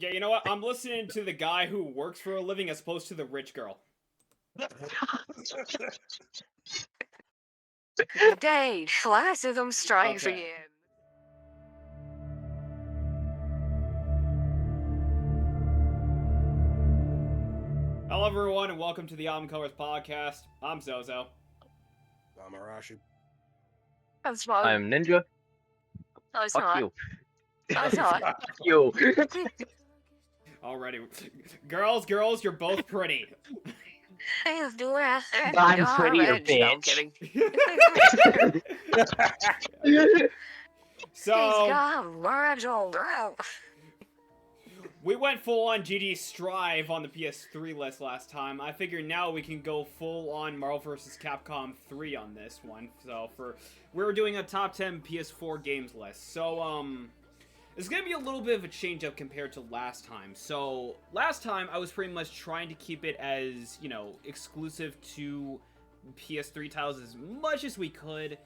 Yeah, you know what? I'm listening to the guy who works for a living as opposed to the rich girl. The day classism strikes Okay. again. Hello, everyone, and welcome to the Album Colors Podcast. I'm Zozo. I'm Arashi. I'm Smug. I'm Ninja. No, it's Fuck not. you. No, it's not. Fuck you. Already. Girls, you're both pretty. Hey, do it. I'm prettier, No, I'm bitch. kidding. He's So, got Virgil. we went full on GG Strive on the PS3 list last time. I figure now we can go full on Marvel vs. Capcom 3 on this one. So, we're doing a top 10 PS4 games list. So, it's gonna be a little bit of a change up compared to last time. So, last time I was pretty much trying to keep it as, exclusive to PS3 titles as much as we could.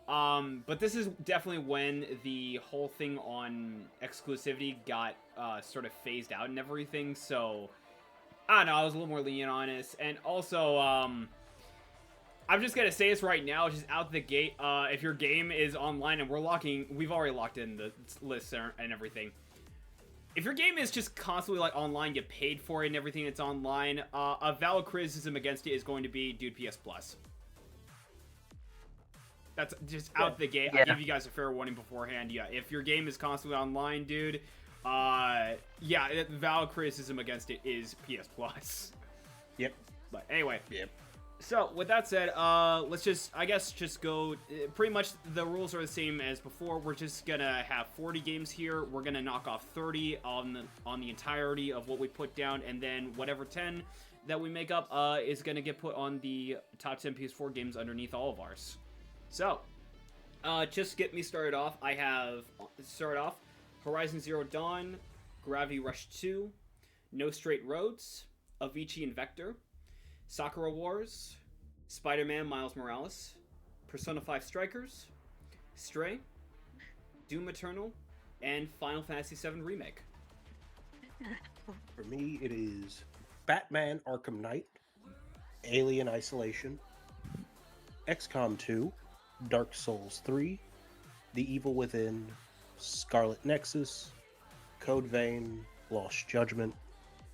But this is definitely when the whole thing on exclusivity got sort of phased out and everything. So, I don't know, I was a little more lenient on this. And also, I'm just gonna say this right now, just out the gate. If your game is online and we've already locked in the list and everything. If your game is just constantly like online, get paid for it and everything that's online, a valid criticism against it is going to be, dude, PS Plus. That's just out the gate. Yeah. I'll give you guys a fair warning beforehand. Yeah, if your game is constantly online, dude, the valid criticism against it is PS Plus. Yep. But anyway. Yep. So, with that said, let's just go, pretty much the rules are the same as before. We're just gonna have 40 games here. We're gonna knock off 30 on the entirety of what we put down, and then whatever 10 that we make up, is gonna get put on the top 10 PS4 games underneath all of ours. So, just get me started off. I have, Horizon Zero Dawn, Gravity Rush 2, No Straight Roads, AVICII Invector, Sakura Wars, Spider-Man Miles Morales, Persona 5 Strikers, Stray, Doom Eternal, and Final Fantasy VII Remake. For me, it is Batman Arkham Knight, Alien Isolation, XCOM 2, Dark Souls 3, The Evil Within, Scarlet Nexus, Code Vein, Lost Judgment,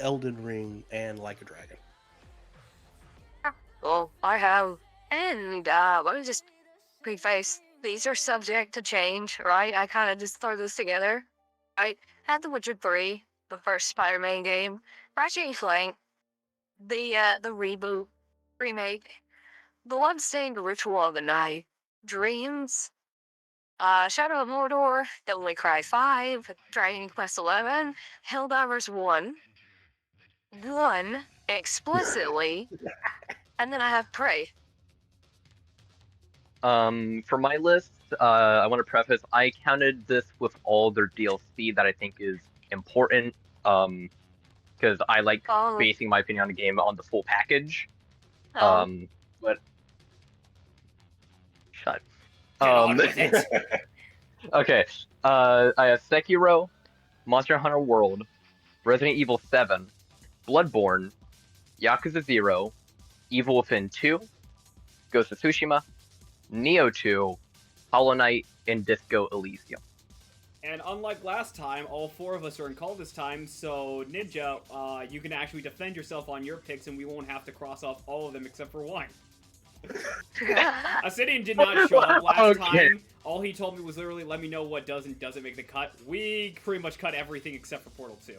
Elden Ring, and Like a Dragon. Well, I have, and let me just preface, these are subject to change, right? I kind of just throw this together. I had The Witcher 3, the first Spider-Man game, Ratchet and Clank, the reboot, remake, The Bloodstained Ritual of the Night, Dreams, Shadow of Mordor, Devil May Cry 5, Dragon Quest 11, Helldivers 1 explicitly, and then I have Prey. For my list, I want to preface, I counted this with all their DLC that I think is important, because I like basing my opinion on the game on the full package. But shut. Get on with it. Okay, I have Sekiro, Monster Hunter World, Resident Evil 7, Bloodborne, Yakuza 0, Evil Within 2, Ghost of Tsushima, Nioh 2, Hollow Knight, and Disco Elysium. And unlike last time, all 4 of us are in call this time, so Ninja, you can actually defend yourself on your picks, and we won't have to cross off all of them except for one. Ascidian did not show up last time. All he told me was literally, let me know what does and doesn't make the cut. We pretty much cut everything except for Portal 2.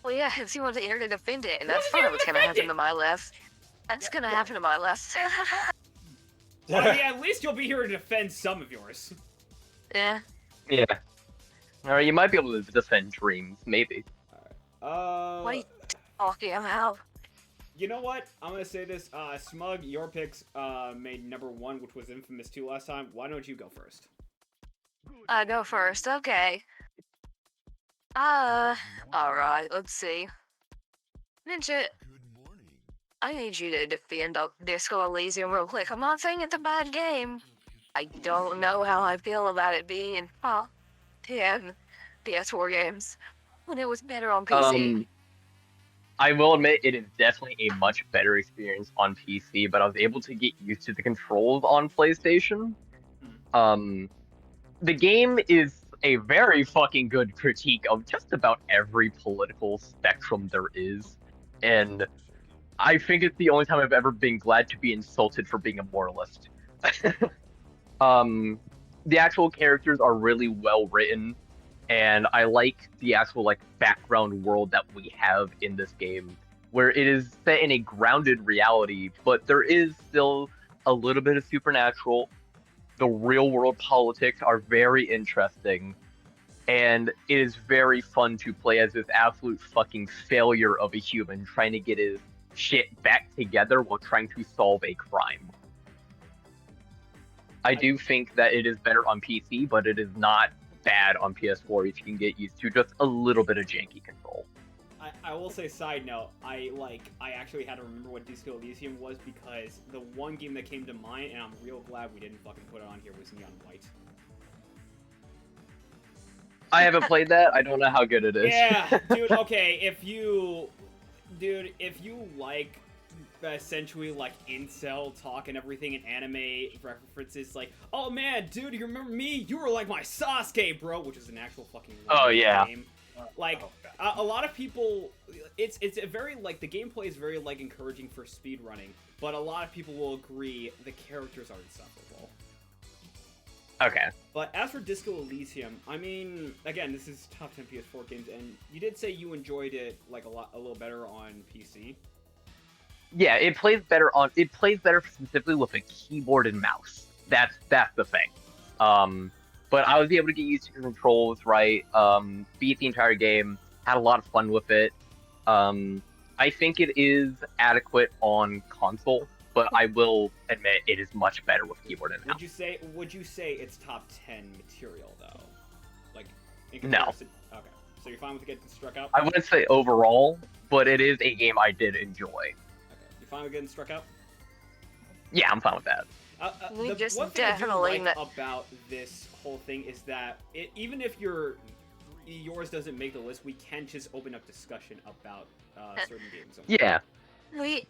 Well, yeah, if he wasn't here to defend it, and that's probably what's gonna happen to my left. That's gonna happen to my left. Well, I mean, at least you'll be here to defend some of yours. Yeah. Yeah. Alright, you might be able to defend Dreams, maybe. Alright. What are you talking about? You know what? I'm gonna say this. Smug, your picks made number 1, which was Infamous 2 last time. Why don't you go first? I go first, okay. Alright, let's see. Ninja, I need you to defend Disco Elysium real quick. I'm not saying it's a bad game. I don't know how I feel about it being top 10 PS4 games. when it was better on PC. I will admit it is definitely a much better experience on PC, but I was able to get used to the controls on PlayStation. The game is a very fucking good critique of just about every political spectrum there is, and I think it's the only time I've ever been glad to be insulted for being a moralist. The actual characters are really well written, and I like the actual like background world that we have in this game, where it is set in a grounded reality, but there is still a little bit of supernatural. The real world politics are very interesting, and it is very fun to play as this absolute fucking failure of a human trying to get his shit back together while trying to solve a crime. I do think that it is better on PC, but it is not bad on PS4 if you can get used to just a little bit of janky control. I will say, side note, I actually had to remember what Disco Elysium was because the one game that came to mind, and I'm real glad we didn't fucking put it on here, was Neon White. I haven't played that. I don't know how good it is. Yeah, dude. Okay, if you like essentially like incel talk and everything and anime references, like, oh man, dude, you remember me? You were like my Sasuke, bro, which is an actual fucking game. Like, a lot of people, it's a very like the gameplay is very like encouraging for speed running, but a lot of people will agree the characters are insufferable. Okay. But as for Disco Elysium, I mean, again, this is top 10 PS4 games, and you did say you enjoyed it like a little better on PC. Yeah, it plays better specifically with a keyboard and mouse. That's the thing. But I was able to get used to the controls, right? Beat the entire game, had a lot of fun with it. I think it is adequate on console, but I will admit it is much better with keyboard and mouse. Would you say it's top 10 material though? Like in comparison? No. Okay, so you're fine with it getting struck out? I wouldn't say overall, but it is a game I did enjoy. Okay, you fine with getting struck out? Yeah, I'm fine with that. We just one thing definitely I do like about this whole thing is that even if yours doesn't make the list, we can just open up discussion about certain games. Yeah. We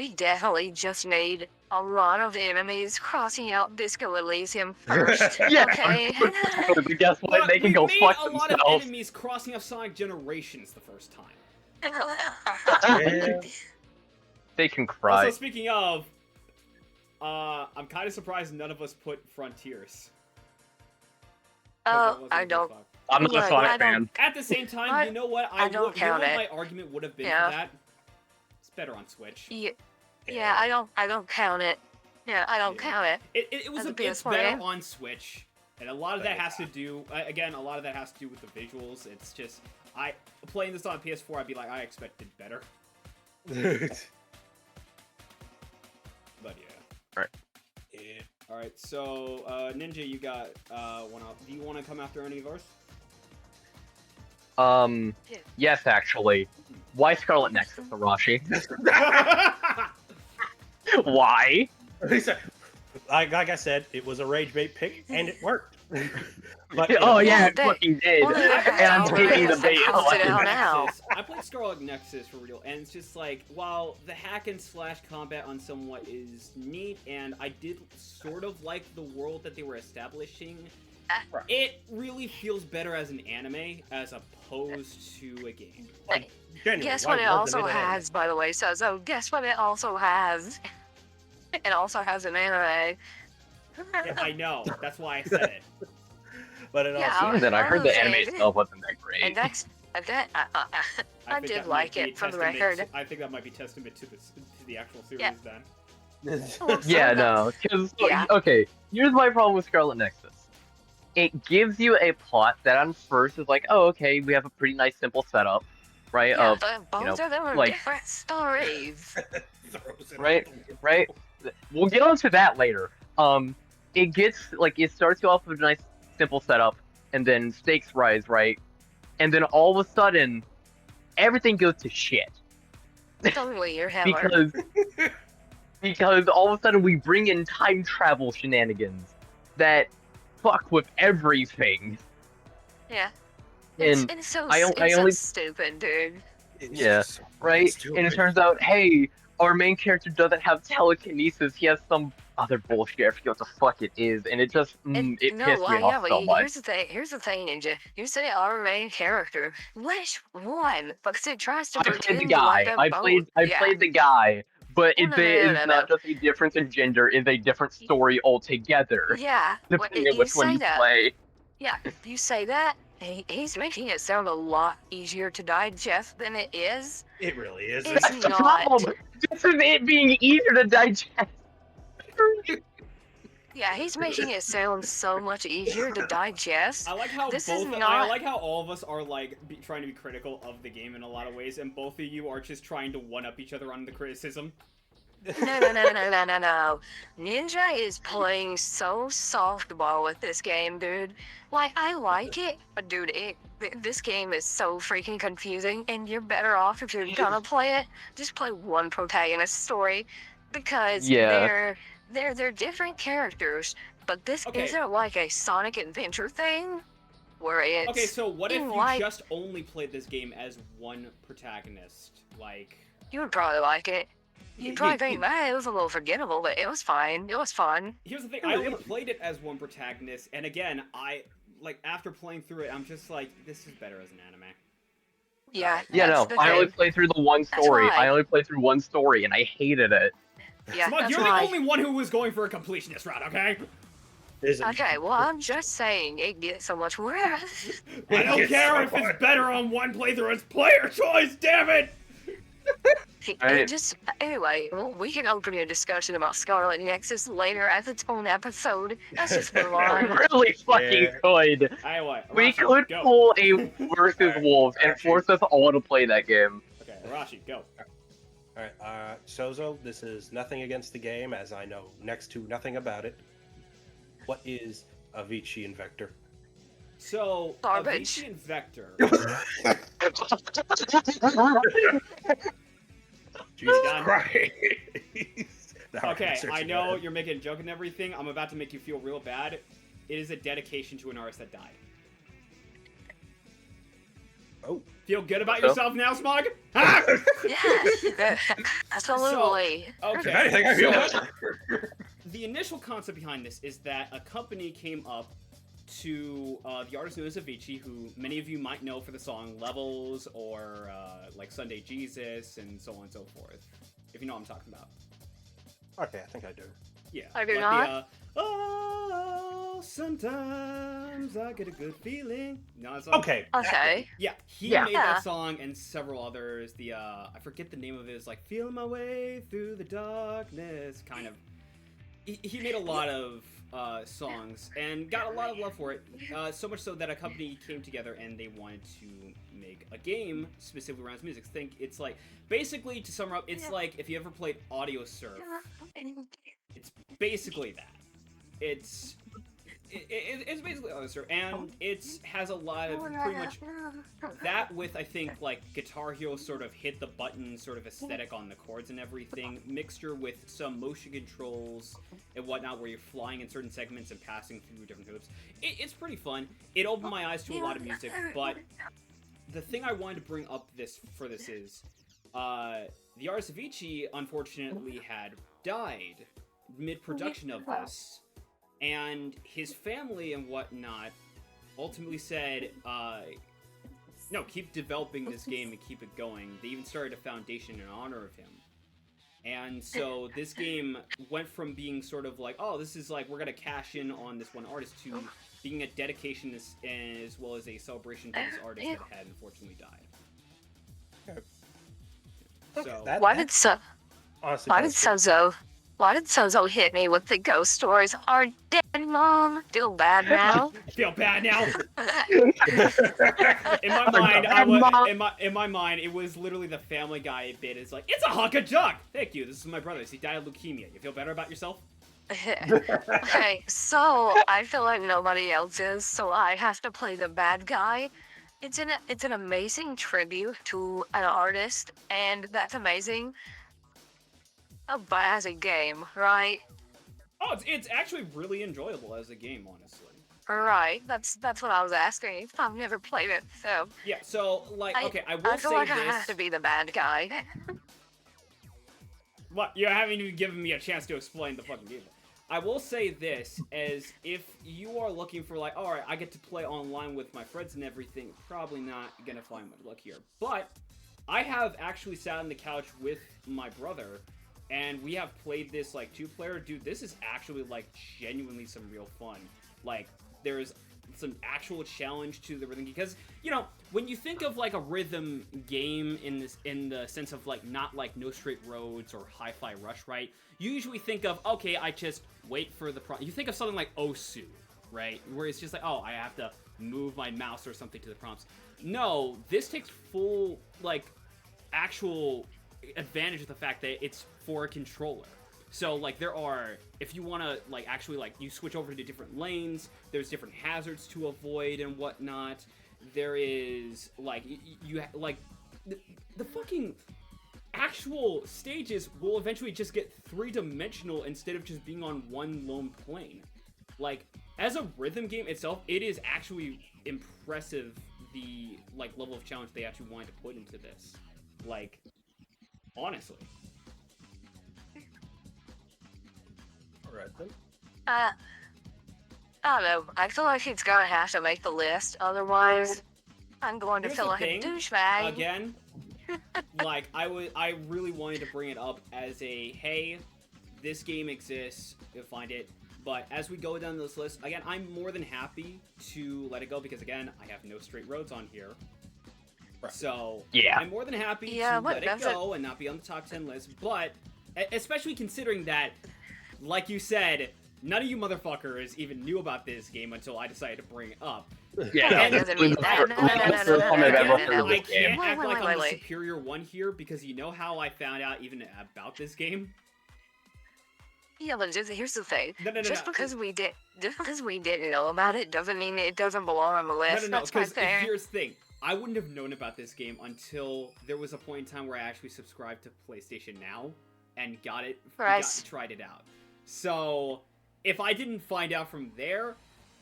definitely just need a lot of enemies crossing out Disco Elysium first. Yeah. Okay. But guess what? They can go fuck themselves. We made a lot of enemies crossing out Sonic Generations the first time. Yeah. They can cry. Also, speaking of, I'm kind of surprised none of us put Frontiers. Oh, I don't. I'm not a Sonic fan. At the same time, you know what? I don't count it. My argument would have been for that. It's better on Switch. Yeah, I don't count it. Yeah, I don't count it. It's better on Switch, and a lot of that has to do. Again, a lot of that has to do with the visuals. It's just playing this on PS4, I'd be like, I expected better. But yeah. Right. Yeah. All right. So Ninja, you got one up. Do you want to come after any of ours? Yes, actually. Why Scarlet Nexus, Arashi? Why? Like I said, it was a rage bait pick, and it worked. But, oh yeah, it fucking did. And I'm taking the bait. I played Scarlet Nexus for real, and it's just like, while the hack and slash combat on somewhat is neat, and I did sort of like the world that they were establishing, it really feels better as an anime as opposed to a game. Guess what it also has, by the way, so guess what it also has? It also has an anime. Yeah, I know. That's why I said it. But it also... Even then, I heard the anime itself wasn't that great. And I did like it, for the record. I think that might be testament to the actual series then. Yeah, no. Okay, here's my problem with Scarlet Nexus. It gives you a plot that on first is like, oh, okay, we have a pretty nice simple setup, right? Yeah, both of them are like, different stories. Right? We'll get onto that later. It starts you off with a nice simple setup, and then stakes rise, right? And then all of a sudden, everything goes to shit. Tell me what you're having. Because all of a sudden we bring in time travel shenanigans that fuck with everything. Yeah. And It's so I it's so only stupid, dude. It's Yeah, just so right? stupid. And it turns out, hey, our main character doesn't have telekinesis. He has some other bullshit. I forget what the fuck it is, and it just it No, pissed me yeah, off but so much. here's the thing. Here's the thing, Ninja. You say our main character. Which one? Because it tries to I played the pretend like guy. they're both. I Yeah. played the guy, but Well, it no, no, no, is no, no. not just a difference in gender; it's a different story altogether, Yeah. depending on You which one say you that. play. Yeah. You say that. He's making it sound a lot easier to digest than it is. It really is. It's That's the not. problem. This is it being easier to digest. Yeah, he's making it sound so much easier to digest. I like how This both. is I not. like how all of us are like trying to be critical of the game in a lot of ways, and both of you are just trying to one up each other on the criticism. No. Ninja is playing so softball with this game, dude. Like, I like it, but dude, this game is so freaking confusing, and you're better off if you're gonna play it, just play one protagonist story, because Yeah. they're different characters, but this Okay. isn't like a Sonic Adventure thing, where it's Okay, so what if in you like just only played this game as one protagonist? Like, you would probably like it. You'd probably think, it was a little forgettable, but it was fine. It was fun. here's the thing: I only played it as one protagonist, and again, after playing through it, I'm just like, this is better as an anime. Yeah. Yeah, that's no. the I only thing. played through the one That's story. why. I only played through one story, and I hated it. Yeah, Smug, that's you're why. the only one who was going for a completionist route, okay? Okay, well, I'm just saying it gets so much worse. I don't It's care so if it's hard. better on one playthrough. It's player choice, damn it! Right. Just anyway, well, we can open a discussion about Scarlet Nexus later as its own episode. Let's just move We on. really fucking Yeah. could. Anyway, We Arashi, could go. pull a versus Alright, wolves and Arashi. force us all to play that game. Okay, Arashi, go. Alright, Sozo, this is nothing against the game, as I know next to nothing about it. What is AVICII Invector? So, Garbage. AVICII Invector. Jesus Done. Christ! Okay, I know you're making a joke and everything. I'm about to make you feel real bad. It is a dedication to an artist that died. Oh. Feel good about So? yourself now, Smug? Ha! Yeah, absolutely. Okay. If anything, I feel so- better. The initial concept behind this is that a company came up to the artist known as Avicii, who many of you might know for the song Levels or like Sunday Jesus and so on and so forth. If you know what I'm talking about. Okay, I think I do. Yeah. I do like not. Oh, sometimes I get a good feeling. No, that's Okay. Okay. Yeah, he Yeah. made Yeah. that song and several others. The I forget the name of it. It's like "Feeling My Way Through the Darkness," kind of. He made a lot of songs and got a lot of love for it. So much so that a company came together and they wanted to make a game specifically around his music. It's like basically to sum up, it's like if you ever played Audio Surf. It's basically that. It's basically Audio Surf, and it has a lot of pretty much that with I think like Guitar Hero sort of hit the button sort of aesthetic on the chords and everything, mixture with some motion controls and whatnot where you're flying in certain segments and passing through different hoops. It's pretty fun. It opened my eyes to a lot of music, but the thing I wanted to bring up is the artist Avicii unfortunately had died mid-production of this, and his family and whatnot ultimately said, no, keep developing this game and keep it going. They even started a foundation in honor of him. And so this game went from being sort of like, oh, this is like, we're going to cash in on this one artist, to being a dedication as well as a celebration to this artist that had unfortunately died. So, Why did Sozo hit me with the ghost stories? Our dead mom. Feel bad now. feel bad now. In my mind, it was literally the Family Guy bit. It's like, it's a hunk of junk. Thank you. This is my brother. He died of leukemia. You feel better about yourself? Okay, so I feel like nobody else is, so I have to play the bad guy. It's an amazing tribute to an artist, and that's amazing. But as a game, right? Oh, it's actually really enjoyable as a game, honestly. Right. That's what I was asking. I've never played it, so Yeah, so, like, okay, I I will feel say like this. I have to be the bad guy. What? You haven't even given me a chance to explain the fucking game. I will say this, as if you are looking for, like, alright, I get to play online with my friends and everything, probably not gonna find much luck here. But, I have actually sat on the couch with my brother, and we have played this, like, 2-player. Dude, this is actually, like, genuinely some real fun. Like, there's some actual challenge to the rhythm, because, you know, when you think of, like, a rhythm game in the sense of, like, not, like, No Straight Roads or Hi-Fi Rush, right? You usually think of, okay, I just wait for the prompt. You think of something like Osu, right? Where it's just like, oh, I have to move my mouse or something to the prompts. No, this takes full, like, actual advantage of the fact that it's for a controller. So, like, there are, if you want to, like, actually, like, you switch over to different lanes, there's different hazards to avoid and whatnot. There is, like, like, the fucking actual stages will eventually just get three-dimensional instead of just being on one lone plane. Like, as a rhythm game itself, it is actually impressive, the, like, level of challenge they actually wanted to put into this. Like, honestly. Alright then. I don't know. I feel like he's gonna have to make the list, otherwise I'm going to Here's feel the like a thing, douchebag. Again, like, I really wanted to bring it up as a, hey, this game exists, you'll find it. But as we go down this list, again, I'm more than happy to let it go because, again, I have No Straight Roads on here. Right. So, Yeah. I'm more than happy Yeah, to let it that's go and not be on the top 10 list. But, especially considering that, like you said, none of you motherfuckers even knew about this game until I decided to bring it up. Yeah. That doesn't mean that. No, no, no, no, no, no, no, no, no. I can't Wait, act wait, like wait, I'm the wait. superior one here because you know how I found out even about this game? Yeah, but here's the thing. No, no, no, Just no. because we didn't know about it doesn't mean it doesn't belong on the No, list. no, no, That's my because thing. here's the thing. I wouldn't have known about this game until there was a point in time where I actually subscribed to PlayStation Now and got it, tried it out. So, if I didn't find out from there,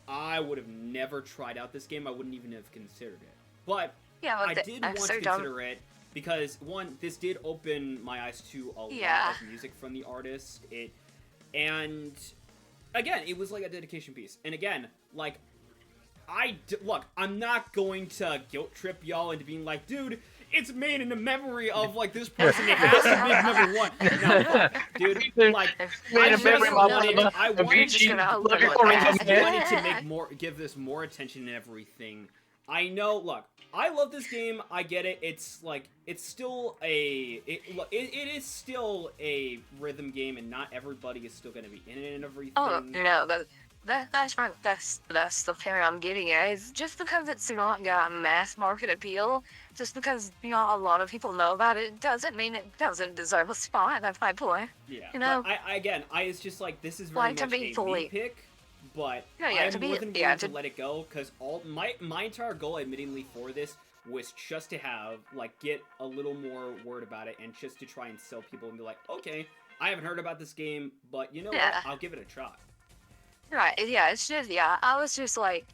I would have never tried out this game. I wouldn't even have considered it. But Yeah, I but did want to consider it because, one, this did open my eyes to a lot of music from the artist. And again, it was like a dedication piece. And again, like, look, I'm not going to guilt trip y'all into being like, dude, it's made in the memory of, like, this person. It has to be number one. No, fuck, dude, like, I just wanted to give this more attention and everything. I know, look, I love this game, I get it, it's, like, it's still it is still a rhythm game, and not everybody is still gonna be in it and everything. Oh, no, that's right. That's the point I'm getting at. Is just because it's not got mass market appeal, just because, you know, a lot of people know about it, doesn't mean it doesn't deserve a spot. That's my point. Yeah, you know? but it's just like, this is very much a me pick, but I'm more than willing to let it go, because my entire goal, admittingly, for this was just to have, like, get a little more word about it, and just to try and sell people and be like, okay, I haven't heard about this game, but you know what, I'll give it a try. Right, yeah, it's just, I was just like,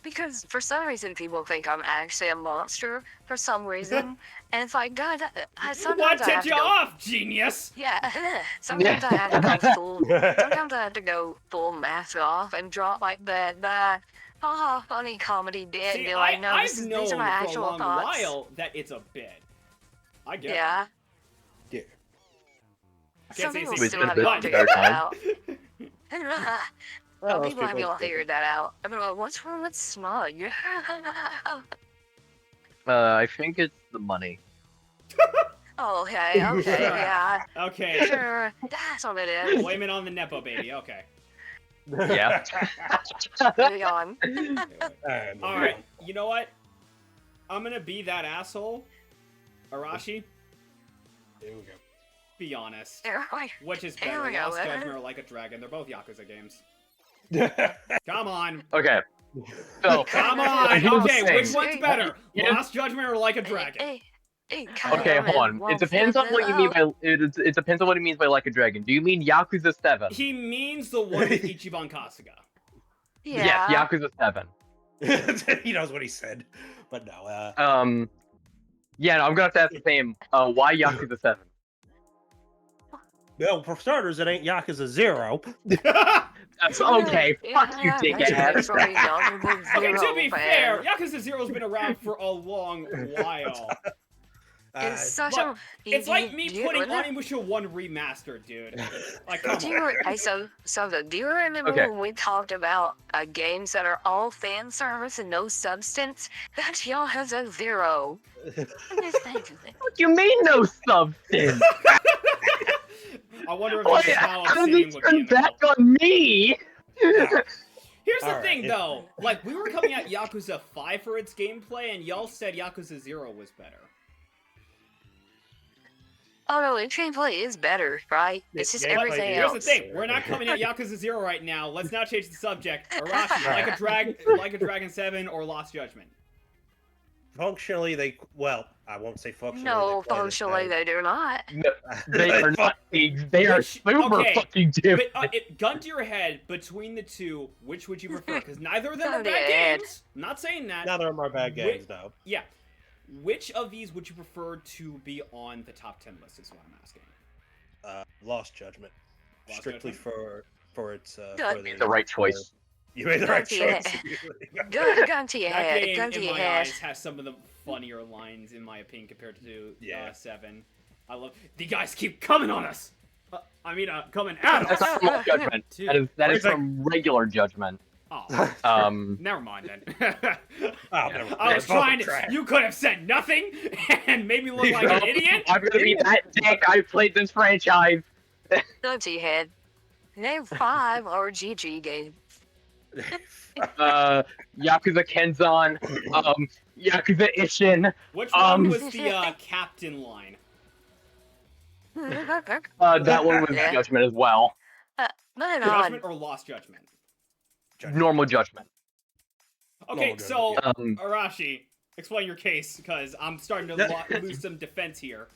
because for some reason people think I'm actually a monster, for some reason, and it's like, God, sometimes what tipped you off, genius? Yeah, sometimes I have to go sometimes I have to go full mask off and drop like that, funny comedy bit, and be like, no, these are my actual thoughts. I've known for a long while that it's a bit. I get it. Yeah. Yeah. I can't say people still haven't figured that out. People haven't figured that out. I mean, what's wrong with Smug? I think it's the money. Oh, okay, yeah. Okay. Sure, that's what it is. Blame it on the Nepo baby, okay. Yeah. Moving on. Alright, you know what? I'm gonna be that asshole. Arashi, There we go. be honest. There Which is There better, we go, Lost man. Judgment or Like a Dragon? They're both Yakuza games. Come on. Okay. So. Come on. Here's the Okay, thing. which one's better? Yeah. Lost Judgment or Like a Dragon? Okay, hold on. It depends on what you mean by it depends on what he means by like a dragon. Do you mean Yakuza 7? He means the one with Ichiban Kasuga. Yeah. Yes, Yakuza 7. He knows what he said, but no. Yeah, no, I'm gonna have to ask the same. Why Yakuza 7? Well, for starters, it ain't Yakuza 0. That's okay. Fuck you, dickhead. Okay, to be fair, Yakuza 0's been around for a long while. It's such but a. It's like me putting Onimusha 1 remastered, dude. Like, come Do on. you, hey, so do you remember Okay. when we talked about games that are all fan service and no substance? That's Yakuza 0. What you mean no substance? I wonder if Wait, this is how how obscene does would it be turn in the back world. on me? Here's the Alright, thing, though. Like, we were coming at Yakuza 5 for its gameplay, and y'all said Yakuza 0 was better. Oh no, its gameplay is better, right? It's just gameplay everything is- Here's else. the thing, we're not coming at Yakuza 0 right now. Let's not change the subject. Arashi, like a Dragon 7 or Lost Judgment. Functionally, I won't say functionally. No, they play the functionally same. they do not. No, they are not. They are super fucking different. But, gun to your head, between the two, which would you prefer? Because neither of them are Gun to bad your head. games. I'm not saying that. Neither of them are bad games, though. Yeah. Which of these would you prefer to be on the top 10 list is what I'm asking. Lost Judgment. Lost Strictly Judgment? for its Good. The right choice. You made the Gun right to your choice. Gun to your That head. game, Gun to in your my head. eyes, has some of the funnier lines, in my opinion, compared to Yeah. 7. I love... The guys keep coming on us! Coming at That's us! not from Lost Judgment. Dude. That is It's like- from regular Judgment. Oh, never mind then. Oh, never mind. I was They're both trying to... trash. You could have said nothing and made me look like an idiot! I'm gonna be that dick. I played this franchise. Gun to your head. Name 5 RGG games. Yakuza Kenzan. Yakuza Ishin. Which one was the captain line? That one was Yeah. Judgment as well. Moving Judgment on. or Lost Judgment? Normal Judgment. Okay, Normal so, Judgment, Arashi, explain your case, because I'm starting to lose some defense here.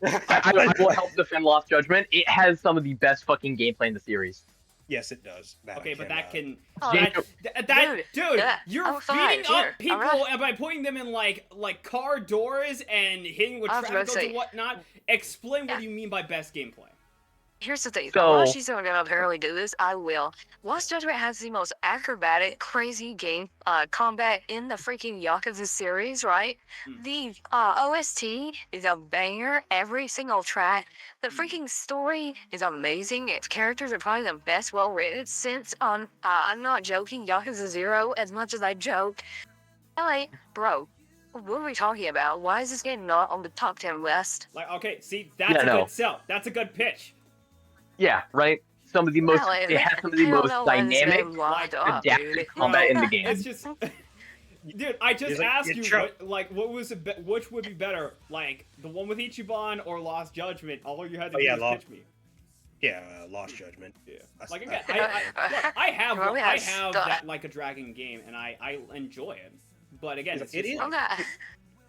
I will help defend Lost Judgment. It has some of the best fucking gameplay in the series. Yes, it does. Okay, but that can... Oh, Dude, yeah, you're I'm fine, beating up here, people alright. and by putting them in, like car doors and hitting with I was traffic about cones to and say- whatnot. Explain what Yeah. you mean by best gameplay. Here's the thing. So- While she's not gonna apparently do this, I will. Lost Judgment has the most acrobatic, crazy game combat in the freaking Yakuza series, right? Hmm. The OST is a banger. Every single track. The Hmm. freaking story is amazing. Its characters are probably the best well written since on. I'm not joking. Yakuza 0, as much as I joked. Like, bro, what are we talking about? Why is this game not on the top 10 list? Like, okay, see, that's Yeah, a no. good sell. That's a good pitch. Yeah, right. Some of the most. Well, It has some of the I don't most know why this dynamic, game locked up, adaptive dude. combat in the game. It's just... Dude, I just He's like, asked "You you, choke." what was which would be better? Like, the one with Ichiban or Lost Judgment? All you had to Oh, do yeah, was pitch me. Yeah, Lost Judgment. Yeah. That's- Like again, I- I have Well, we have that like a dragon game, and I enjoy it. But again, it's It just is. like,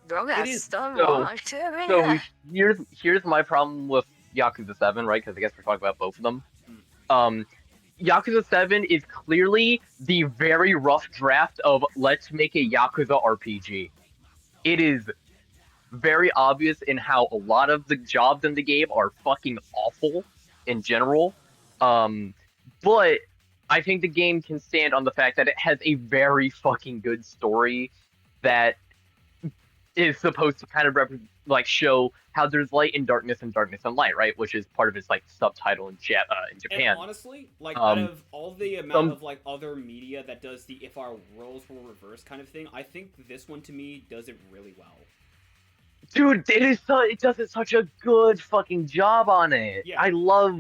Bro got It is. stung So- locked to me. So here's my problem with Yakuza 7, right? Because I guess we're talking about both of them. Yakuza 7 is clearly the very rough draft of let's make a Yakuza RPG. It is very obvious in how a lot of the jobs in the game are fucking awful in general. But I think the game can stand on the fact that it has a very fucking good story that is supposed to kind of show how there's light and darkness and darkness and light, right? Which is part of its like subtitle in Japan. and honestly, like out of all the amount some- of like other media that does the if our roles were reversed kind of thing, I think this one to me does it really well. Dude, it does such a good fucking job on it. Yeah. I love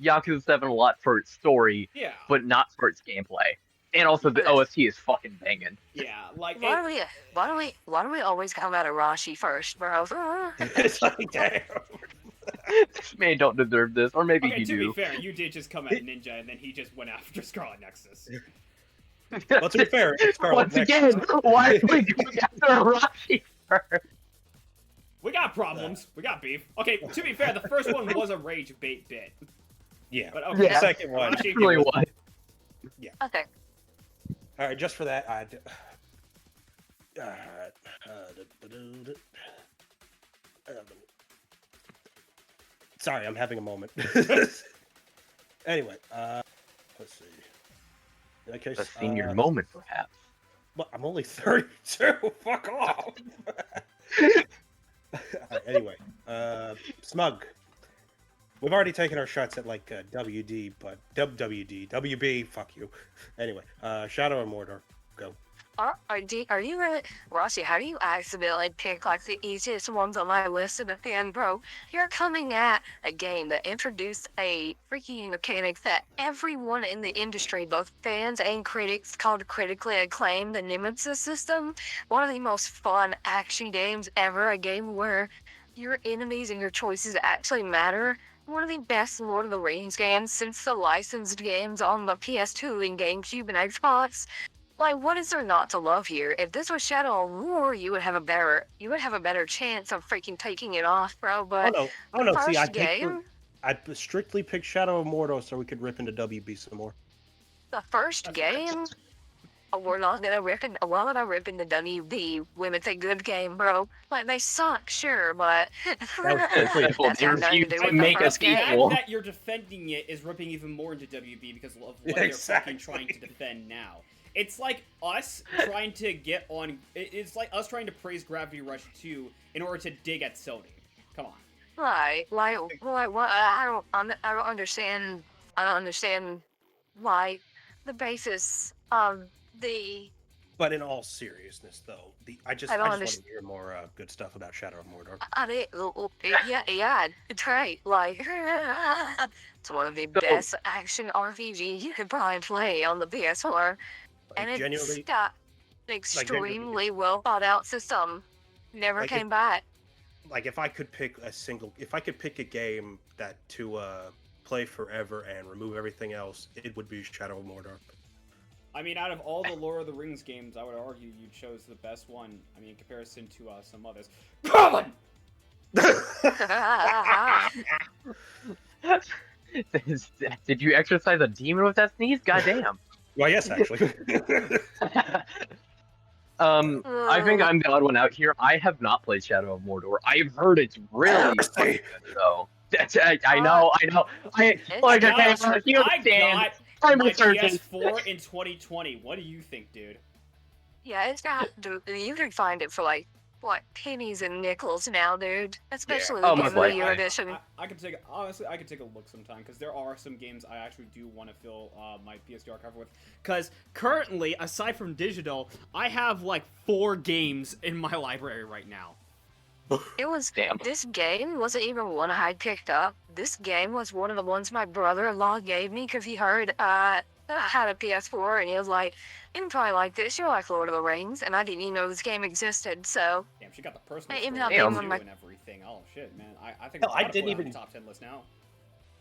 Yakuza 7 a lot for its story, Yeah, but not for its gameplay. And also the OST is fucking banging. yeah, like Why do we always come at Arashi first, bro? It's like, damn. This man don't deserve this, or maybe okay, you to do. be fair, you did just come at Ninja, and then he just went after Scarlet Nexus. Well, to be fair, it's Scarlet Once Nexus. again, why are we going after Arashi first? We got problems. We got beef. Okay, to be fair, the first one was a rage bait bit. Yeah, But okay, the second one. Arashi, Really what? Okay. All right, just for that, sorry, I'm having a moment. Anyway, let's see. In that case, A senior moment, perhaps. Well, I'm only 32. Fuck off. Anyway, Smug. We've already taken our shots at like WD, but WB. Fuck you. Anyway, Shadow of Mordor. Go. Are you really, Rossi? How do you accidentally pick like the easiest ones on my list at the end, bro? You're coming at a game that introduced a freaking mechanic that everyone in the industry, both fans and critics, called critically acclaimed the Nemesis system. One of the most fun action games ever. A game where your enemies and your choices actually matter. One of the best Lord of the Rings games since the licensed games on the PS2 and GameCube and Xbox. Like, what is there not to love here? If this was Shadow of War, you would have a better chance of freaking taking it off, bro. But oh no. See, I strictly picked Shadow of Mordor so we could rip into WB some more. The first game, we're not gonna rip into WB when it's a good game, bro. Like, they suck, sure, but That's got nothing to do with the make us first game. equal. The fact that you're defending it is ripping even more into WB because of what they're fucking trying to defend now. It's like us trying to get on. It's like us trying to praise Gravity Rush 2 in order to dig at Sony. Come on. Like, what? I don't understand. I don't understand why the basis of the. But in all seriousness, though, I just want to hear more good stuff about Shadow of Mordor. Yeah, it's right. Like, it's one of the best action RPGs you could probably play on the PS4. And it's got an extremely well thought out system. Never came back. Like if I could pick a game that to play forever and remove everything else, it would be Shadow of Mordor. I mean, out of all the Lord of the Rings games, I would argue you chose the best one. I mean, in comparison to some others. Colin! Did you exercise a demon with that sneeze? Goddamn. Well, yes, actually. I think I'm the odd one out here. I have not played Shadow of Mordor. I've heard it's really fucking good, though. I know. I'm my a surgeon. PS4 in 2020. What do you think, dude? Yeah, it's got. You can find it for like pennies and nickels now, dude. Especially the New Year edition. I could take a look sometime because there are some games I actually do want to fill my PS2 archive with. Because currently, aside from digital, I have like 4 games in my library right now. It was This game wasn't even one I picked up. This game was one of the ones my brother-in-law gave me because he heard I had a PS4 and he was like, "You probably like this. You like Lord of the Rings," and I didn't even know this game existed. So damn, she got the personal and everything. Oh shit, man! I think I didn't even on the top 10 list now.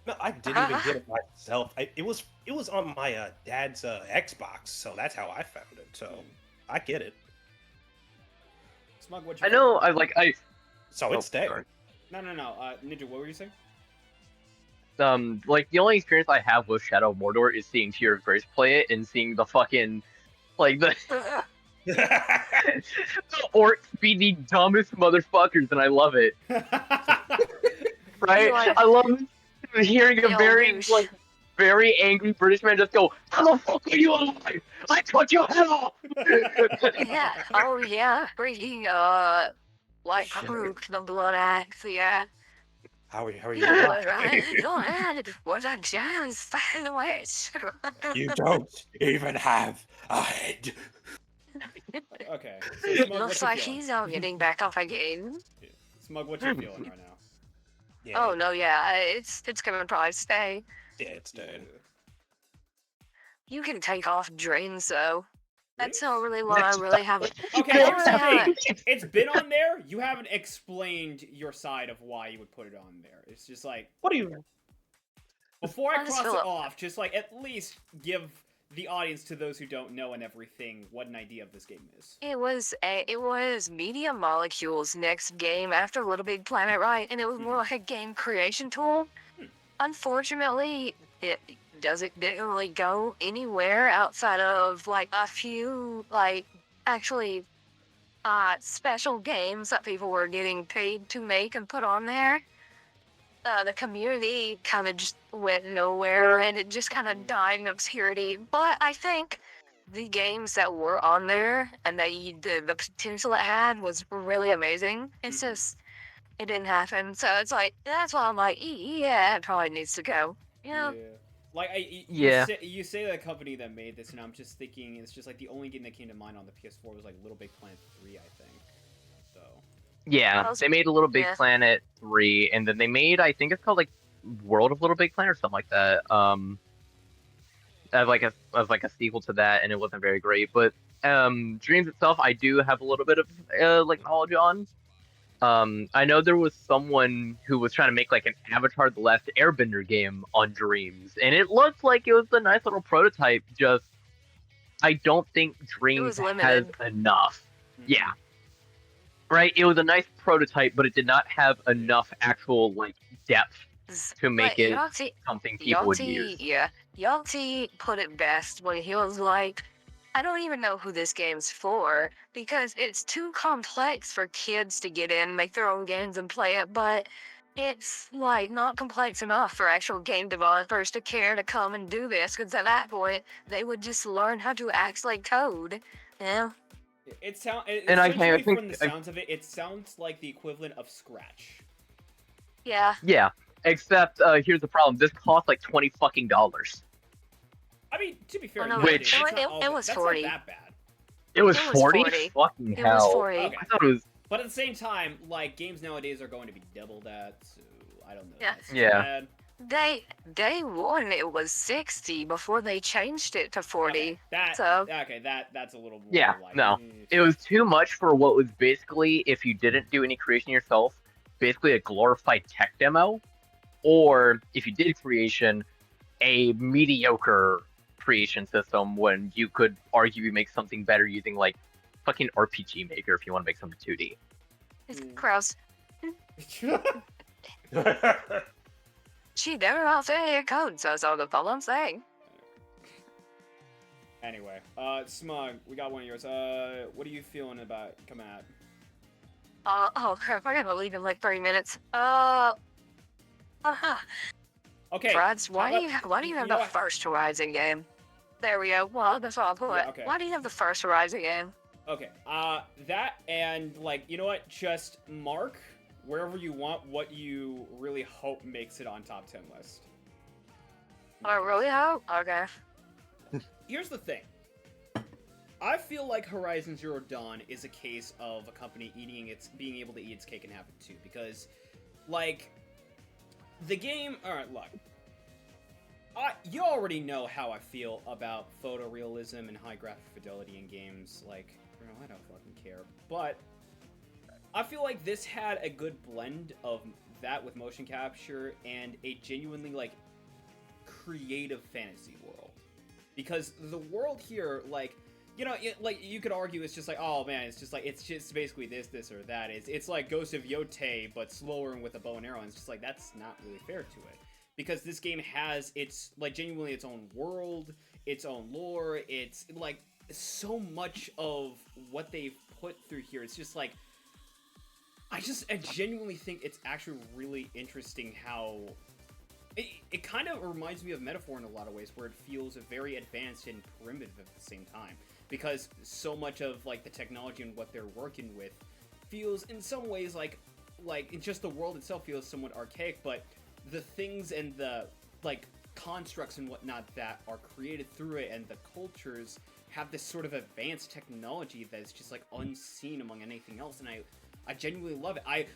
No, I didn't even get it myself. It was on my dad's Xbox, so that's how I found it. So I get it. Smug, what? I know. So it's there. Sorry. No. Ninja, what were you saying? Like the only experience I have with Shadow of Mordor is seeing Tear of Grace play it and seeing the fucking the orcs be the dumbest motherfuckers, and I love it. Right? I love hearing a very angry British man just go, "How the fuck are you alive? I cut your head off!" Yeah. Oh yeah. Freaking like Kruk, the Blood Axe. Yeah. How are you? Your head was a giant sandwich. You don't even have a head. Okay. It looks like he's out getting back off again. Smug, what you feeling right now? Yeah, oh no, yeah, it's gonna probably stay. Yeah, it's dead. You can take off drains though. That's not really what I really haven't. Okay, it's been on there. You haven't explained your side of why you would put it on there. It's just like, what do you? Before I cross it off, just like at least give the audience, to those who don't know and everything, what an idea of this game is. It was Media Molecule's next game after Little Big Planet, right? And it was more like a game creation tool. Unfortunately, didn't really go anywhere outside of like a few like actually special games that people were getting paid to make and put on there. The community kind of just went nowhere, and it just kind of died in obscurity. But I think the games that were on there and the potential it had was really amazing. It's just it didn't happen. So it's like that's why I'm like, yeah, it probably needs to go. You know? Yeah. Like Yeah. you say the company that made this, and I'm just thinking it's just like the only game that came to mind on the PS4 was like Little Big Planet 3, I think. So Yeah, they made a Little Big Planet 3, and then they made, I think it's called like World of Little Big Planet or something like that. As like a sequel to that, and it wasn't very great. But Dreams itself, I do have a little bit of like knowledge on. I know there was someone who was trying to make like an Avatar: The Last Airbender game on Dreams, and it looked like it was a nice little prototype. Just I don't think Dreams has enough. Yeah. Right, it was a nice prototype, but it did not have enough actual like depth to make it something people would use. Yeah, Yalti put it best when he was like, I don't even know who this game's for, because it's too complex for kids to get in, make their own games and play it, but it's like not complex enough for actual game developers to care to come and do this, because at that point, they would just learn how to actually code, you know? It sounds, and I think from the sounds of it, it sounds like the equivalent of Scratch. Yeah. Yeah, except here's the problem: this costs like $20 fucking. I mean, to be fair, Oh, no, which it was 40. That's not that bad. It was 40. Fucking hell! Was 40. Okay. I thought it was. But at the same time, like games nowadays are going to be double that, so I don't know. Yeah. That's Yeah. bad. Day one, it was 60 before they changed it to 40. Okay, so that's a little more. Yeah, like, no. It was too much for what was basically, if you didn't do any creation yourself, basically a glorified tech demo, or if you did creation, a mediocre creation system when you could arguably make something better using like fucking RPG Maker if you want to make something 2D. It's gross. She never wants any code, so that's all I'm saying. Anyway, Smug, we got one of yours. What are you feeling about coming out? Oh crap, I gotta leave in like 30 minutes. Okay. Frads, why do you have the first Horizon game? There we go. Well, that's all I'll put. Yeah, okay. Why do you have the first Horizon game? Okay, that and, like, you know what? Just mark wherever you want what you really hope makes it on top 10 list. I really hope? Okay. Here's the thing. I feel like Horizon Zero Dawn is a case of a company being able to eat its cake and have it too, because, like, the game, alright, look. You already know how I feel about photorealism and high graphic fidelity in games, like, I don't fucking care, but I feel like this had a good blend of that with motion capture and a genuinely, like, creative fantasy world. Because the world here, like, you know, like, you could argue it's just like, oh man, it's just basically this, or that. It's like Ghost of Yotei, but slower and with a bow and arrow, and it's just like, that's not really fair to it. Because this game has genuinely its own world, its own lore, it's, like, so much of what they've put through here. It's just, like, I genuinely think it's actually really interesting how... It kind of reminds me of Metaphor in a lot of ways, where it feels very advanced and primitive at the same time. Because so much of, like, the technology and what they're working with feels, in some ways, like just the world itself feels somewhat archaic, but the things and the, like, constructs and whatnot that are created through it and the cultures have this sort of advanced technology that's just, like, unseen among anything else, and I genuinely love it.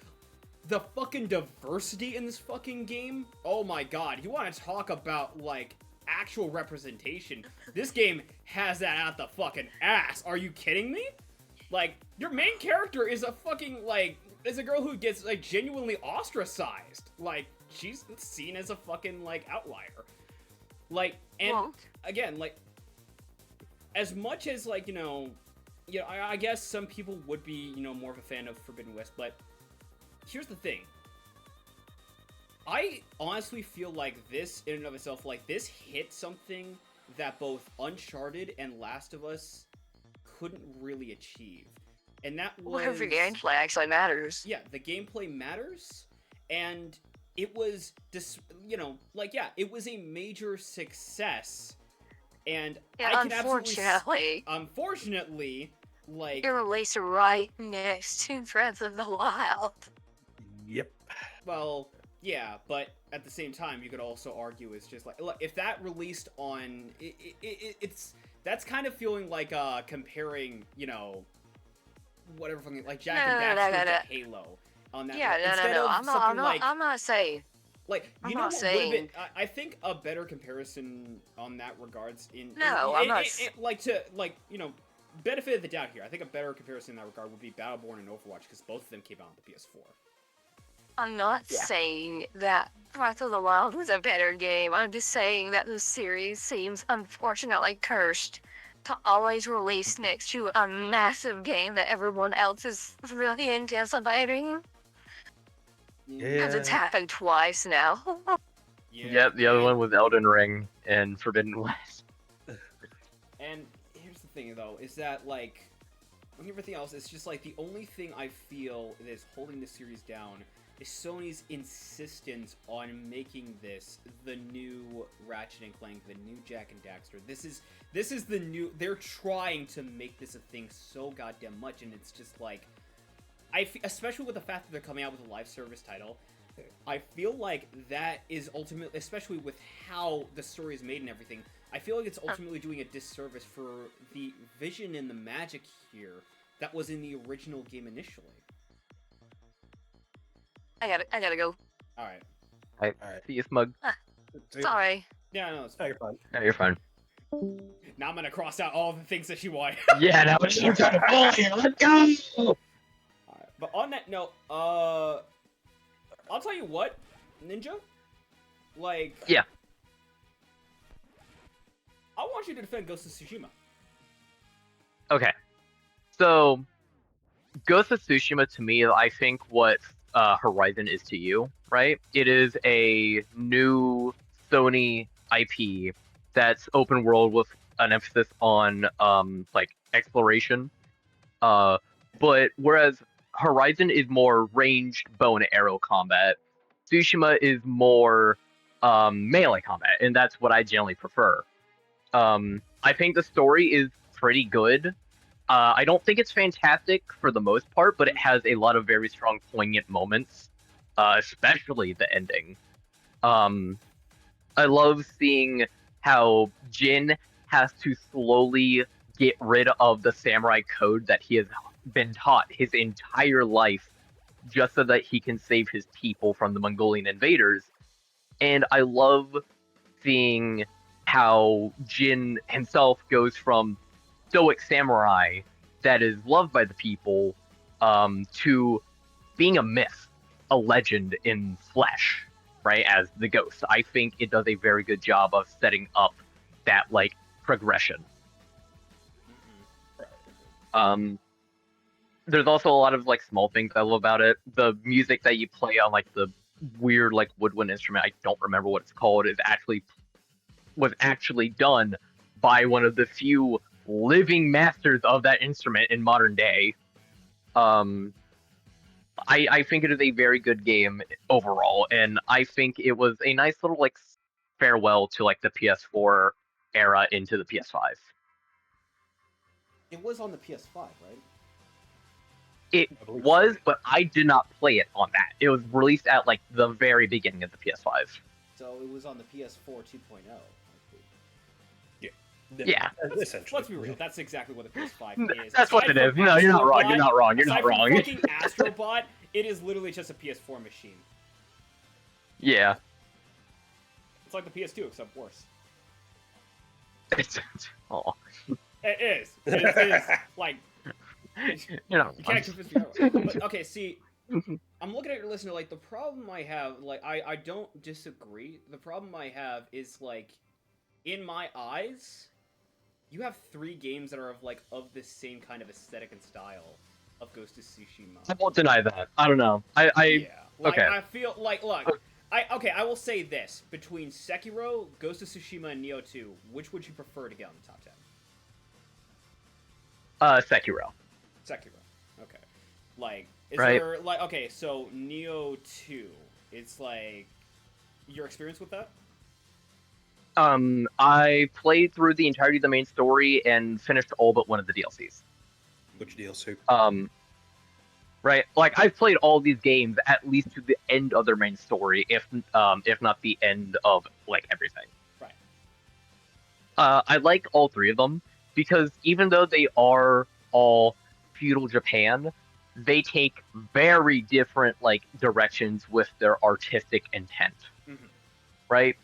The fucking diversity in this fucking game, oh my god, you want to talk about, like, actual representation, this game has that out the fucking ass. Are you kidding me? Like, your main character is a fucking, like, is a girl who gets, like, genuinely ostracized. Like, she's seen as a fucking, like, outlier. Like, and, again, like, as much as, like, you know, I guess some people would be, more of a fan of Forbidden West, but here's the thing. I honestly feel like this, in and of itself, like, this hit something that both Uncharted and Last of Us couldn't really achieve. And that was... Well, the gameplay actually matters. Yeah, the gameplay matters, and it was, you know, like, yeah, it was a major success, and Yeah, I can unfortunately, unfortunately, like... you're released right next to Breath of the Wild. Yep. Well, yeah, but at the same time, you could also argue it's just like, look, if that released on, that's kind of feeling like comparing, you know, whatever fucking, like Jack and Daxter to Halo on that. Yeah, no. I'm not saying. Like, you know what would have been? I think a better comparison on that regards I'm not. Like to like you know, benefit of the doubt here. I think a better comparison in that regard would be Battleborn and Overwatch because both of them came out on the PS4. I'm not saying that Breath of the Wild was a better game. I'm just saying that the series seems unfortunately cursed to always release next to a massive game that everyone else is really anticipating. Yeah. Because it's happened twice now. Yeah. Yep, the other one was Elden Ring and Forbidden West. And here's the thing, though, is that, like, when everything else, it's just, like, the only thing I feel that is holding the series down is Sony's insistence on making this the new Ratchet and Clank, the new Jak and Daxter. This is the new... They're trying to make this a thing so goddamn much, and it's just, like... especially with the fact that they're coming out with a live service title, I feel like that is ultimately, especially with how the story is made and everything, I feel like it's ultimately doing a disservice for the vision and the magic here that was in the original game initially. I gotta go. Alright. Alright. See you, Smug. Sorry. Yeah, no, it's No, you're fine. No, you're fine. Now I'm gonna cross out all the things that she wanted. Yeah, now it's your turn to pull here. Let's go! Alright, but on that note, I'll tell you what, Ninja, like... Yeah. I want you to defend Ghost of Tsushima. Okay. So, Ghost of Tsushima, to me, I think what Horizon is to you, right? It is a new Sony IP that's open world with an emphasis on, like, exploration. But whereas Horizon is more ranged bow and arrow combat, Tsushima is more melee combat, and that's what I generally prefer. I think the story is pretty good. I don't think it's fantastic for the most part, but it has a lot of very strong, poignant moments, especially the ending. I love seeing how Jin has to slowly get rid of the samurai code that he has been taught his entire life just so that he can save his people from the Mongolian invaders. And I love seeing how Jin himself goes from stoic samurai that is loved by the people to being a myth, a legend in flesh, right, as the ghost. I think it does a very good job of setting up that, like, progression. There's also a lot of, like, small things I love about it. The music that you play on, like, the weird, like, woodwind instrument, I don't remember what it's called, was actually done by one of the few living masters of that instrument in modern day. I think it is a very good game overall, and I think it was a nice little, like, farewell to, like, the PS4 era into the PS5. It was on the PS5, right? It was, but I did not play it on that. It was released at, like, the very beginning of the PS5. So it was on the PS4 2.0. Yeah. Essentially. Let's be real. That's exactly what the PS5 is. That's what it is. No, you're not wrong. You're not wrong. You're not wrong. Aside from fucking Astrobot, it is literally just a PS4 machine. Yeah. It's like the PS2, except worse. It's oh. It is. It is. Like, You're not you can't wrong. convince me otherwise. But, okay, see, I'm looking at your listener, like, the problem I have, like, I don't disagree. The problem I have is, like, in my eyes, you have 3 games that are of the same kind of aesthetic and style of Ghost of Tsushima. I won't deny that. I don't know. Yeah. Like, okay. I feel like, look, I will say this: between Sekiro, Ghost of Tsushima, and Nioh 2, which would you prefer to get on the top 10? Sekiro. Sekiro. Okay. Like, is Right. there like okay? So Nioh 2, it's like your experience with that. I played through the entirety of the main story and finished all but one of the DLCs. Which DLC? Right, like I've played all these games at least to the end of their main story, if not the end of like everything. Right. I like all three of them because even though they are all feudal Japan, they take very different like directions with their artistic intent. Mm-hmm. Right?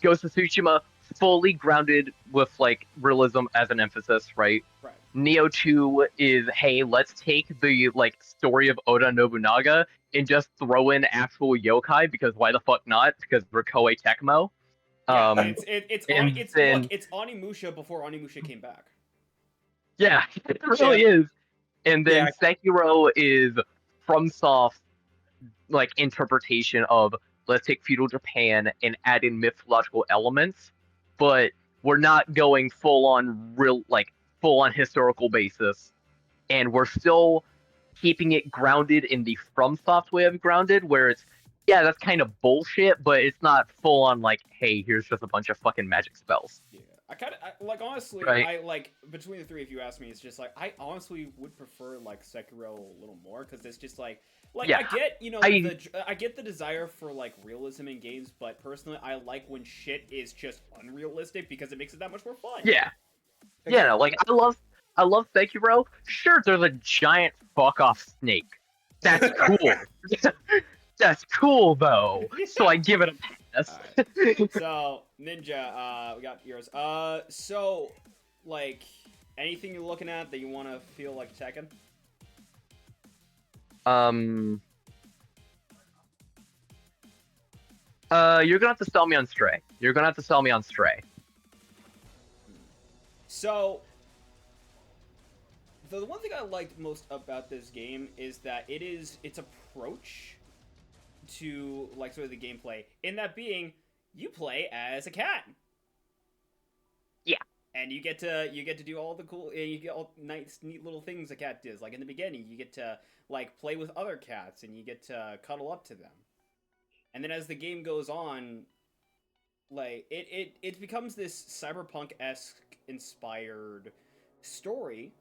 Ghost of Tsushima fully grounded with like realism as an emphasis, right? Right. Nioh 2 is, hey, let's take the like story of Oda Nobunaga and just throw in actual yokai because why the fuck not? Because we're Koei Tecmo. Yeah, And then it's Onimusha before Onimusha came back. yeah, it really is. And then Yeah. Sekiro is FromSoft's like interpretation of let's take feudal Japan and add in mythological elements, but we're not going full on historical basis, and we're still keeping it grounded in the FromSoft way of grounded, where it's yeah, that's kind of bullshit, but it's not full on like, hey, here's just a bunch of fucking magic spells. Yeah, I kind of like honestly. Right. I like between the three. If you ask me, it's just like I honestly would prefer like Sekiro a little more because it's just like Yeah, I get I get the desire for like realism in games, but personally I like when shit is just unrealistic because it makes it that much more fun. Yeah, yeah, no, like I love Sekiro. Sure, there's a giant fuck off snake. That's cool. That's cool though. So I give it a pass. Alright. So Ninja, we got yours. So like anything you're looking at that you want to feel like Tekken? You're gonna have to sell me on Stray. You're gonna have to sell me on Stray. So, the one thing I liked most about this game is that its approach to like sort of the gameplay, in that being, you play as a cat. Yeah. And you get to do all the cool, you get all nice, neat little things a cat does. Like in the beginning, you get to like play with other cats, and you get to cuddle up to them. And then as the game goes on, like it becomes this cyberpunk-esque inspired story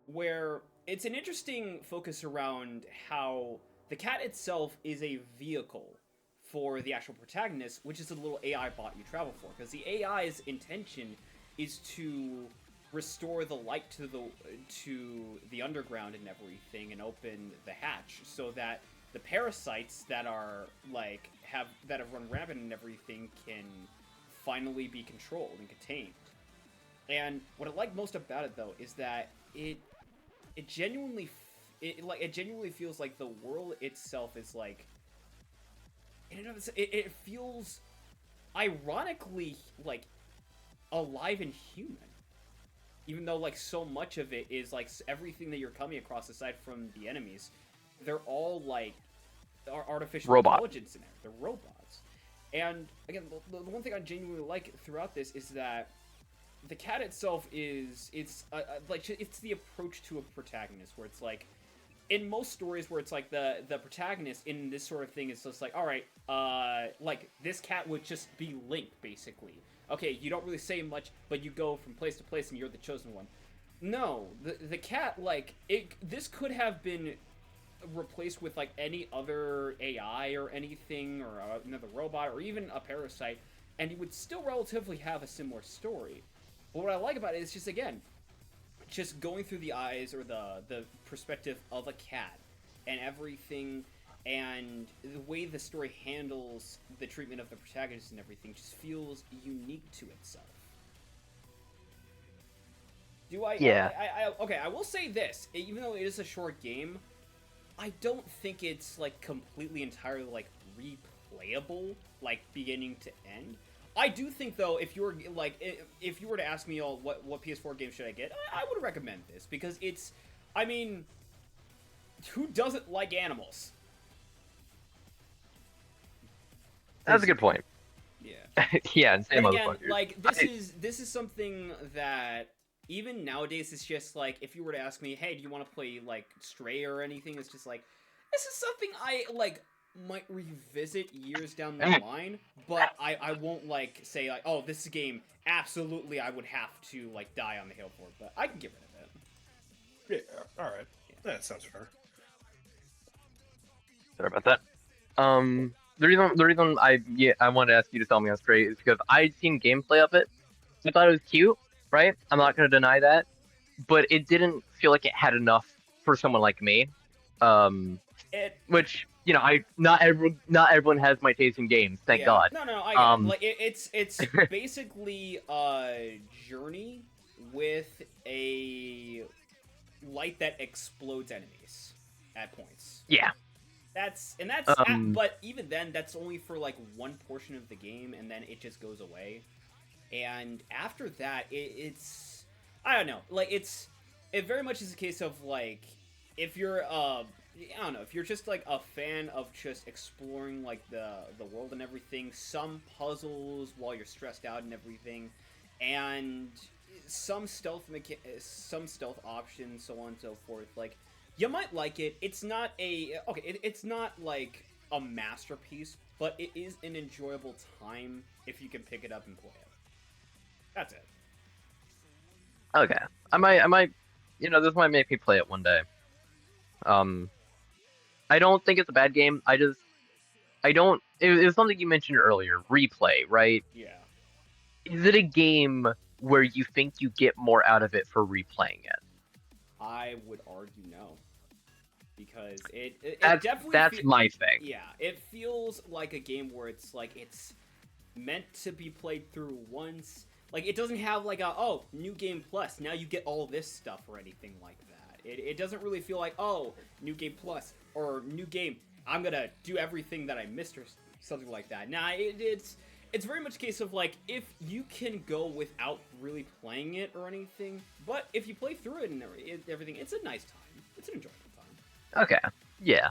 where it's an interesting focus around how the cat itself is a vehicle for the actual protagonist, which is a little AI bot you travel for, because the AI's intention is to restore the light to the underground and everything, and open the hatch so that the parasites that are that have run rampant and everything can finally be controlled and contained. And what I like most about it though is that it genuinely feels like the world itself is like it feels ironically like alive and human, even though like so much of it is like everything that you're coming across aside from the enemies, they're all like artificial intelligence in there. They're robots. And again, the one thing I genuinely like throughout this is that the cat itself it's the approach to a protagonist, where it's like in most stories where it's like the protagonist in this sort of thing is just like, all right, like this cat would just be Link basically. Okay, you don't really say much, but you go from place to place and you're the chosen one. No, the cat, like this could have been replaced with like any other AI or anything, or another robot, or even a parasite, and you would still relatively have a similar story. But what I like about it is just, again, just going through the eyes or the perspective of a cat and everything, and the way the story handles the treatment of the protagonist and everything just feels unique to itself. Yeah. Okay, I will say this, even though it is a short game, I don't think it's like completely entirely like replayable, like beginning to end. I do think though, if you were to ask me all what PS4 game should I get, I would recommend this, because it's, I mean, who doesn't like animals? That's a good point. Yeah. Yeah, insane But again, motherfuckers. like this is something that even nowadays it's just like if you were to ask me, hey, do you want to play like Stray or anything? It's just like this is something I like might revisit years down the line, but I won't like say like, oh, this game absolutely I would have to like die on the hill for, but I can get rid of it. Yeah, all right. That sounds fair. Sorry about that. The reason I wanted to ask you to tell me on straight is because I'd seen gameplay of it. I thought it was cute, right? I'm not gonna deny that, but it didn't feel like it had enough for someone like me. Which I not everyone has my taste in games, thank God. No, I get it. Like it's basically a journey with a light that explodes enemies at points. Yeah. But even then, that's only for like one portion of the game, and then it just goes away. And after that, it's I don't know, like it very much is a case of like if you're I don't know, if you're just like a fan of just exploring like the world and everything, some puzzles while you're stressed out and everything, and some stealth options, so on and so forth, like. You might like it. It's not it's not like a masterpiece, but it is an enjoyable time if you can pick it up and play it. That's it. Okay. I might this might make me play it one day. I don't think it's a bad game. It was something you mentioned earlier, replay, right? Yeah. Is it a game where you think you get more out of it for replaying it? I would argue no, because that's my thing. Yeah, it feels like a game where it's like it's meant to be played through once. Like it doesn't have like new game plus, now you get all this stuff or anything like that. It doesn't really feel like new game plus or new game. I'm gonna do everything that I missed or something like that. Nah, it's very much a case of like if you can go without really playing it or anything, but if you play through it and everything, it's a nice time. It's an enjoyable time. Okay, yeah,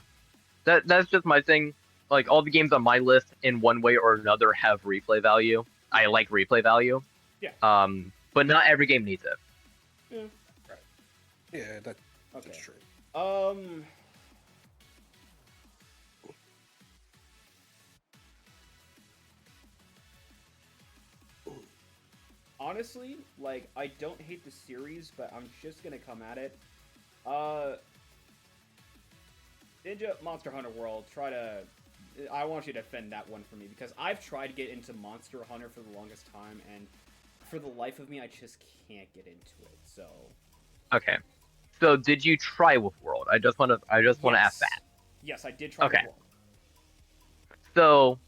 that's just my thing. Like all the games on my list, in one way or another, have replay value. I like replay value. Yeah. But not every game needs it. Yeah. Right. Yeah, that's true. Honestly, like, I don't hate the series, but I'm just gonna come at it. Ninja Monster Hunter World, I want you to defend that one for me, because I've tried to get into Monster Hunter for the longest time, and for the life of me, I just can't get into it, so... Okay. So, did you try with World? I just want to ask that. Yes, I did try with World. So,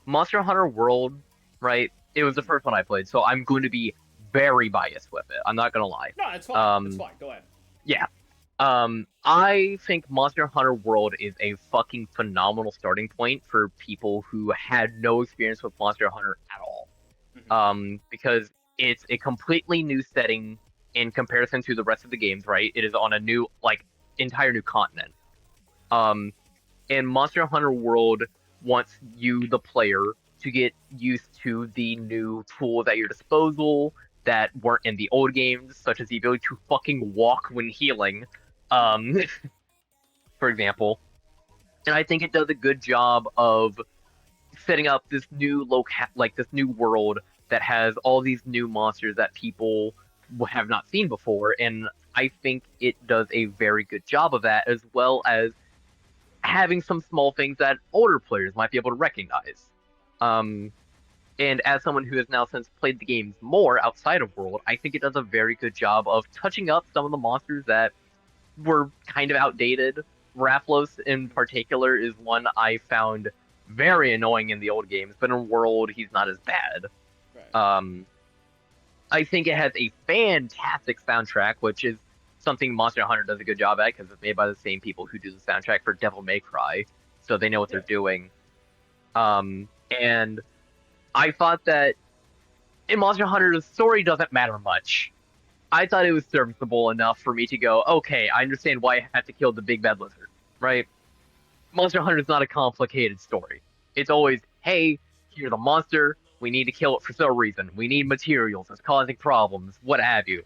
Monster Hunter World, right? It was the first one I played, so I'm going to be very biased with it. I'm not gonna lie. No, it's fine. It's fine. Go ahead. Yeah. I think Monster Hunter World is a fucking phenomenal starting point for people who had no experience with Monster Hunter at all. Mm-hmm. Because it's a completely new setting in comparison to the rest of the games, right? It is on a new, entire new continent. And Monster Hunter World wants you, the player, to get used to the new tools at your disposal that weren't in the old games, such as the ability to fucking walk when healing, for example. And I think it does a good job of setting up this new this new world that has all these new monsters that people have not seen before, and I think it does a very good job of that, as well as having some small things that older players might be able to recognize. And as someone who has now since played the games more outside of World, I think it does a very good job of touching up some of the monsters that were kind of outdated. Rathalos in particular is one I found very annoying in the old games, but in World he's not as bad. Right. I think it has a fantastic soundtrack, which is something Monster Hunter does a good job at, because it's made by the same people who do the soundtrack for Devil May Cry, so they know what they're doing. And I thought that in Monster Hunter, the story doesn't matter much. I thought it was serviceable enough for me to go, okay, I understand why I had to kill the big bad lizard, right? Monster Hunter is not a complicated story. It's always, hey, here's a monster. We need to kill it for some reason. We need materials. It's causing problems. What have you.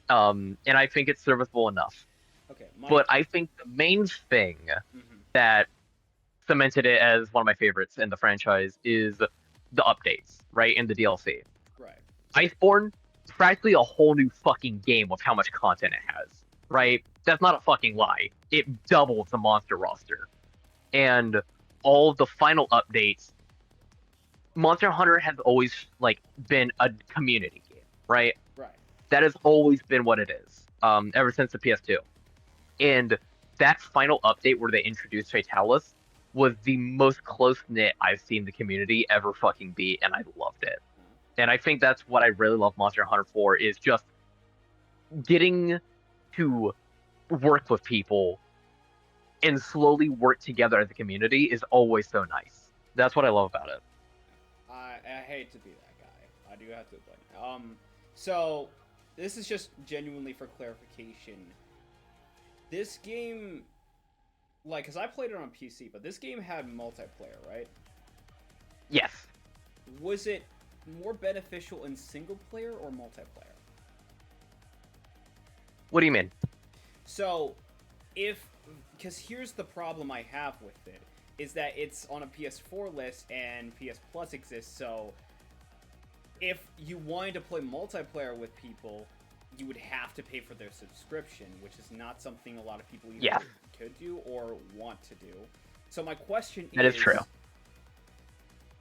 And I think it's serviceable enough. Okay, But I think the main thing Mhm. that cemented it as one of my favorites in the franchise is the updates, right? In the DLC. Right. Iceborne, practically a whole new fucking game with how much content it has, right? That's not a fucking lie. It doubles the monster roster. And all the final updates, Monster Hunter has always like been a community game, right? Right. That has always been what it is, ever since the PS2. And that final update where they introduced Fatalis was the most close knit I've seen the community ever fucking be, and I loved it. And I think that's what I really love Monster Hunter for is just getting to work with people and slowly work together as a community is always so nice. That's what I love about it. I hate to be that guy. I do have to admit. So this is just genuinely for clarification. This game, like, cause I played it on PC, but this game had multiplayer, right? Yes. Was it more beneficial in single player or multiplayer? What do you mean? So, because here's the problem I have with it, is that it's on a PS4 list and PS Plus exists, so if you wanted to play multiplayer with people, you would have to pay for their subscription, which is not something a lot of people either could do or want to do. So my question That is true.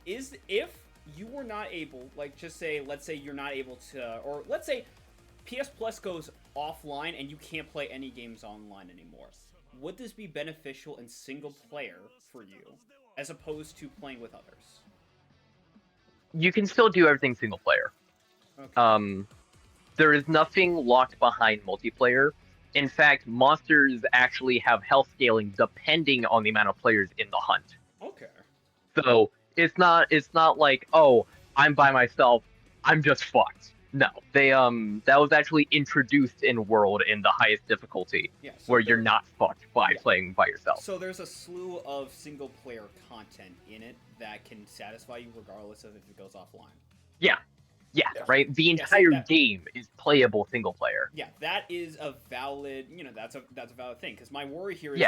Is if you were not able, like, just say, let's say you're not able to, or let's say PS Plus goes offline and you can't play any games online anymore, would this be beneficial in single player for you, as opposed to playing with others? You can still do everything single player. Okay. There is nothing locked behind multiplayer. In fact, monsters actually have health scaling depending on the amount of players in the hunt. Okay. So it's not like, oh, I'm by myself, I'm just fucked. No, they that was actually introduced in World in the highest difficulty, Yeah, so where you're not fucked by playing by yourself. So there's a slew of single player content in it that can satisfy you regardless of if it goes offline. Yeah, right. The entire game is playable single player. Yeah, that is a valid, that's a valid thing. Because my worry here is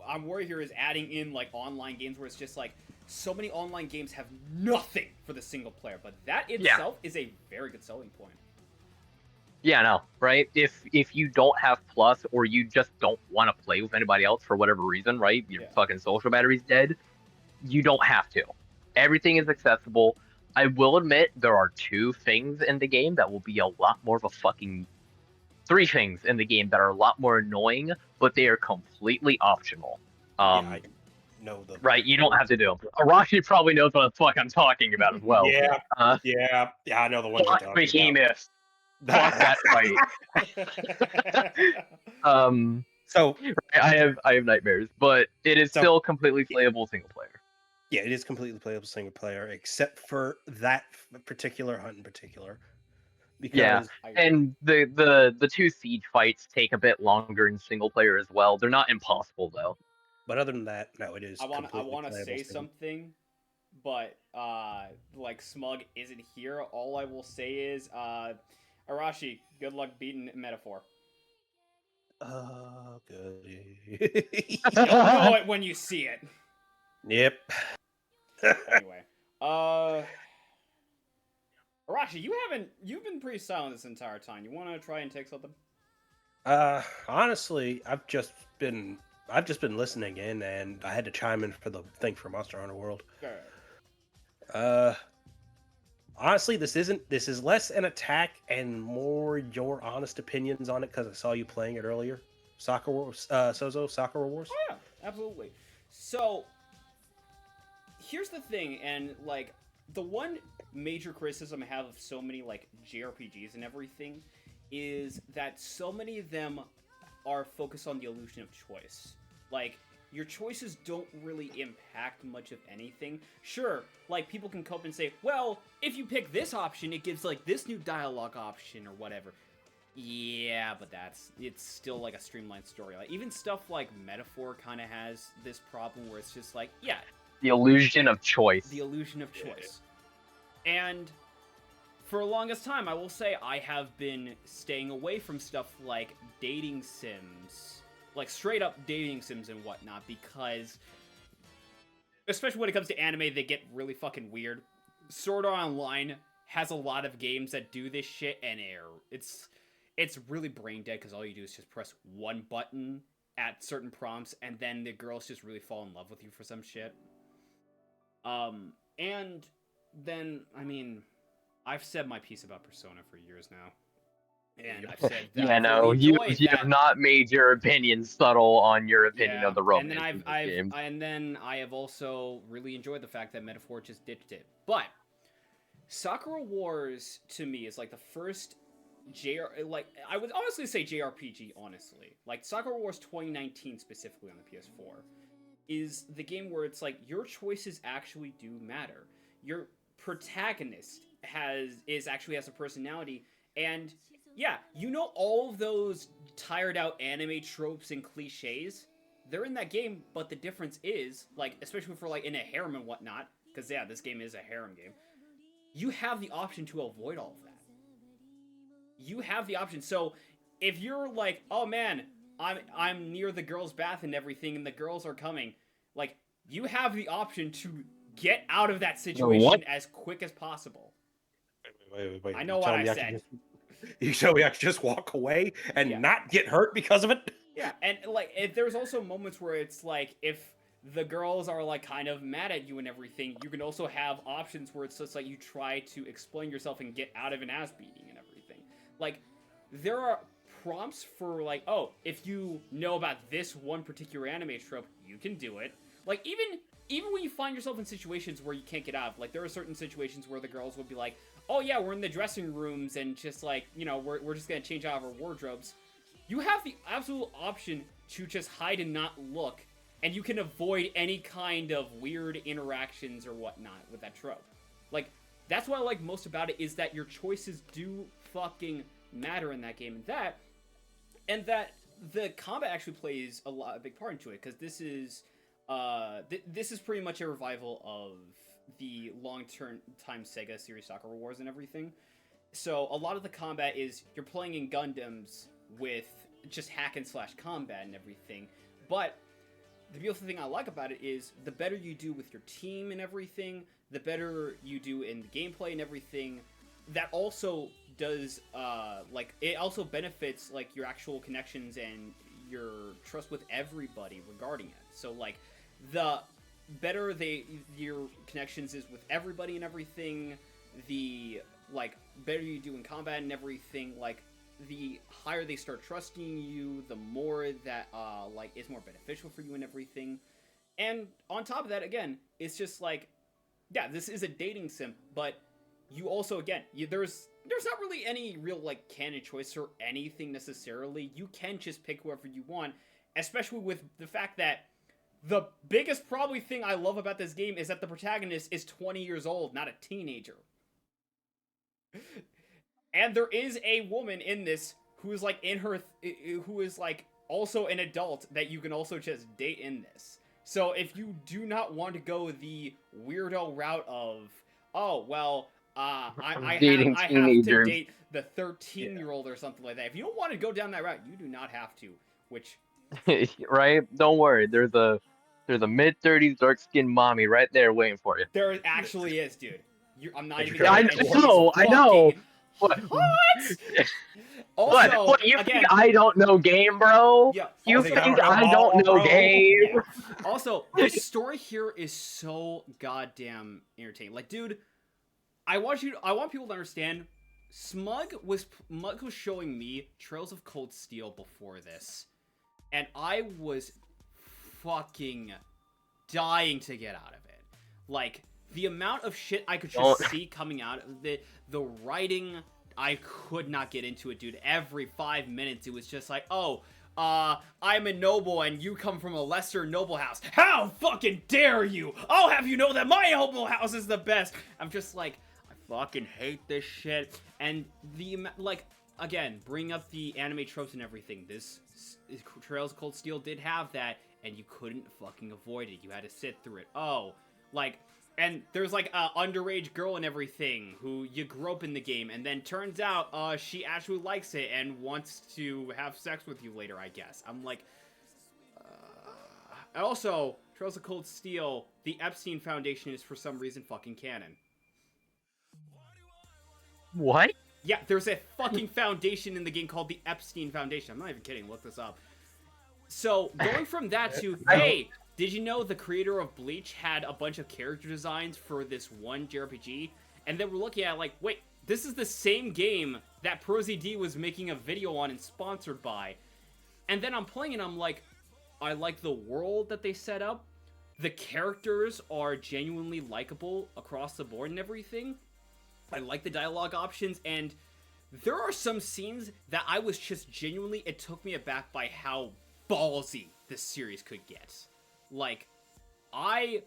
I'm worried here is adding in like online games where it's just like so many online games have nothing for the single player, but that itself is a very good selling point. Yeah, no, right? If you don't have Plus or you just don't want to play with anybody else for whatever reason, right? Your fucking social battery's dead. You don't have to. Everything is accessible. I will admit there are 2 things in the game that will be a lot more of a fucking 3 things in the game that are a lot more annoying, but they are completely optional. I know the right. You don't have to do them. Arashi probably knows what the fuck I'm talking about as well. Yeah, I know the one you're talking Behemoth. Fuck that fight. So I have nightmares, but it is still completely playable single player. Yeah, it is completely playable single player, except for that particular hunt in particular. Because and the 2 siege fights take a bit longer in single player as well. They're not impossible though. But other than that, no, it is. I want to say something, but like Smug isn't here. All I will say is, Arashi, good luck beating Metaphor. Good. You'll know it when you see it. Yep. Anyway, Arashi, you've been pretty silent this entire time. You want to try and take something? Honestly, I've just been listening in, and I had to chime in for the thing for Monster Hunter World. Honestly, this is less an attack and more your honest opinions on it because I saw you playing it earlier. Sakura Wars. Oh yeah, absolutely. So here's the thing, and like the one major criticism I have of so many like JRPGs and everything is that so many of them are focused on the illusion of choice. Like, your choices don't really impact much of anything. Sure, like, people can come up and say, well, if you pick this option, it gives, like, this new dialogue option or whatever. Yeah, but it's still, like, a streamlined story. Like, even stuff like Metaphor kind of has this problem where it's just like, yeah, The illusion of choice. The illusion of choice. And for the longest time, I will say I have been staying away from stuff like dating sims, like straight up dating sims and whatnot, because especially when it comes to anime, they get really fucking weird. Sword Art Online has a lot of games that do this shit, and it's really brain dead because all you do is just press one button at certain prompts, and then the girls just really fall in love with you for some shit. And then, I mean, I've said my piece about Persona for years now. And I've said that Yeah, no, you have not made your opinion subtle on your opinion of the romance. And then I have also really enjoyed the fact that Metaphor just ditched it. But Sakura Wars to me is like the first I would honestly say JRPG, honestly. Like Sakura Wars 2019 specifically on the PS4 is the game where it's like your choices actually do matter. Your protagonist actually has a personality, and yeah, you know, all of those tired out anime tropes and cliches, they're in that game, but the difference is, like, especially for like in a harem and whatnot, because yeah, this game is a harem game, you have the option to avoid all of that. You have the option. So if you're like, oh man, I'm near the girls' bath and everything, and the girls are coming, like, you have the option to get out of that situation as quick as possible. Wait. I know what I said. So we actually just walk away and not get hurt because of it? Yeah, and like, there's also moments where it's like, if the girls are like kind of mad at you and everything, you can also have options where it's just like you try to explain yourself and get out of an ass beating and everything. Like, there are prompts for like, oh, if you know about this one particular anime trope, you can do it. Like, even when you find yourself in situations where you can't get out, like, there are certain situations where the girls would be like, oh yeah, we're in the dressing rooms and just like, you know, we're just gonna change out of our wardrobes. You have the absolute option to just hide and not look, and you can avoid any kind of weird interactions or whatnot with that trope. Like, that's what I like most about it, is that your choices do fucking matter in that game, and that the combat actually plays a big part into it, because this is pretty much a revival of the long-time Sega series Sakura Wars and everything. So a lot of the combat is you're playing in Gundams with just hack and slash combat and everything. But the beautiful thing I like about it is the better you do with your team and everything, the better you do in the gameplay and everything. That also does like, it also benefits like your actual connections and your trust with everybody regarding it. So like, the better your connections is with everybody and everything, the like better you do in combat and everything, like the higher they start trusting you, the more that like is more beneficial for you and everything. And on top of that, again, it's just like, yeah, this is a dating sim, but you also, again, there's not really any real like canon choice or anything necessarily. You can just pick whoever you want, especially with the fact that the biggest probably thing I love about this game is that the protagonist is 20 years old, not a teenager. And there is a woman in this who is like who is like also an adult that you can also just date in this. So if you do not want to go the weirdo route of, oh, well, I have to date the 13-year-old or something like that. If you don't want to go down that route, you do not have to, which... Right? Don't worry. There's a mid-30s dark-skinned mommy right there waiting for you. There actually is, dude. I'm not even I know. What? Also, what? You think I don't know game, bro? Yeah. You think I don't know game? Yeah. Also, the story here is so goddamn entertaining. Like, dude, I want people to understand. Smug was showing me Trails of Cold Steel before this, and I was fucking dying to get out of it. Like, the amount of shit I could just see coming out of the writing, I could not get into it, dude. Every 5 minutes, it was just like, oh, I'm a noble and you come from a lesser noble house. How fucking dare you? I'll have you know that my noble house is the best. I'm just like, I fucking hate this shit. And like, again, bring up the anime tropes and everything. This Trails of Cold Steel did have that, and you couldn't fucking avoid it. You had to sit through it. Oh, Like, and there's like a underage girl and everything who you grew up in the game, and then turns out she actually likes it and wants to have sex with you later, I guess. I'm like, and also, Trails of Cold Steel, the Epstein Foundation is for some reason fucking canon. What? Yeah, there's a fucking foundation in the game called the Epstein Foundation. I'm not even kidding, look this up. So, going from that to, hey, did you know the creator of Bleach had a bunch of character designs for this one JRPG? And then we're looking at it like, wait, this is the same game that ProZD was making a video on and sponsored by. And then I'm playing and I'm like, I like the world that they set up. The characters are genuinely likable across the board and everything. I like the dialogue options, and there are some scenes that I was just genuinely, it took me aback by how ballsy this series could get. Like, I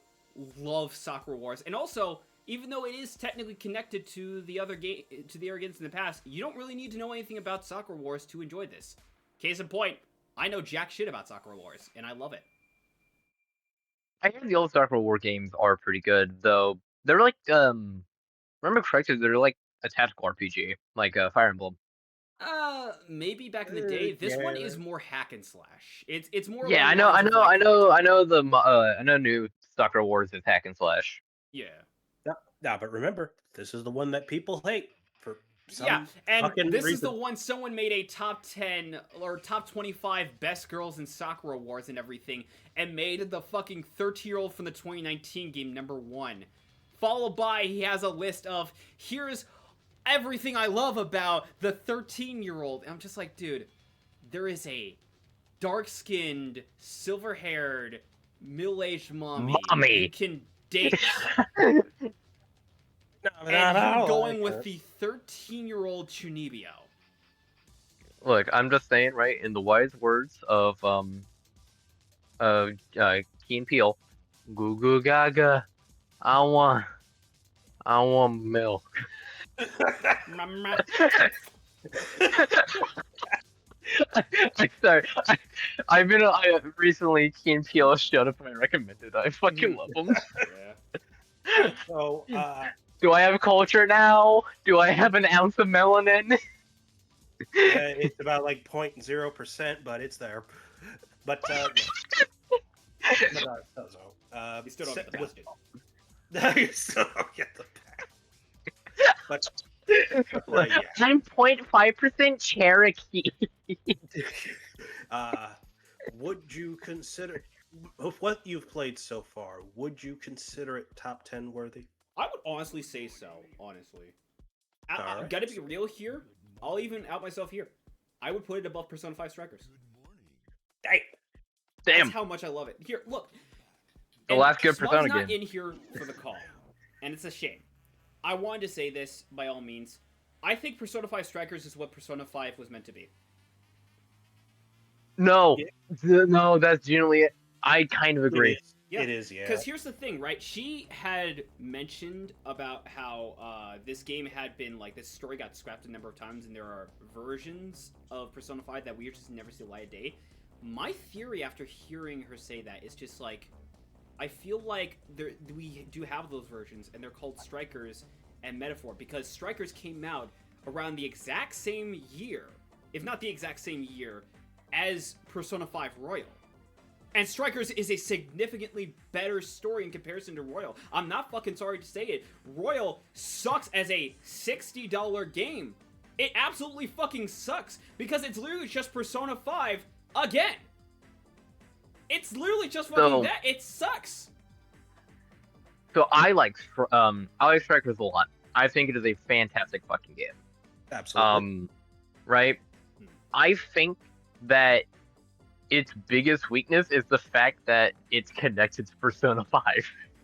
love Sakura Wars, and also, even though it is technically connected to the other games in the past, you don't really need to know anything about Sakura Wars to enjoy this. Case in point, I know jack shit about Sakura Wars, and I love it. I hear the old Sakura War games are pretty good, though. They're like, remember correctly, they're like a tactical RPG, like Fire Emblem. Maybe back in the day. This one is more hack and slash. It's more. Yeah, I along the lines of, like, I know new Sakura Wars is hack and slash. Yeah. Yeah, but remember, this is the one that people hate for some Yeah, and fucking this reason. is the one someone made a top 10 or top 25 best girls in Sakura Wars and everything, and made the fucking 13-year-old from the 2019 game #1. Followed by, he has a list of, here's everything I love about the 13-year-old. And I'm just like, dude, there is a dark-skinned, silver-haired, middle-aged mommy you can date. And you're going with the 13-year-old Chunibyo. Look, I'm just saying, right? In the wise words of Key and Peele, "Goo goo gaga, I want milk." I'm sorry. I've been recently. Key and Peele showed up and I recommended. I fucking love them. Yeah. So, Do I have culture now? Do I have an ounce of melanin? yeah, it's about like 0.0%, but it's there. But You still don't get the basket. You still don't get the But yeah. I'm 0.5% Cherokee. Would you consider, of what you've played so far, would you consider it top 10 worthy? I would honestly say so, honestly. I'm Alright. gotta be real here. I'll even out myself here. I would put it above Persona 5 Strikers. Damn. Damn. That's how much I love it. Here, look. The And last good Smug's Persona not game. in here for the call, and it's a shame. I wanted to say this by all means. I think Persona 5 Strikers is what Persona 5 was meant to be. No, no, that's generally it. I kind of agree. It is, yeah. Because here's the thing, right? She had mentioned about how this game had been, like, this story got scrapped a number of times, and there are versions of Persona 5 that we just never see light of day. My theory after hearing her say that is just, like, I feel like we do have those versions, and they're called Strikers and Metaphor, because Strikers came out around the exact same year, if not the exact same year, as Persona 5 Royal. And Strikers is a significantly better story in comparison to Royal. I'm not fucking sorry to say it. Royal sucks as a $60 game. It absolutely fucking sucks, because it's literally just Persona 5 again. It's literally just fucking that. It sucks. So I like Strikers a lot. I think it is a fantastic fucking game. Absolutely. Right? I think that its biggest weakness is the fact that it's connected to Persona 5.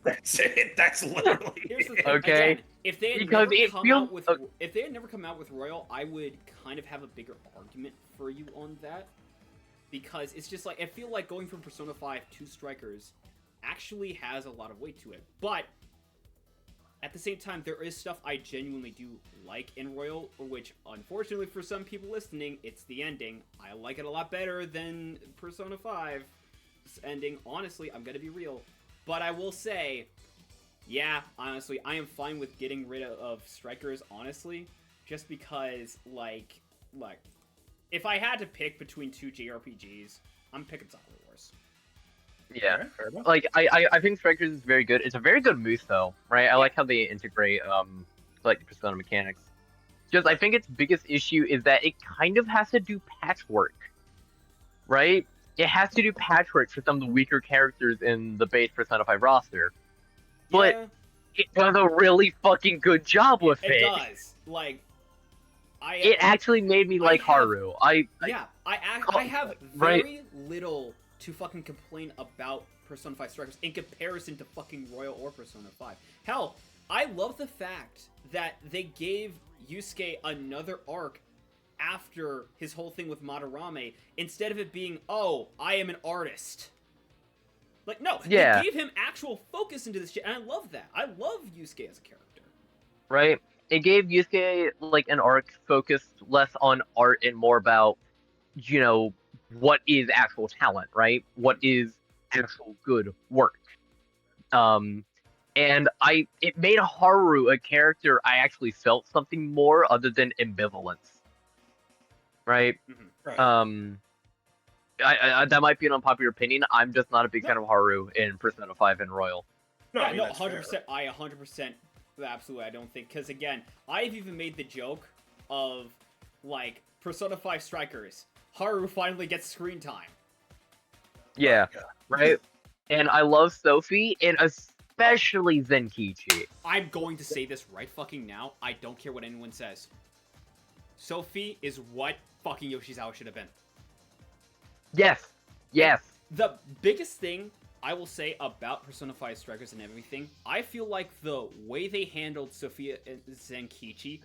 That's it. That's literally Here's the it. thing. Okay. Again, if they had never come out with Royal, I would kind of have a bigger argument for you on that. Because it's just like, I feel like going from Persona 5 to Strikers actually has a lot of weight to it. But at the same time, there is stuff I genuinely do like in Royal, which, unfortunately for some people listening, it's the ending. I like it a lot better than Persona 5's ending. Honestly, I'm gonna be real. But I will say, Yeah, honestly, I am fine with getting rid of strikers, honestly, just because, like, if I had to pick between two JRPGs, I'm picking Sakura Wars. Yeah. Alright, fair enough. Like I think Strikers is very good. It's a very good move though, right? I like how they integrate like the persona mechanics. Just I think its biggest issue is that it kind of has to do patchwork, right? It has to do patchwork for some of the weaker characters in the base Persona 5 roster, but Yeah, it does a really fucking good job with it it. does. Like, It actually made me like have- Haru. Yeah, I have Right. very little to fucking complain about Persona 5 Strikers in comparison to fucking Royal or Persona 5. Hell, I love the fact that they gave Yusuke another arc after his whole thing with Madarame, instead of it being, oh, I am an artist. Like, no, Yeah. they gave him actual focus into this shit, and I love that. I love Yusuke as a character. right? It gave Yusuke like an arc focused less on art and more about, you know, what is actual talent, right? What is actual good work. And it made Haru a character I actually felt something more other than ambivalence, right? Right. That might be an unpopular opinion. I'm just not a big fan of Haru in Persona 5 and Royal. No, Yeah, I mean, no, that's fair. 100%. I 100%. Absolutely, I don't think. Because, again, I've even made the joke of, like, Persona 5 Strikers. Haru finally gets screen time. Yeah, Yeah. right? And I love Sophie, and especially Zenkichi. I'm going to say this right fucking now. I don't care what anyone says. Sophie is what fucking Yoshizawa should have been. Yes, yes. The biggest thing I will say about Persona 5 Strikers and everything, I feel like the way they handled Sophia and Zenkichi,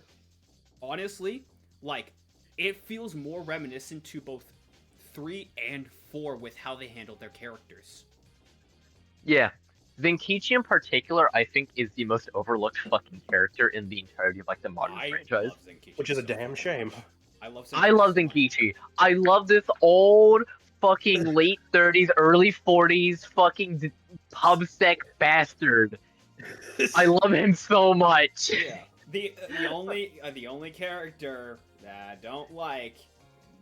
honestly, like, it feels more reminiscent to both 3 and 4 with how they handled their characters. Yeah. Zenkichi in particular, I think, is the most overlooked fucking character in the entirety of like the modern I franchise. love Zenkichi Which is a so damn fucking shame. much. I love Zenkichi. I love so much. Zenkichi. I love this old fucking late 30s, early 40s fucking pubsec bastard. I love him so much. Yeah. The only character that I don't like,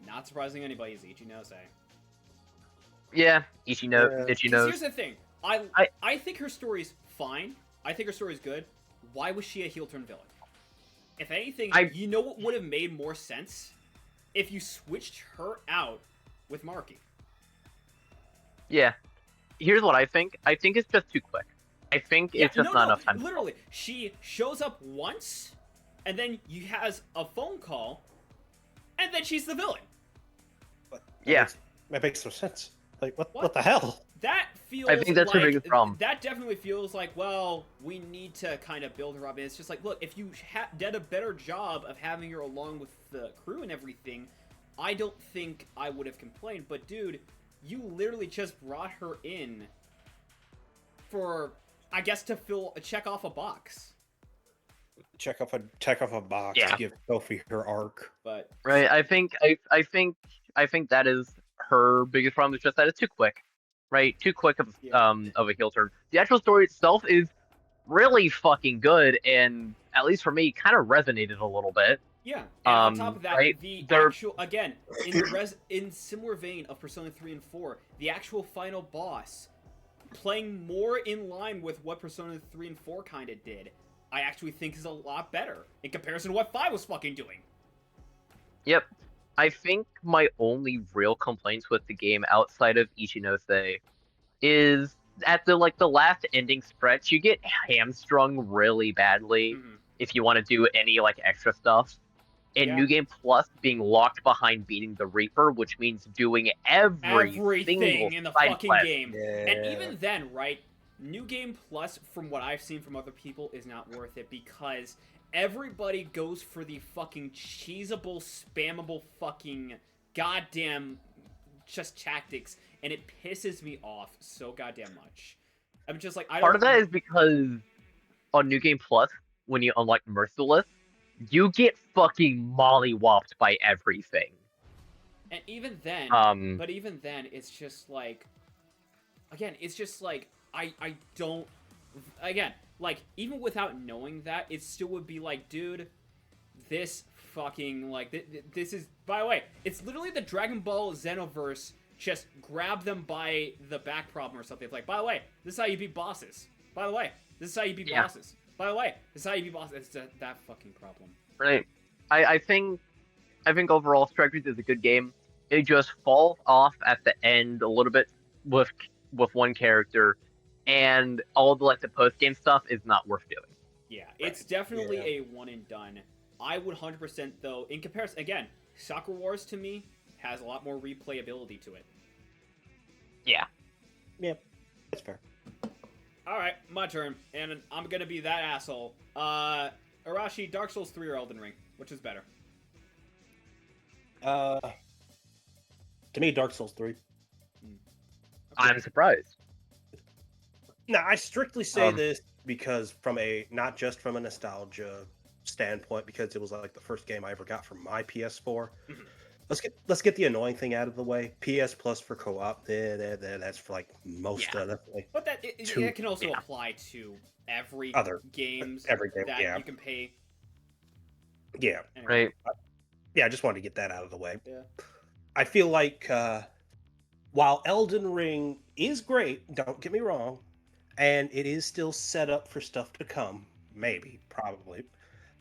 not surprising anybody, is Ichinose. Yeah, Ichino, Yeah. Because Ichino's. here's the thing, I think her story's fine. I think her story's good. Why was she a heel turn villain? If anything, you know what would have made more sense? If you switched her out with Marky. Yeah. Here's what I think. I think it's just too quick. I think it's just not enough time. Literally, she shows up once, and then you has a phone call, and then she's the villain. But Yeah. That makes no sense. Like, what the hell? That feels I think that's her like, biggest problem. That definitely feels like, well, we need to kind of build her up. And it's just like, look, if you did a better job of having her along with the crew and everything, I don't think I would have complained. But dude, you literally just brought her in for, I guess, to check off a box. Check off a box. Yeah. Give Sophie her arc. But Right. I think that is her biggest problem. Is just that it's too quick. Right. Too quick of a heel turn. The actual story itself is really fucking good, and at least for me, kind of resonated a little bit. yeah, and on top of that, right, the they're- actual, again, in similar vein of Persona 3 and 4, the actual final boss, playing more in line with what Persona 3 and 4 kind of did, I actually think is a lot better in comparison to what 5 was fucking doing. Yep. I think my only real complaints with the game outside of Ichinose is at the last ending stretch, you get hamstrung really badly Mhm. if you want to do any like extra stuff. And Yeah. New Game Plus being locked behind beating the Reaper, which means doing every Everything single in the side fucking quest. game. Yeah. And even then, right, New Game Plus, from what I've seen from other people, is not worth it because everybody goes for the fucking cheesable, spammable fucking goddamn just tactics, and it pisses me off so goddamn much. I'm just like, I don't... Part of that is because on New Game Plus, when you unlock Merciless, you get fucking mollywopped by everything. And even then, but even then, it's just like, again, it's just like, I don't, again, like, even without knowing that, it still would be like, dude, this fucking, like, this is, by the way, it's literally the Dragon Ball Xenoverse, just grab them by the back problem or something. It's like, by the way, this is how you beat bosses. By the way, this is how you beat bosses. By the way, this is how you beat bosses. It's that fucking problem. Right. I think overall Strikers is a good game. It just falls off at the end a little bit with one character, and all the like the post game stuff is not worth doing. Yeah, it's definitely a one and done. I would 100% though, in comparison, again, Sakura Wars to me has a lot more replayability to it. Yeah. Yeah, that's fair. Alright, my turn, and I'm gonna be that asshole. Arashi, Dark Souls 3 or Elden Ring? Which is better? To me, Dark Souls 3. Okay. I'm surprised. Now, I strictly say this because not just from a nostalgia standpoint, because it was like the first game I ever got from my PS4. Mhm. Let's get the annoying thing out of the way. PS Plus for co-op. That's for like most definitely. But that can also apply to every Other games every game that you can pay. Yeah. Anyway. Right. Yeah, I just wanted to get that out of the way. Yeah. I feel like while Elden Ring is great, don't get me wrong, and it is still set up for stuff to come, maybe, probably.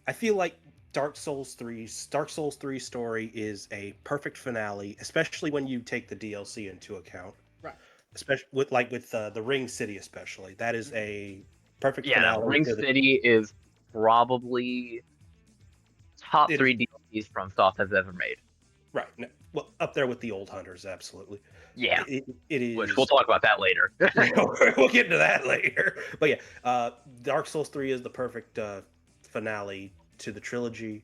I feel like Dark Souls 3 story is a perfect finale, especially when you take the DLC into account. Right. Especially with the Ring City, especially. That is a perfect finale. Ring City is probably top 3 DLCs FromSoft has ever made. Right. Well, up there with the old Hunters, absolutely. Yeah. It is. Which we'll talk about that later. We'll get into that later. But yeah, Dark Souls 3 is the perfect finale to the trilogy,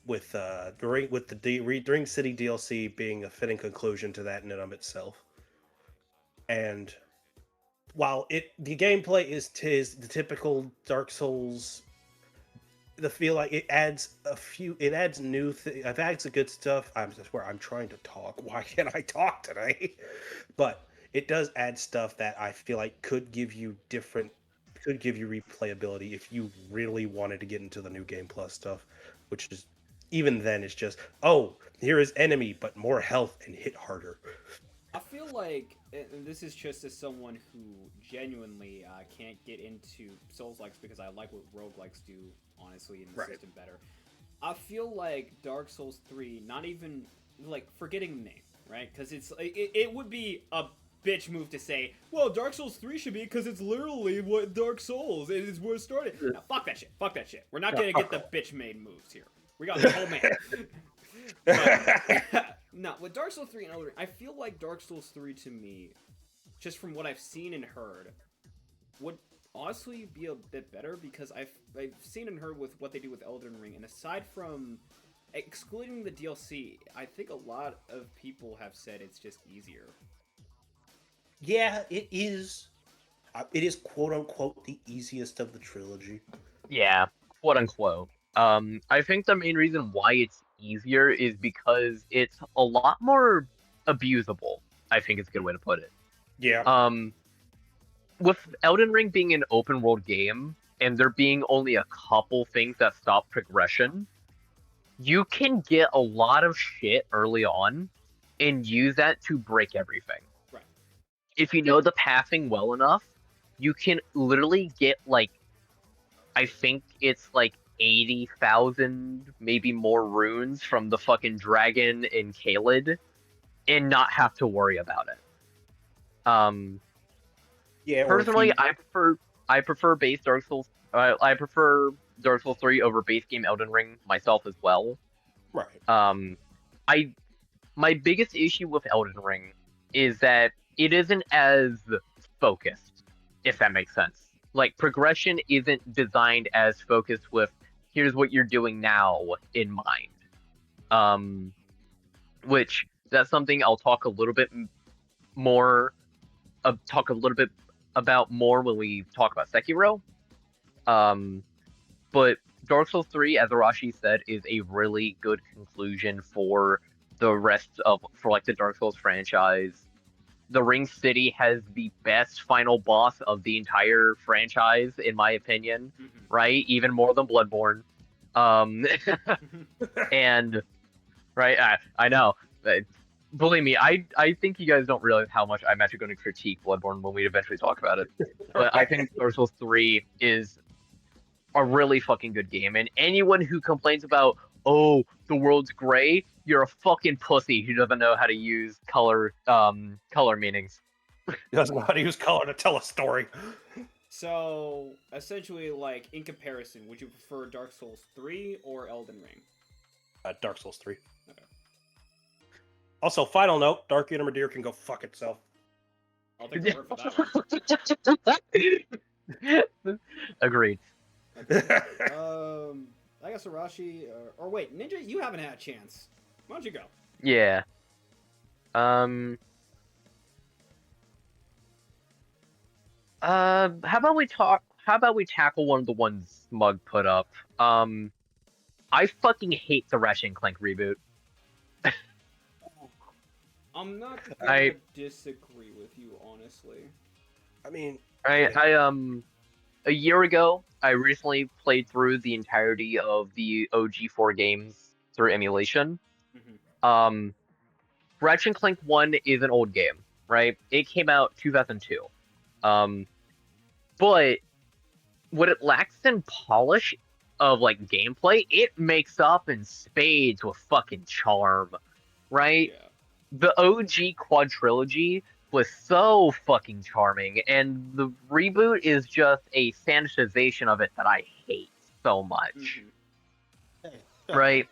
with the Ring City DLC being a fitting conclusion to that in and of itself. And while the gameplay is the typical Dark Souls, the feel like it adds new things. It adds good stuff. I swear I'm trying to talk. Why can't I talk today? But it does add stuff that I feel like could give you replayability if you really wanted to get into the new Game Plus stuff, which is, even then, it's just, oh, here is enemy, but more health and hit harder. I feel like, and this is just as someone who genuinely can't get into Souls-likes because I like what roguelikes do, honestly, in the system better. I feel like Dark Souls 3, not even, like, forgetting the name, right? Because it would be a bitch move to say, well, Dark Souls 3 should be because it's literally what Dark Souls is where it started. No, fuck that shit. We're not gonna get the bitch made moves here. We got the whole man. But, no, with Dark Souls 3 and Elden Ring, I feel like Dark Souls 3 to me, just from what I've seen and heard, would honestly be a bit better, because I've seen and heard with what they do with Elden Ring, and aside from excluding the DLC, I think a lot of people have said it's just easier. Yeah, it is. It is quote unquote the easiest of the trilogy. Yeah, quote unquote. I think the main reason why it's easier is because it's a lot more abusable. I think is a good way to put it. Yeah. With Elden Ring being an open world game and there being only a couple things that stop progression, you can get a lot of shit early on and use that to break everything. Right. If you know the pathing well enough, you can literally get, like, I think it's like 80,000, maybe more runes from the fucking dragon in Caelid and not have to worry about it. Yeah. Personally, I prefer base Dark Souls. I prefer Dark Souls 3 over base game Elden Ring myself as well. Right. My biggest issue with Elden Ring is that it isn't as focused, if that makes sense. Like, progression isn't designed as focused with, here's what you're doing now in mind. Which, that's something I'll talk a little bit more, about more when we talk about Sekiro. But Dark Souls 3, as Arashi said, is a really good conclusion for the rest of, for like the Dark Souls franchise. the Ring City has the best final boss of the entire franchise, in my opinion. Right, even more than Bloodborne. And right, I know. Believe me, I think you guys don't realize how much I'm actually going to critique Bloodborne when we eventually talk about it. But I think Dark Souls 3 is a really fucking good game, and anyone who complains about, oh, the world's gray, you're a fucking pussy who doesn't know how to use color meanings. He doesn't know how to use color to tell a story. So, essentially, like, in comparison, would you prefer Dark Souls 3 or Elden Ring? Dark Souls 3. Okay. Also, final note, Dark Intermediate can go fuck itself. I'll take the word for that one. Agreed. Okay. I guess Arashi, or wait, Ninja, you haven't had a chance. Why don't you go? Yeah. How about we tackle one of the ones Smug put up? I fucking hate the Ratchet and Clank reboot. I'm not gonna disagree with you, honestly. I mean, a year ago, I recently played through the entirety of the OG4 games through emulation. Ratchet and Clank 1 is an old game, right? It came out 2002. But what it lacks in polish of like gameplay, it makes up in spades with fucking charm, right? Yeah. The OG quadrilogy was so fucking charming, and the reboot is just a sanitization of it that I hate so much. Right?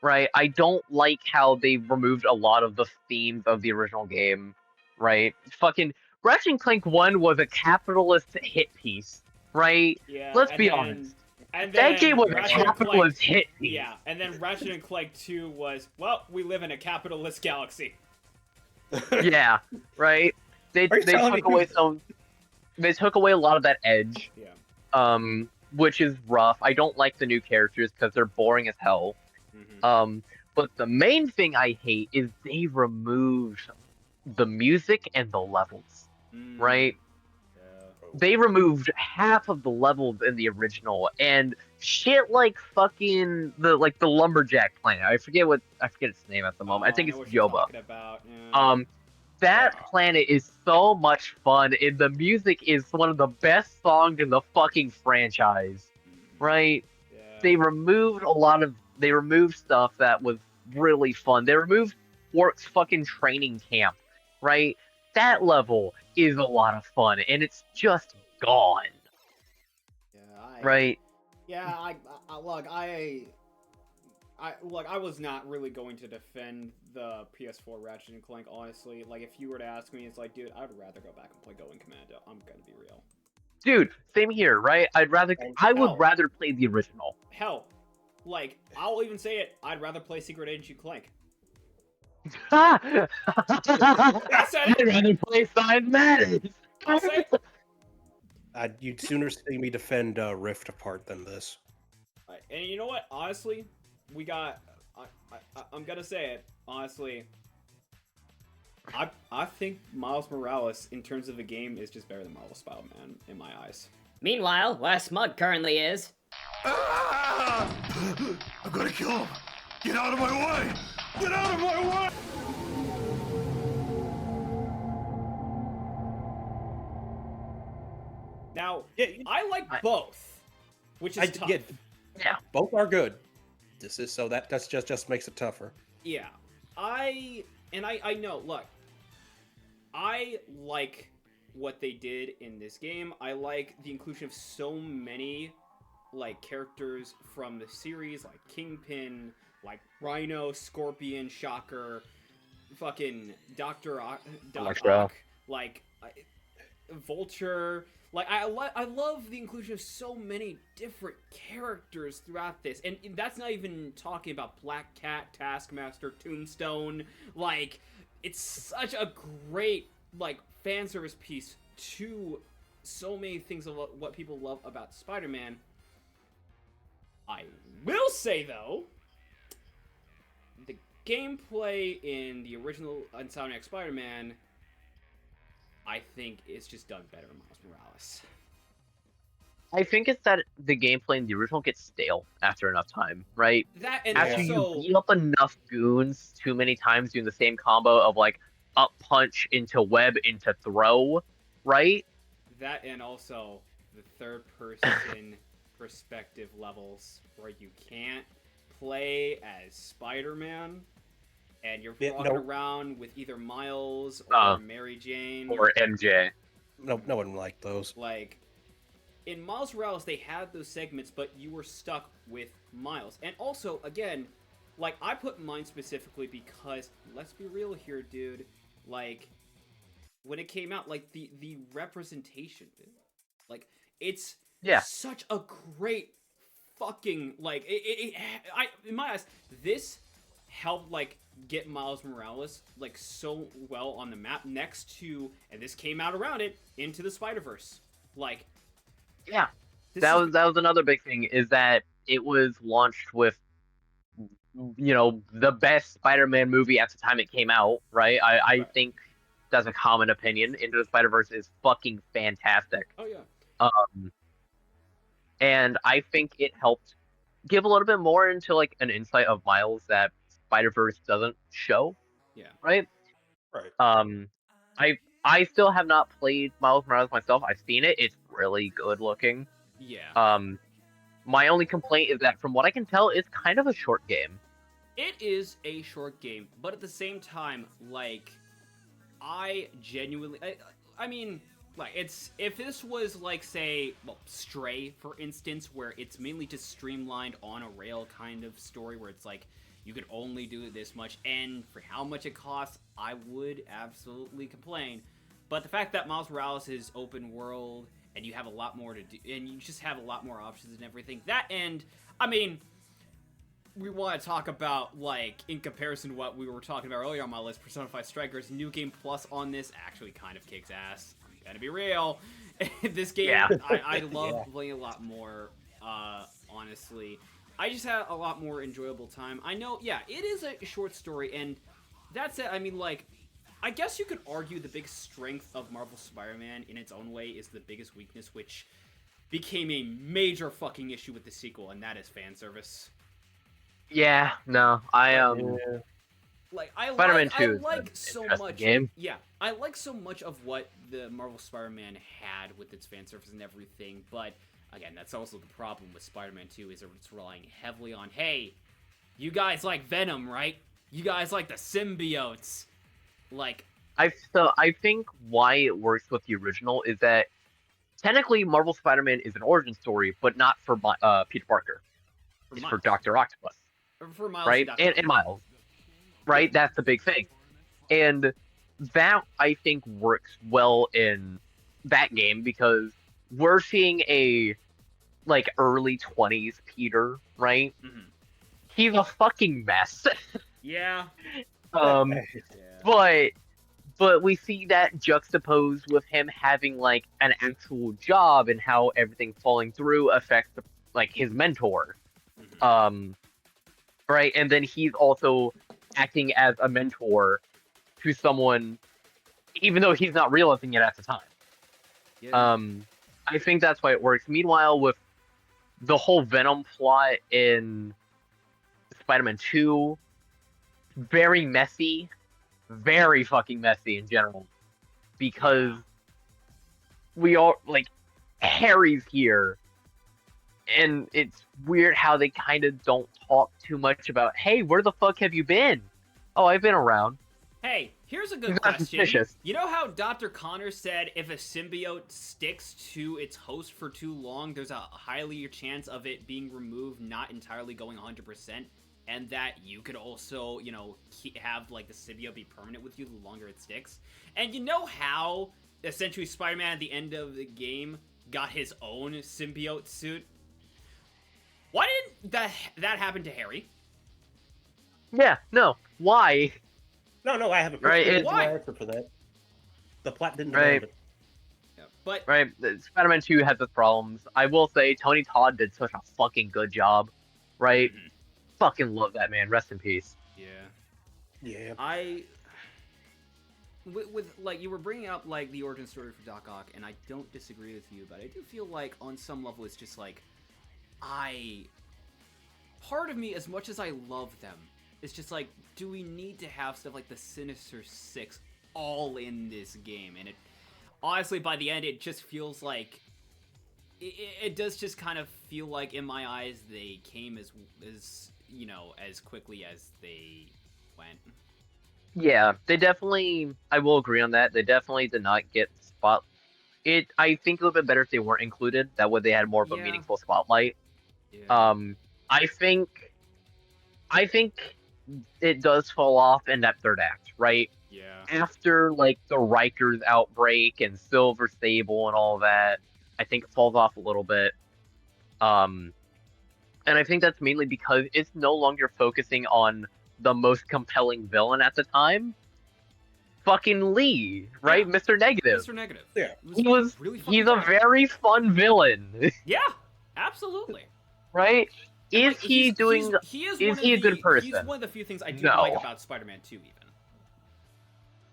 Right. I don't like how they removed a lot of the themes of the original game. Right? Fucking Ratchet and Clank 1 was a capitalist hit piece. Right? Yeah. Let's be honest. That game was a capitalist hit piece. Yeah, and then Ratchet and Clank 2 was, well, we live in a capitalist galaxy. Yeah, right. They took away a lot of that edge. Yeah. Which is rough. I don't like the new characters because they're boring as hell. But the main thing I hate is they removed the music and the levels. Right? They removed half of the levels in the original, and shit like fucking the lumberjack planet. I forget its name at the moment. I think it's Yoba. That planet is so much fun, and the music is one of the best songs in the fucking franchise. Right? Yeah. They removed stuff that was really fun. They removed Quark's fucking training camp. Right? That level is a lot of fun, and it's just gone. Yeah, right? Yeah, I was not really going to defend the PS4 Ratchet and Clank, honestly. Like, if you were to ask me, it's like, dude, I'd rather go back and play Going Commando. I'm gonna be real. Dude, same here, right? I would rather play the original. Hell, like, I'll even say it, I'd rather play Secret Agent Clank. I'd rather play Science Matters. I'll say it. You'd sooner see me defend Rift Apart than this. And you know what? Honestly, we got... I'm gonna say it, honestly. I think Miles Morales, in terms of the game, is just better than Marvel Spider-Man, in my eyes. Meanwhile, where Smug currently is... Ah! I'm gonna kill him! Get out of my way! Get out of my way! Now, I like both, which is tough. Yeah, both are good. This is that's just makes it tougher. Yeah, I know. Look, I like what they did in this game. I like the inclusion of so many like characters from the series, like Kingpin, like Rhino, Scorpion, Shocker, fucking Doc Ock, like Vulture. Like, I love the inclusion of so many different characters throughout this. And that's not even talking about Black Cat, Taskmaster, Tombstone. Like, it's such a great, like, fan service piece to so many things of what people love about Spider-Man. I will say, though, the gameplay in the original Insomniac Spider-Man I think it's just done better in Miles Morales. I think it's that the gameplay in the original gets stale after enough time, right? That and After also you beat up enough goons too many times doing the same combo of like up punch into web into throw, right? that and also the third person perspective levels where you can't play as Spider-Man and you're walking around with either Miles or Mary Jane Or MJ. No one liked those. like in Miles Morales, they had those segments, but you were stuck with Miles. And also, again, like, I put mine specifically because, let's be real here, dude, like, when it came out, like, the representation, dude, like, it's such a great fucking, like, in my eyes, this helped, like, get Miles Morales, like, so well on the map next to, and this came out around it, Into the Spider-Verse. Like, yeah, that was another big thing, is that it was launched with, you know, the best Spider-Man movie at the time it came out, right? I think that's a common opinion. Into the Spider-Verse is fucking fantastic. Oh yeah. And I think it helped give a little bit more into like an insight of Miles that Spider-Verse doesn't show. Yeah. Right? Right. I still have not played Miles Morales myself. I've seen it. It's really good looking. Yeah. My only complaint is that from what I can tell, it's kind of a short game. It is a short game, but at the same time, like, I genuinely, I mean, like, it's, if this was, like, say, well, Stray, for instance, where it's mainly just streamlined on a rail kind of story, where it's like, you could only do this much, and for how much it costs, I would absolutely complain. But the fact that Miles Morales is open world, and you have a lot more to do, and you just have a lot more options and everything, that, and, I mean, we want to talk about, like, in comparison to what we were talking about earlier on my list, Persona 5 Strikers, New Game Plus on this actually kind of kicks ass. I'm gonna be real. This game, I love playing a lot more, honestly. I just had a lot more enjoyable time. I know, yeah, it is a short story, and that's it. I mean, like, I guess you could argue the big strength of Marvel Spider-Man in its own way is the biggest weakness, which became a major fucking issue with the sequel, and that is fan service. Yeah, no, Like, I Spider-Man 2 like so much. Game. Yeah, I like so much of what the Marvel Spider-Man had with its fan service and everything, but again, that's also the problem with Spider-Man 2 is it's relying heavily on, hey, you guys like Venom, right? You guys like the symbiotes. Like, I think why it works with the original is that technically Marvel Spider-Man is an origin story, but not for Peter Parker. It's for Dr. Octopus. For Miles, right? And Miles. Right? That's the big thing. And that, I think, works well in that game because we're seeing a, like, early 20s Peter, right? Mm-hmm. He's a fucking mess. Yeah. But we see that juxtaposed with him having, like, an actual job and how everything falling through affects, like, his mentor. Mm-hmm. Right? And then he's also acting as a mentor to someone, even though he's not realizing it at the time. Yeah. I think that's why it works. Meanwhile, with the whole Venom plot in Spider-Man 2, very messy, very fucking messy in general, because we all, like, Harry's here, and it's weird how they kind of don't talk too much about, hey, where the fuck have you been? Oh, I've been around. Hey, here's a good question. You know how Dr. Connor said if a symbiote sticks to its host for too long, there's a higher chance of it being removed, not entirely going 100%, and that you could also, you know, have, like, the symbiote be permanent with you the longer it sticks? And you know how, essentially, Spider-Man at the end of the game got his own symbiote suit? Why didn't that happen to Harry? Yeah, no. Why? No, I haven't. Right, Why? Answer for that. The plot didn't demand it. Yeah, but right, Spider-Man 2 has its problems. I will say Tony Todd did such a fucking good job. Right? Mm-hmm. Fucking love that man. Rest in peace. Yeah. Yeah. with like you were bringing up like the origin story for Doc Ock, and I don't disagree with you, but I do feel like on some level it's just like part of me, as much as I love them, it's just like, do we need to have stuff like the Sinister Six all in this game? And it honestly, by the end, it just feels like it does just kind of feel like, in my eyes, they came as you know, as quickly as they went. Yeah, they definitely. I will agree on that. They definitely did not get spot. I think a little bit better if they weren't included. That way, they had more of a Yeah. meaningful spotlight. Yeah. I think it does fall off in that third act, right? Yeah. After like the Rikers outbreak and Silver Sable and all that, I think it falls off a little bit. And I think that's mainly because it's no longer focusing on the most compelling villain at the time. Fucking Lee, right? Yeah. Mr. Negative. Mr. Negative. Yeah. Really fucking He's a great. very fun villain, Yeah, absolutely. right? And, Is like, he doing? Is is he a good person? He's one of the few things I do No. like about Spider-Man 2, even.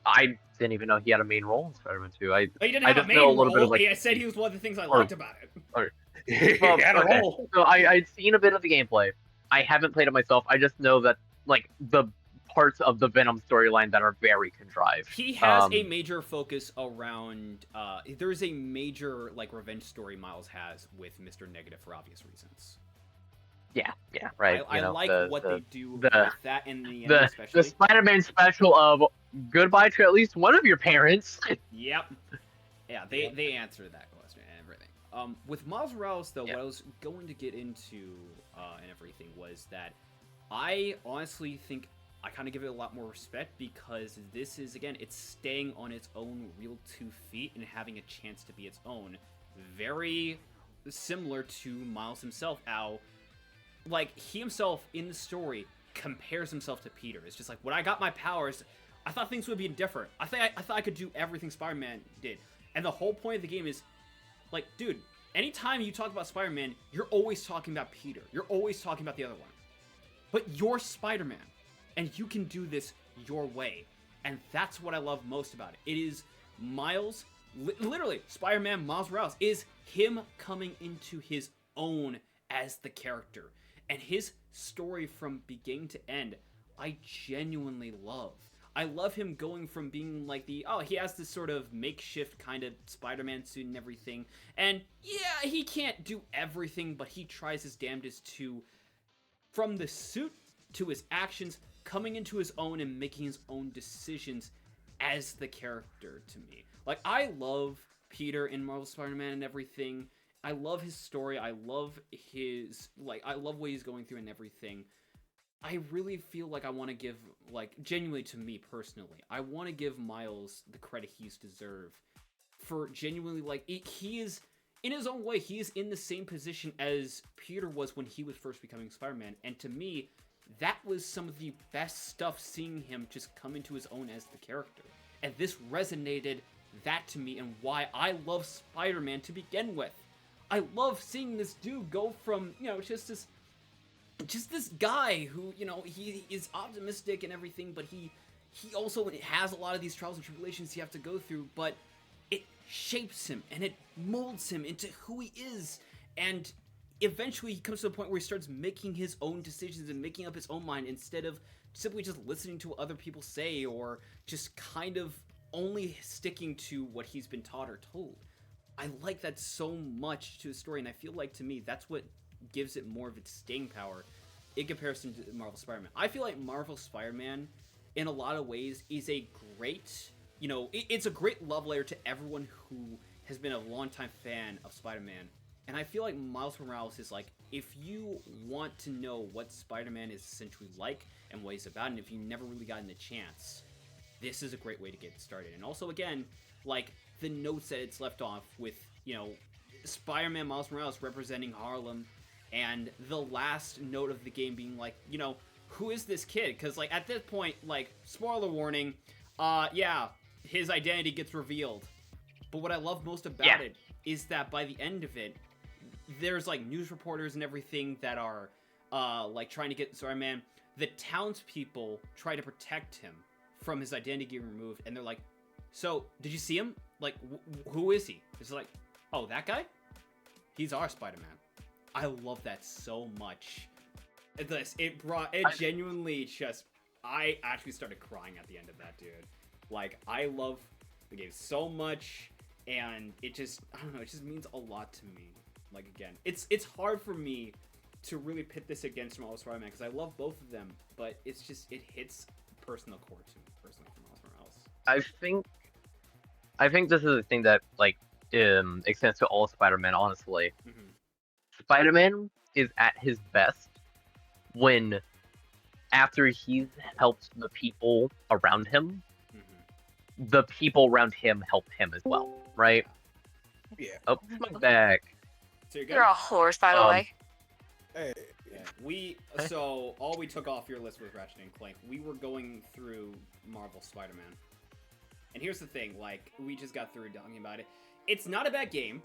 I didn't even know he had a main role in Spider-Man 2. He didn't I have a just main know a role. little bit of, like- I said he was one of the things I or- liked about it. Well, He had a okay. role. So I'd seen a bit of the gameplay. I haven't played it myself. I just know that like the parts of the Venom storyline that are very contrived. He has a major focus around. There's a major like revenge story Miles has with Mr. Negative for obvious reasons. Yeah, right. I like what they do with that in the end, the especially. Spider-Man special of goodbye to at least one of your parents. Yep. Yeah, they answered that question and everything. With Miles Morales, though, Yeah. what I was going to get into and everything was that I honestly think I kind of give it a lot more respect, because this is, again, it's staying on its own real 2 feet and having a chance to be its own. Very similar to Miles himself, like, he himself in the story compares himself to Peter. It's just like, when I got my powers, I thought things would be different. I thought I could do everything Spider-Man did. And the whole point of the game is, like, dude, anytime you talk about Spider-Man, you're always talking about Peter. You're always talking about the other one. But you're Spider-Man, and you can do this your way. And that's what I love most about it. It is Miles, literally, Spider-Man Miles Morales is him coming into his own as the character. And his story from beginning to end, I genuinely love. I love him going from being like he has this sort of makeshift kind of Spider-Man suit and everything. And yeah, he can't do everything, but he tries his damnedest to, from the suit to his actions, coming into his own and making his own decisions as the character to me. Like, I love Peter in Marvel Spider-Man and everything. I love his story. I love I love what he's going through and everything. I really feel like I want to give, like, genuinely to me personally, I want to give Miles the credit he's deserved for genuinely, like, he is, in his own way, he is in the same position as Peter was when he was first becoming Spider-Man. And to me, that was some of the best stuff, seeing him just come into his own as the character. And this resonated that to me and why I love Spider-Man to begin with. I love seeing this dude go from, just this guy who, he is optimistic and everything, but he also has a lot of these trials and tribulations you have to go through, but it shapes him and it molds him into who he is. And eventually he comes to a point where he starts making his own decisions and making up his own mind, instead of simply just listening to what other people say or just kind of only sticking to what he's been taught or told. I like that so much to his story, and I feel like, to me, that's what gives it more of its staying power in comparison to Marvel Spider-Man. I feel like Marvel Spider-Man, in a lot of ways, is a great, it's a great love letter to everyone who has been a longtime fan of Spider-Man. And I feel like Miles Morales is like, if you want to know what Spider-Man is essentially like and what he's about, and if you've never really gotten the chance, this is a great way to get started. And also, again, like, the notes that it's left off with, Spider-Man Miles Morales representing Harlem, and the last note of the game being like, who is this kid? Because, like, at this point, like, spoiler warning, his identity gets revealed. But what I love most about it is that by the end of it, there's, like, news reporters and everything that are, like, trying to get Spider-Man. The townspeople try to protect him from his identity getting removed, and they're like, So, did you see him? Like, who is he? It's like, oh, that guy? He's our Spider-Man. I love that so much. Genuinely just, I actually started crying at the end of that, dude. Like, I love the game so much, and it just, I don't know, it just means a lot to me. Like, again, it's hard for me to really pit this against Miles Spider-Man, because I love both of them, but it's just, it hits personal core to me, personally, for Miles Morales. I think this is the thing that, like, extends to all Spider-Man, honestly. Mm-hmm. Spider-Man is at his best when, after he's helped the people around him, the people around him help him as well, right? Yeah. Oh, Smug back. So You're a horse, by the way. Hey. Yeah, so all we took off your list was Ratchet and Clank. We were going through Marvel Spider-Man. And here's the thing, like, we just got through talking about it. It's not a bad game.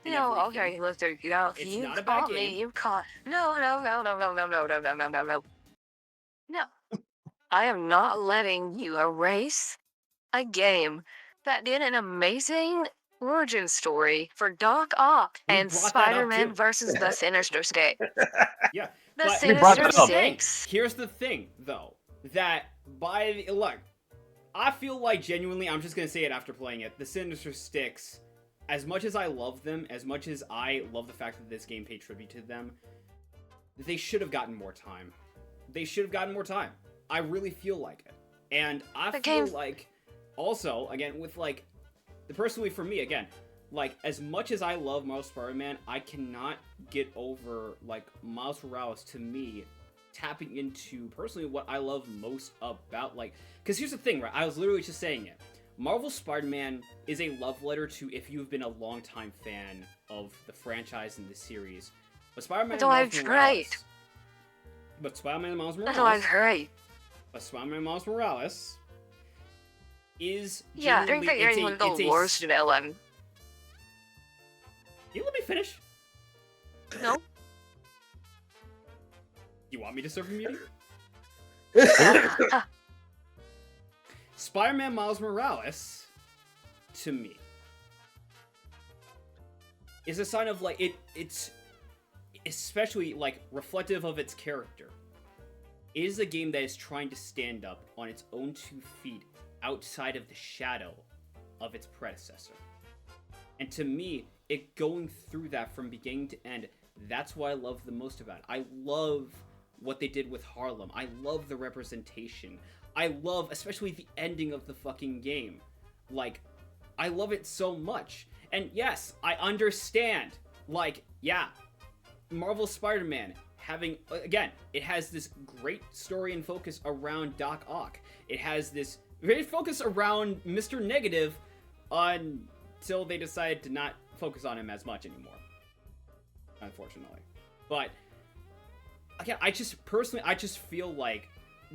No, okay, listen, you know, It's you not a bad caught game. me, you caught... No. No. I am not letting you erase a game that did an amazing origin story for Doc Ock We and brought that up, Spider-Man too. versus the Sinister Six. Yeah, The but Sinister that up. Six. Here's the thing, though, that look, I feel like genuinely, I'm just gonna say it after playing it, the Sinister Six, as much as I love them, as much as I love the fact that this game paid tribute to them, they should have gotten more time. They should have gotten more time. I really feel like it. And I feel like, also, again, with, like, personally for me, again, like, as much as I love Miles Spider-Man, I cannot get over, like, Miles Morales, to me, tapping into, personally, what I love most about, like, because here's the thing, right? I was literally just saying it. Marvel Spider-Man is a love letter to if you've been a longtime fan of the franchise and the series. But Spider-Man and Miles Morales... But Spider-Man and Miles Morales... That's great. But Spider-Man and Miles Morales is... Yeah, I think that you're one of the worst villain. You let me finish? No? You want me to serve him, Spider-Man Miles Morales, to me, is a sign of, like, it's especially, like, reflective of its character. It is a game that is trying to stand up on its own 2 feet outside of the shadow of its predecessor. And to me, it going through that from beginning to end, that's what I love the most about it. I love what they did with Harlem. I love the representation. I love, especially the ending of the fucking game. Like, I love it so much. And yes, I understand. Like, yeah, Marvel Spider-Man having, again, it has this great story and focus around Doc Ock. It has this great focus around Mr. Negative until they decide to not focus on him as much anymore. Unfortunately. But, again, I just feel like,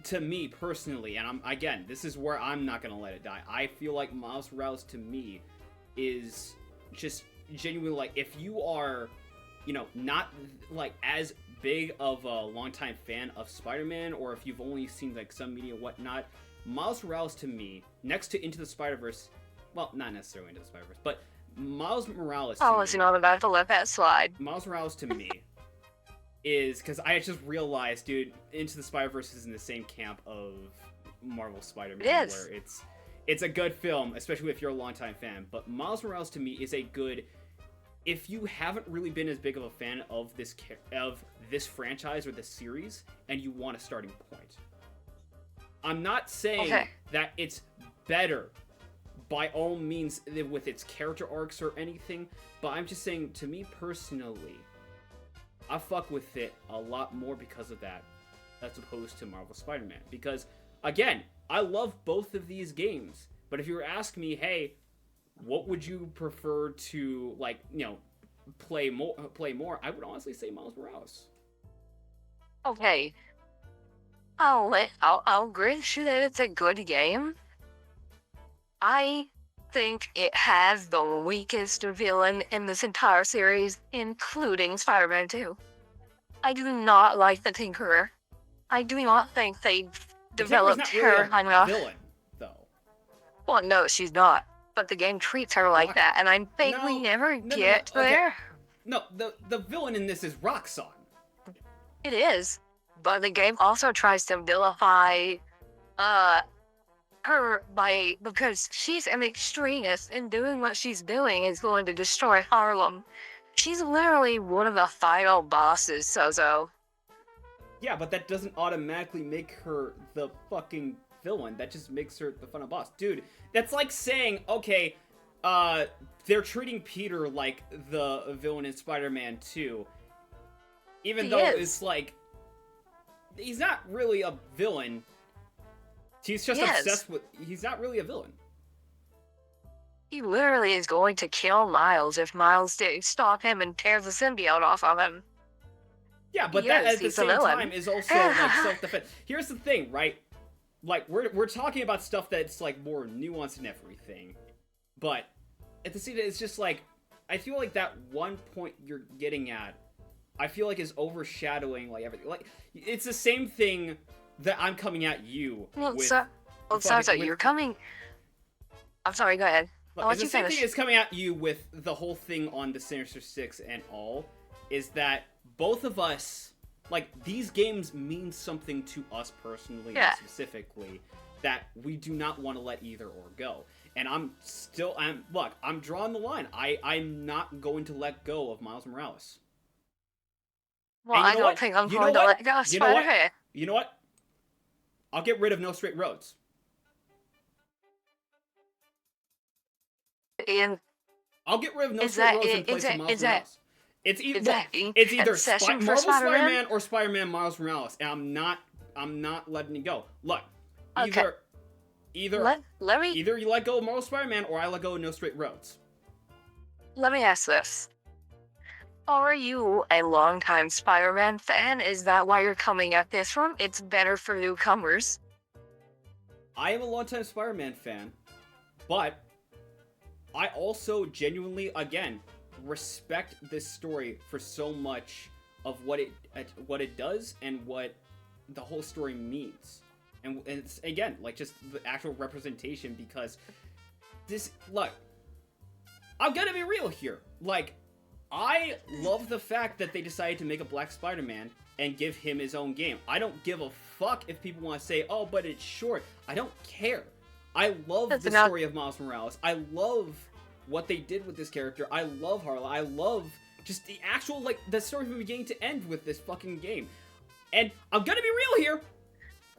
to me personally, and again, this is where I'm not gonna let it die. I feel like Miles Morales, to me, is just genuinely, like, if you are, you know, not, like, as big of a longtime fan of Spider-Man, or if you've only seen, like, some media and whatnot, Miles Morales, to me, next to Into the Spider-Verse, well, not necessarily Into the Spider-Verse, but Miles Morales, to I wasn't all about to let that slide. Miles Morales, to me, is, because I just realized, dude, Into the Spider-Verse is in the same camp of Marvel Spider-Man, where it's a good film, especially if you're a longtime fan, but Miles Morales, to me, is a good, if you haven't really been as big of a fan of this franchise or this series, and you want a starting point. I'm not saying that it's better by all means with its character arcs or anything, but I'm just saying, to me personally, I fuck with it a lot more because of that, as opposed to Marvel Spider-Man. Because, again, I love both of these games, but if you were asking me, hey, what would you prefer to, like, you know, play more, I would honestly say Miles Morales. Okay. I'll grant you that it's a good game. I think it has the weakest villain in this entire series, including Spider-Man 2. I do not like the Tinkerer. I do not think they developed her enough. Villain, though. Well, no, she's not. But the game treats her like that, and I think we never get there. No, the villain in this is Roxanne. It is. But the game also tries to vilify her because she's an extremist, and doing what she's doing is going to destroy Harlem. She's literally one of the final bosses, Sozo. Yeah, but that doesn't automatically make her the fucking villain. That just makes her the final boss. Dude, that's like saying, okay, they're treating Peter like the villain in Spider-Man 2. Even though it's like, he's not really a villain. He's just obsessed with... He's not really a villain. He literally is going to kill Miles if Miles didn't stop him and tear the symbiote off of him. Yeah, but that at the same time is also like self-defense. Here's the thing, right? Like, we're talking about stuff that's like more nuanced and everything. But at the same time, it's just like, I feel like that one point you're getting at, I feel like is overshadowing like everything. Like, it's the same thing that I'm coming at you with. You're coming... I'm sorry, go ahead. It's the same thing as coming at you with the whole thing on the Sinister Six and all, is that both of us, like, these games mean something to us personally and specifically that we do not want to let either or go. And look, I'm drawing the line. I'm not going to let go of Miles Morales. Well, I don't think I'm going to let go of Spider-Man. You know what? I'll get rid of No Straight Roads. I'll get rid of No Straight Roads in place of Miles Morales. It's either Marvel Spider-Man or Spider-Man Miles Morales, and I'm not letting it go. Look, either you let go of Marvel Spider-Man or I let go of No Straight Roads. Let me ask this. Are you a longtime Spider-Man fan? Is that why you're coming at this from? It's better for newcomers. I am a longtime Spider-Man fan, but I also genuinely, again, respect this story for so much of what it does and what the whole story means. And it's, again, like, just the actual representation, because look, I'm gonna be real here. Like, I love the fact that they decided to make a Black Spider-Man and give him his own game. I don't give a fuck if people want to say, oh, but it's short. I don't care. I love the story of Miles Morales. I love what they did with this character. I love Harla. I love just the actual, like, the story from beginning to end with this fucking game. And I'm gonna be real here.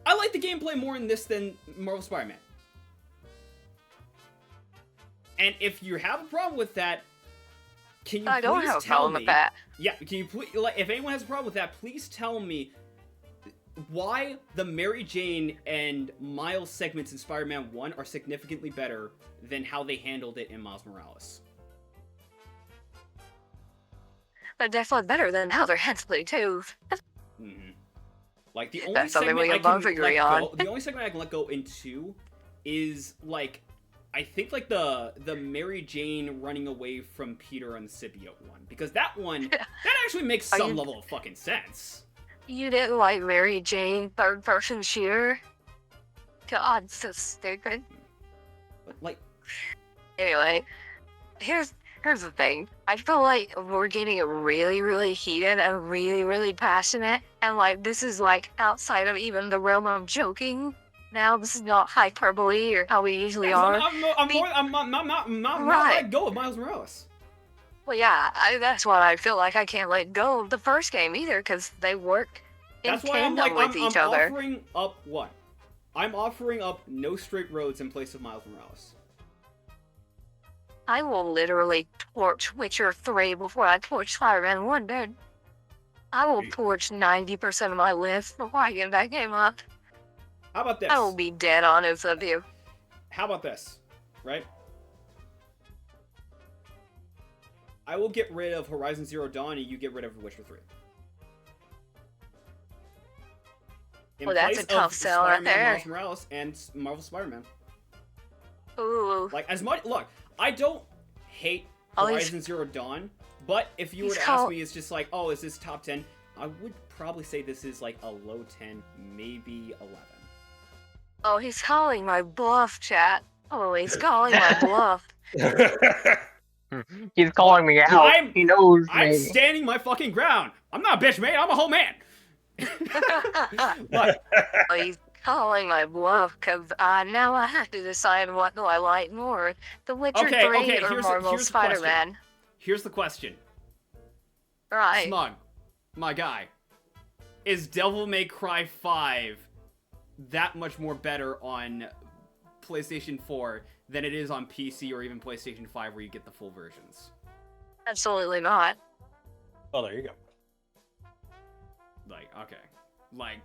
I like the gameplay more in this than Marvel Spider-Man. And if you have a problem with that, can you please tell me? I don't have a problem with that. Yeah, can you please, like, if anyone has a problem with that, please tell me why the Mary Jane and Miles segments in Spider-Man 1 are significantly better than how they handled it in Miles Morales. They're definitely better than how they're handled it too. Like, the only segment I can let go, the only segment I can let go in 2 is, like, I think, like, the Mary Jane running away from Peter and the symbiote one. Because that one, that actually makes some level of fucking sense. You didn't like Mary Jane third-person shooter? God, so stupid. But, like... Anyway, here's the thing. I feel like we're getting really, really heated and really, really passionate. And, like, this is, like, outside of even the realm of joking. Now, this is not hyperbole or how we usually are. I'm not let go of Miles Morales. Well, yeah, that's why I feel like I can't let go of the first game either, because they work in tandem with each other. I'm offering up what? I'm offering up No Straight Roads in place of Miles Morales. I will literally torch Witcher 3 before I torch Spider-Man 1, dude. I will torch 90% of my list before I get that game up. How about this? I will be dead honest with you. How about this, right? I will get rid of Horizon Zero Dawn and you get rid of Witcher 3. Well, that's a tough sell right there. Miles Morales and Marvel Spider-Man. Ooh. Like, as much... Look, I don't hate Horizon Zero Dawn, but if you were to ask me, it's just like, oh, is this top 10? I would probably say this is like a low 10, maybe 11. Oh, he's calling my bluff, chat. Oh, he's calling my bluff. He's calling me out. I'm- He knows I'm me. standing my fucking ground. I'm not a bitch, man. I'm a whole man. Look, Oh, he's calling my bluff because now I have to decide what do I like more, The Witcher 3 or here's Marvel the question. Spider-Man. Here's the question. Right. Smug, my guy, is Devil May Cry 5 that much more better on PlayStation 4 than it is on PC or even PlayStation 5 where you get the full versions? Absolutely not. Oh, there you go. Like, okay. Like,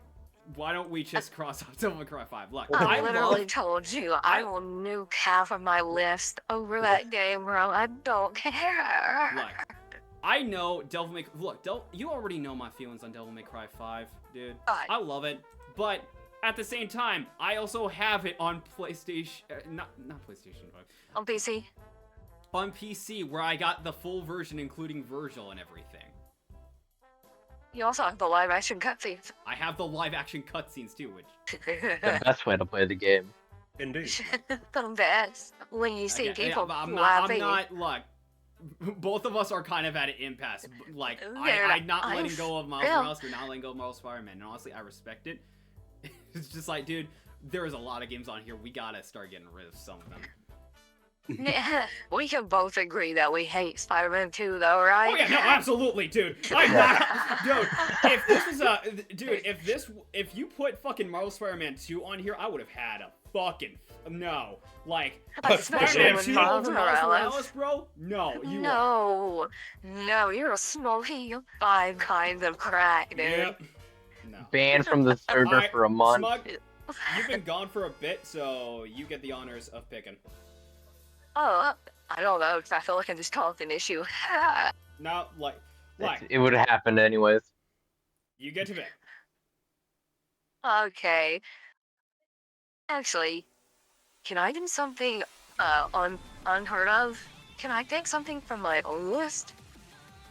why don't we just cross out Devil May Cry 5? Look, I I literally love... told you I will nuke half of my list over that game, bro. I don't care. Look, I know Devil May... Look, you already know my feelings on Devil May Cry 5, dude. Right. I love it, but at the same time, I also have it on PlayStation... not PlayStation 5. On PC? On PC, where I got the full version, including Virgil and everything. You also have the live-action cutscenes. I have the live-action cutscenes, too, which... The best way to play the game. Indeed. The best. When you see Again, people I'm laughing. not, look, both of us are kind of at an impasse. Like, They're- I'm not I'm letting go of Miles real. Morales, you're not letting go of Marvel Spider-Man, and honestly, I respect it. It's just like, dude, there is a lot of games on here, we gotta start getting rid of some of them. We can both agree that we hate Spider-Man 2, though, right? Oh yeah, no, absolutely, dude. I'm not, dude. If this is a, dude, if you put fucking Marvel Spider-Man 2 on here, I would have had a fucking no. Like Spider-Man 2 over Miles Morales, bro? No, you. No, you're a smoky 5 kinds of crack, dude. Yep. No. Banned from the server Alright, for a month. Smug, you've been gone for a bit, so you get the honors of picking. Oh, I don't know. I feel like I just caused an issue. Now, like, It would have happened anyways. you get to pick. Okay. Actually, can I do something unheard of? Can I take something from my own list?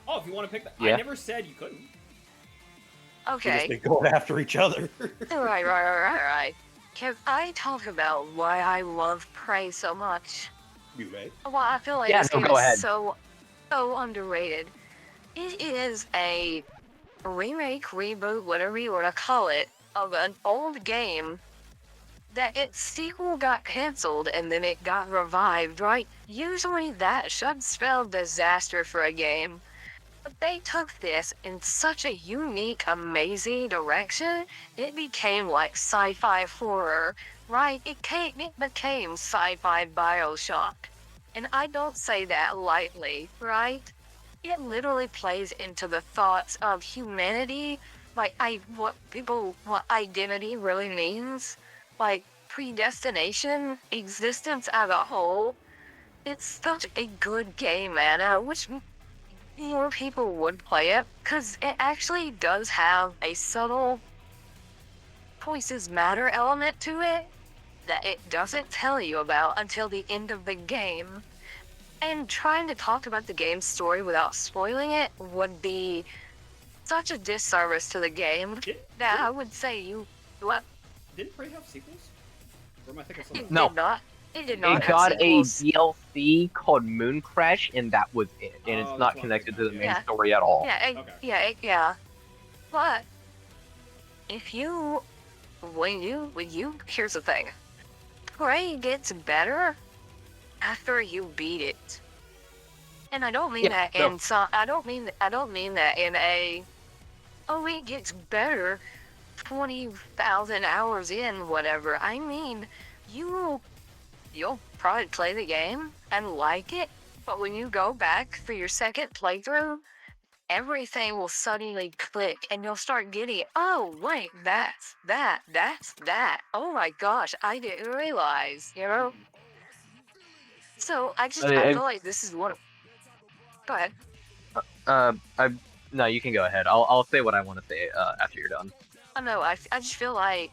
Oh, if you want to pick that, Yeah. I never said you couldn't. We just Okay. been going after each other. Right. Can I talk about why I love Prey so much? You may. Why I feel like Yeah, this no, game go is ahead. so underrated. It is a remake, reboot, whatever you want to call it, of an old game that its sequel got cancelled and then it got revived, right? Usually that should spell disaster for a game. But they took this in such a unique, amazing direction, it became like sci-fi horror, right? It became sci-fi Bioshock. And I don't say that lightly, right? It literally plays into the thoughts of humanity, like what identity really means, like predestination, existence as a whole. It's such a good game, man. I wish more people would play it, because it actually does have a subtle choices matter element to it that it doesn't tell you about until the end of the game. And trying to talk about the game's story without spoiling it would be such a disservice to the game that I would say what? Didn't Prey have sequels? Or am I thinking It something? No. did not. It did not It have got a sequels. DLC called Moon Crash, and that was it. And Oh, it's that's not what I'm connected to thinking the of, main story at all. Yeah. But if you, when you, here's the thing. Prey gets better after you beat it. And I don't mean Yeah, that no. in some. I don't mean that in a. Oh, it gets better 20,000 hours in, whatever. I mean, you'll probably play the game and like it, but when you go back for your second playthrough, everything will suddenly click and you'll start getting, oh, wait, that's that. Oh my gosh, I didn't realize, you know? So I feel like this is one. Go ahead. No, you can go ahead. I'll say what I want to say after you're done. I know, I just feel like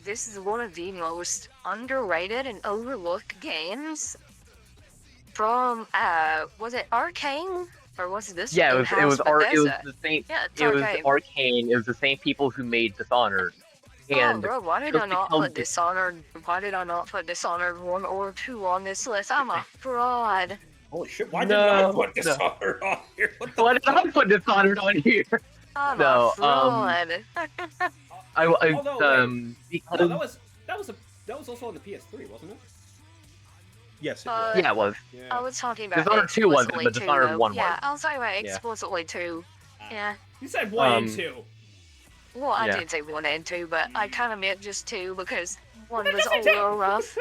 this is one of the most underrated and overlooked games from, was it Arcane? Or was it this? Yeah, it was Bethesda? the same. Yeah, it's It was Arcane. Arcane. It was the same people who made Dishonored. And bro, why did just I not because put Dishonored? Why did I not put Dishonored 1 or 2 on this list? I'm a fraud. Holy shit! Why didn't I No, put this no. on here? What the Why did I put Dishonored on here? I'm No, a fraud. Although, because no, that was also on the PS3, wasn't it? Yes, it Uh, was. yeah, it was. Yeah. I was talking about Dishonored 2 wasn't, explicitly but 2, Dishonored though. 1 was. Yeah, I was talking about Yeah. explicitly 2. Yeah. You said 1 and Um, 2. Well, I Yeah. did say 1 and 2, but I kind of meant just 2 because 1 was just a say 2. little rough.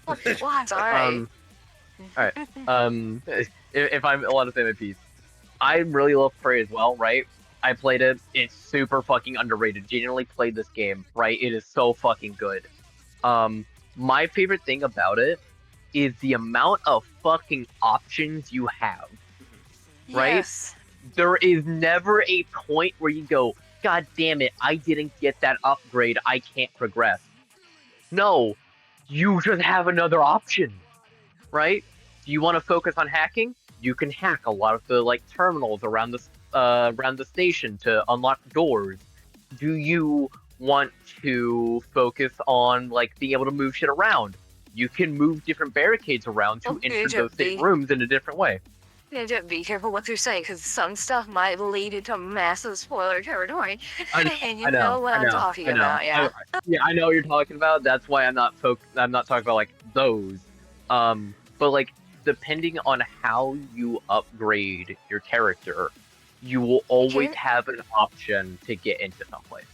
Well, I'm sorry. Alright. If I'm allowed to say my piece, I really love Prey as well, right? I played it. It's super fucking underrated. Genuinely played this game, right? It is so fucking good. My favorite thing about it is the amount of fucking options you have. right? Yes. There is never a point where you go, God damn it, I didn't get that upgrade, I can't progress. No, you just have another option, right? Do you want to focus on hacking? You can hack a lot of the like terminals around the station to unlock doors. Do you want to focus on like being able to move shit around? You can move different barricades around to Okay, enter those same Jeffy. rooms in a different way. Yeah, just be careful what you say, because some stuff might lead into massive spoiler territory. And you know what I'm talking about, yeah. I know what you're talking about. That's why I'm not talking about like those. But like depending on how you upgrade your character, you will always have an option to get into someplace.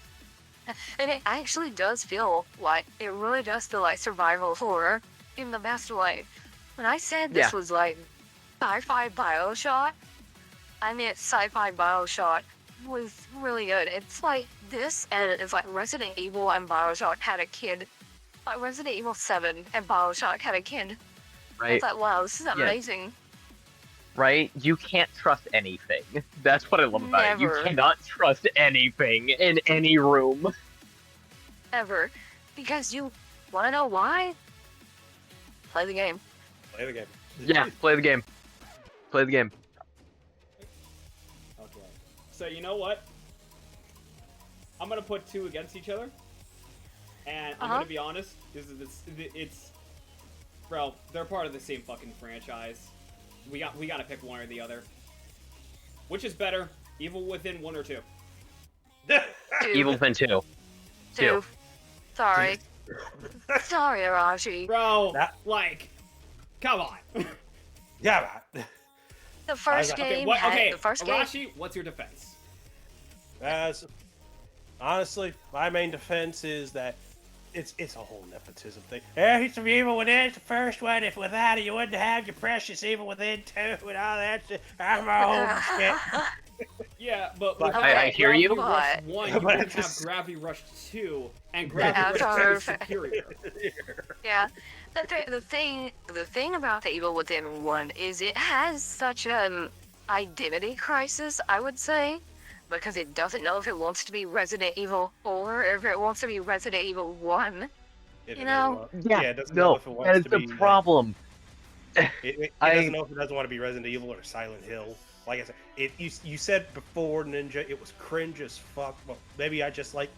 And it actually does feel like, it really does feel like survival horror in the best way. When I said this was like sci-fi Bioshock, I meant sci-fi Bioshock was really good. It's like this, and it's like Resident Evil and Bioshock had a kid. Like Resident Evil 7 and Bioshock had a kid. Right? It's like, wow, this is amazing. Right? You can't trust anything. That's what I love about it. You Never. cannot trust anything in any room. Ever. Because you want to know why? Play the game. Play the game. Yeah, play the game. Play the game. Okay. So you know what? I'm gonna put two against each other, and I'm gonna be honest. It's, bro. They're part of the same fucking franchise. We gotta pick one or the other. Which is better, Evil Within 1 or 2? Evil Within 2. Two. Sorry. Sorry, Arashi. Bro, like, come on. Yeah, man. The first game had the first game. Arashi, what's your defense? Honestly, my main defense is that it's a whole nepotism thing. Yeah, it's Evil Within, the first one. If without it, you wouldn't have your precious Evil Within 2 and all that shit. I'm a whole shit. Yeah, but I hear you. Rush 1, you But would it's have just- Gravity Rush 2, and Gravity Rush 2 is superior. Yeah. The thing about the Evil Within 1 is it has such an identity crisis, I would say, because it doesn't know if it wants to be Resident Evil 4 or if it wants to be Resident Evil 1. It You know? it doesn't know if it wants that is to the be, problem. It doesn't know if it doesn't want to be Resident Evil or Silent Hill. Like I said, you said before, Ninja, it was cringe as fuck. Well, maybe I just like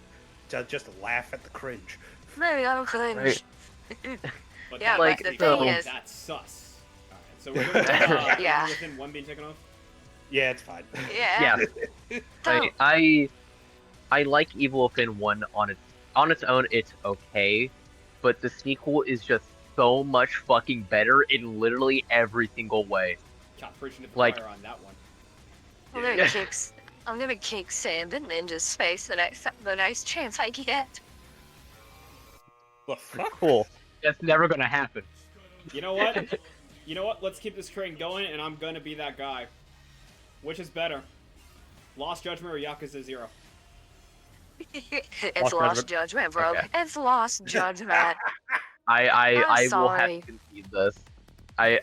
to just laugh at the cringe. Maybe I'm cringe. Right. But Yeah, that- like, but the so- thing is, That's sus. Alright, so we're doing Yeah. Within 1 being taken off? Yeah, it's fine. yeah. So, I like Evil Within 1 on its own. It's okay, but the sequel is just so much fucking better in literally every single way. God, preaching to the Like- choir on that one. I'm gonna kick Sand in Ninja's face the next chance I get. The fuck? Cool. That's never gonna happen. You know what? You know what? Let's keep this train going, and I'm gonna be that guy. Which is better? Lost Judgment or Yakuza 0? It's Lost Judgment, bro. Okay. It's Lost Judgment. I will have sorry. to concede this. I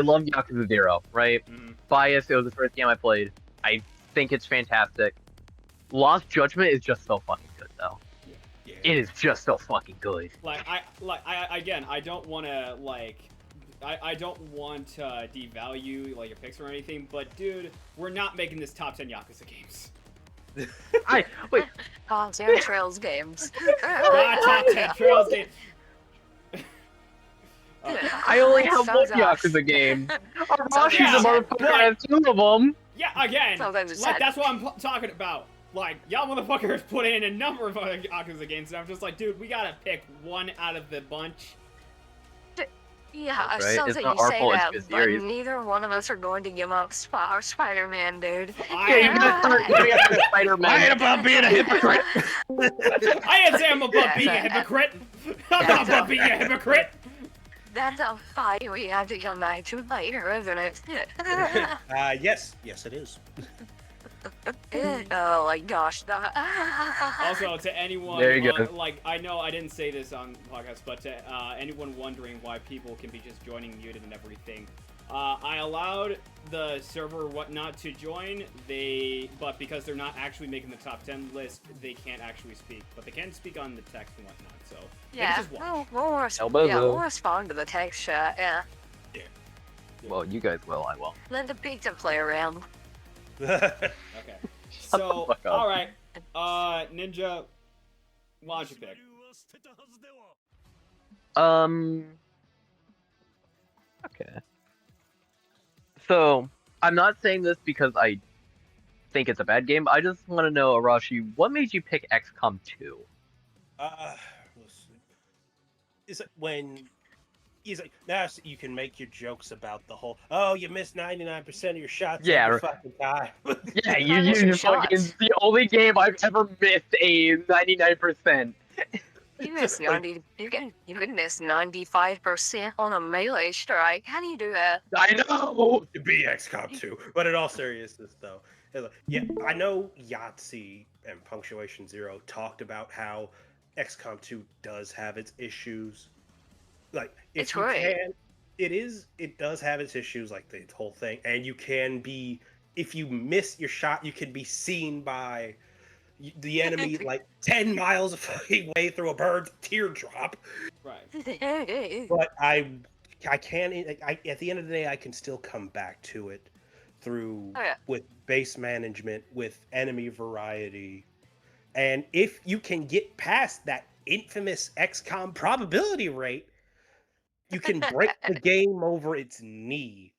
love Yakuza 0, right? Bias, it was the first game I played. I think it's fantastic. Lost Judgment is just so fucking good, though. Yeah. It is just so fucking good. I don't want to I don't want to devalue like your picks or anything, but dude, we're not making this top 10 Yakuza games. Wait. Top 10 Trails games. Top 10 Trails game. I only have one Sozo-sha. Yakuza game. Arashi's Yeah, a motherfucker but- has 2 of them. Yeah, again, Sometimes it's like, sad. that's what I'm talking about. Like, y'all motherfuckers put in a number of other Yakuza games, and I'm just like, dude, we gotta pick one out of the bunch. Yeah, That's right. sounds It's like not you our say fault, it's that, his but series. neither one of us are going to give up our Spider-Man, dude. Yeah, you're gonna start doing it with Spider-Man. I ain't about being a hypocrite. I didn't say I'm above being a hypocrite. I'm not above being a hypocrite. That's a fight we have to come back to later, isn't it? Yes, it is. Oh my gosh. Also, to anyone, There you go. like, I know I didn't say this on the podcast, but to anyone wondering why people can be just joining muted and everything, I allowed the server whatnot to join, but because they're not actually making the top 10 list, they can't actually speak, but they can speak on the text and whatnot, so yeah, just watch. we'll respond to the text chat, yeah. Well, you guys will, I won't. Let the pizza play around. Okay. So, fuck up. alright, Ninja, why don't you pick? Okay. So, I'm not saying this because I think it's a bad game. I just want to know, Arashi, what made you pick XCOM 2? Is it when? Is it now you can make your jokes about the whole? Oh, you missed 99% of your shots. Yeah, every right. fucking time. Yeah, you you fucking. shots. The only game I've ever missed a 99%. You missed Like- 90. You can miss 95% on a melee strike. How do you do that? I know! To be XCOM 2. But in all seriousness, though, yeah, I know Yahtzee and Punctuation Zero talked about how XCOM 2 does have its issues. Like, if It's you right. can, it does have its issues, like the whole thing, and you can be, if you miss your shot, you can be seen by the enemy like 10 miles away through a bird's teardrop. Right. But I can, at the end of the day, I can still come back to it through Oh, yeah. with base management, with enemy variety, and if you can get past that infamous XCOM probability rate, you can break the game over its knee.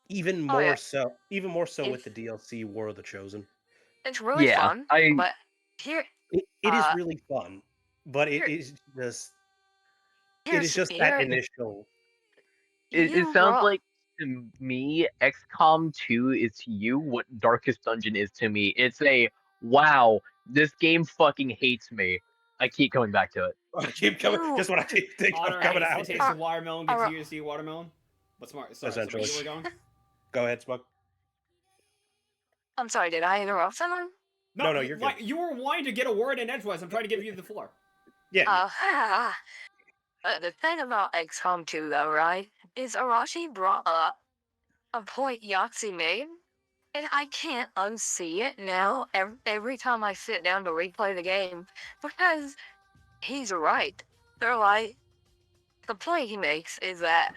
Even more yeah. so, If- with the DLC War of the Chosen. It's really Yeah, fun, I- but here, It is Uh, really fun, but it here- is just here's that here, initial. It you sounds roll- like to me, XCOM 2 is to you what Darkest Dungeon is to me. It's a wow, this game fucking hates me. I keep going back to it. I keep coming. You- Just when I keep thinking Honor of coming hates out. the taste of watermelon, gets Alright. you to see watermelon. What's smart? Sorry, Essentially. so where you were going? Go ahead, Smug. I'm sorry, did I interrupt someone? No, you're good. like, you were wanting to get a word in edgewise. I'm trying to give you the floor. Yeah. The thing about XCOM 2, though, right, is Arashi brought up a point Yahtzee made, and I can't unsee it now every time I sit down to replay the game, because he's right. They're like, the point he makes is that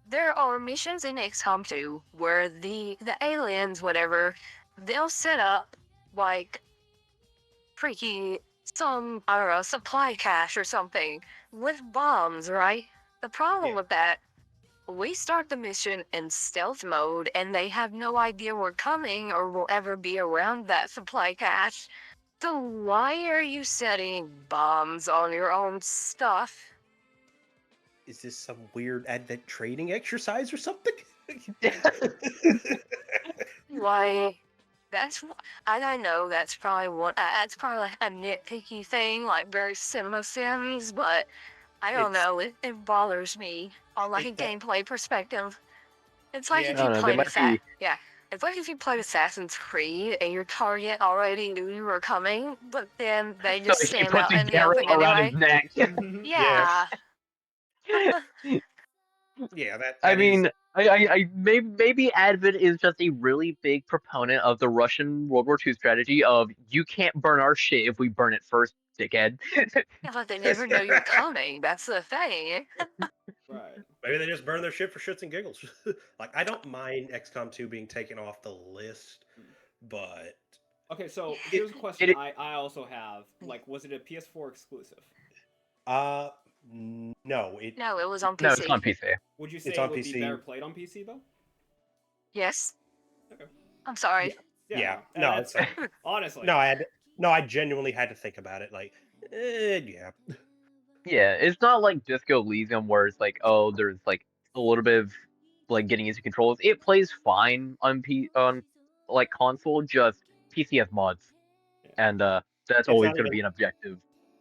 there are missions in XCOM 2 where the aliens, whatever, they'll set up, like, freaky, some, I don't know, supply cache or something with bombs, right? The problem Yeah. with that, we start the mission in stealth mode and they have no idea we're coming or will ever be around that supply cache. So why are you setting bombs on your own stuff? Is this some weird advent training exercise or something? Why? I know that's probably that's probably like a nitpicky thing, like very Cinema Sims, but I don't It's- know, it bothers me on like a It's that- gameplay perspective. It's like Yeah. if I you don't know, played they might be- yeah, it's like if you played Assassin's Creed and your target already knew you were coming, but then they just So he stand puts out a in the garrote open around anyway. his neck. Yeah. Yeah, that. I that is- mean, I maybe Advent is just a really big proponent of the Russian World War II strategy of you can't burn our shit if we burn it first, dickhead. Yeah, but they never know you're coming. That's the thing. Right. maybe they just burn their shit for shits and giggles. Like, I don't mind XCOM 2 being taken off the list, but Okay, so here's a question it- I also have. Like, was it a PS4 exclusive? No, it No, it was on PC. No, it's on PC. Would you say It's it on would be PC. better played on PC though? Yes. Okay. I'm sorry. Yeah, no, no, that's honestly. I genuinely had to think about it. Like, yeah, Yeah, it's not like Disco Elysium where it's like, oh, there's like a little bit of like getting into controls. It plays fine on like console, just PC has mods, Yeah. and that's It's always not going to even- be an objective. No,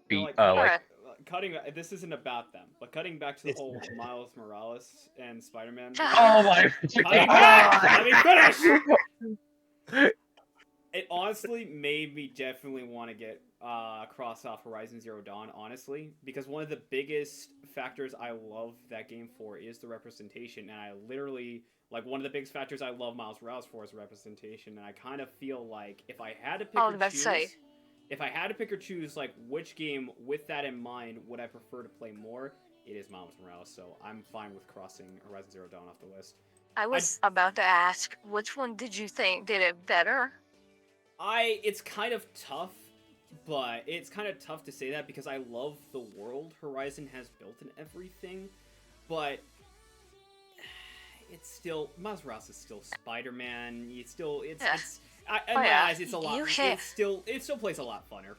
Beat like, Alright. cutting. This isn't about them, but cutting back to the It's- whole Miles Morales and Spider-Man. Oh my Cutting back! god! Let me finish. It honestly made me definitely want to get cross off Horizon Zero Dawn, honestly, because one of the biggest factors I love that game for is the representation, and I literally like one of the biggest factors I love Miles Morales for is representation, and I kind of feel like if I had to pick Oh, or let's choose, say. if I had to pick or choose, like which game with that in mind would I prefer to play more, it is Miles Morales. So I'm fine with crossing Horizon Zero Dawn off the list. I was about to ask, which one did you think did it better? It's kind of tough, but it's kind of tough to say that because I love the world Horizon has built and everything, but it's still Miles Morales is still Spider-Man. I realize it's a lot. It still plays a lot funner.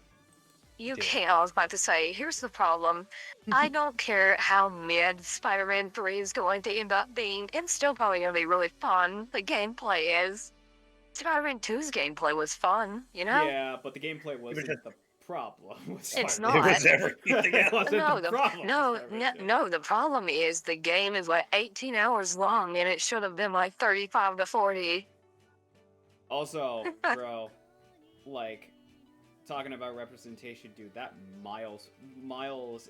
I was about to say, here's the problem. I don't care how mid Spider-Man 3 is going to end up being, it's still probably going to be really fun. The gameplay is. Spider-Man 2's gameplay was fun, you know? Yeah, but the gameplay wasn't the problem. It's Spider-Man. not. it was everything It else. wasn't the problem. No, the problem is the game is like 18 hours long and it should have been like 35 to 40. Also, bro, like, talking about representation, dude, that Miles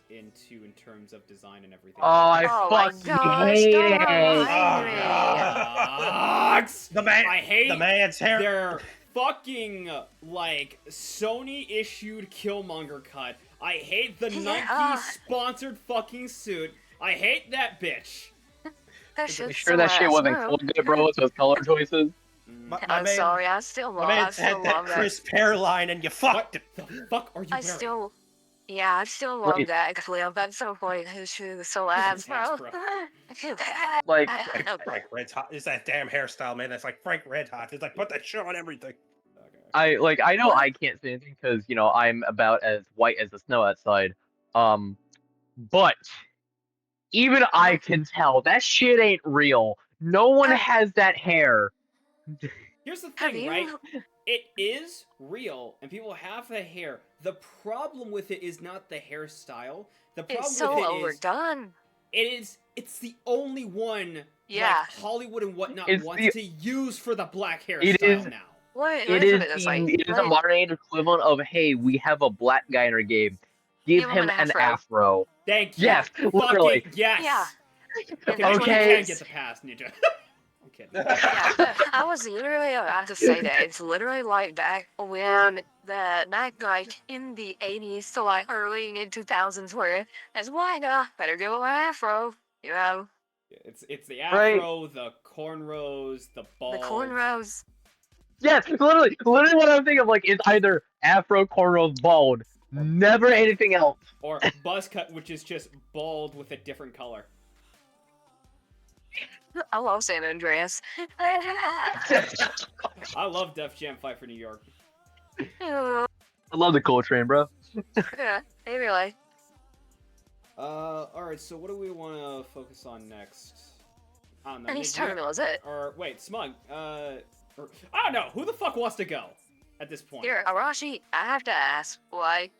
into in terms of design and everything. Oh, I Oh my fucking gosh, hate don't it. remind me. Sucks! The man, I hate the man's hair. their fucking, like, Sony-issued Killmonger cut. I hate the Yeah. Nike-sponsored fucking suit. I hate that bitch. That You shit's sure so that shit ass, wasn't bro. cool good, bro, with those color choices? I'm sorry, I still My love man I still had that love that. crisp hairline, and you fucked it. The fuck are you I wearing? still love Wait. that clip. That's so funny. His shoes are so ass, bro. Like, Frank Red's hot. It's that damn hairstyle, man. That's like Frank Red Hot. It's like put that shit on everything. Okay. I know I can't say anything because I'm about as white as the snow outside. But even I can tell that shit ain't real. No one has that hair. Here's the Have thing, you? right? It is real, and people have the hair. The problem with it is not the hairstyle. The problem It's so with it overdone. it's the only one Yeah. like Hollywood and whatnot It's wants the- to use for the black It hairstyle is- now. What It is is it? It's like, it is a what- modern age equivalent of, hey, we have a black guy in our game. Give him an afro. Thank you. Yes, literally. Fucking yes. Yeah. Okay, That's maybe what you it can is. get the pass, Ninja. I'm kidding. Yeah, I was literally about to say that. It's literally like back when that guy in the 80s, so like early mid 2000s, where that's why better go with afro, you know, It's the Right. afro, the cornrows, the bald. the cornrows. Yes, literally what I'm thinking of, like, is either afro, cornrows, bald. Never anything else. Or buzz cut, which is just bald with a different color. I love San Andreas. I love Def Jam Fight for New York. Yeah, I love the Cool Train, bro. anyway. Alright, so what do we want to focus on next? I don't know. And he's Ninja- tournament was it. Or, wait, Smug. I don't know. Who the fuck wants to go at this point? Here, Arashi, I have to ask, why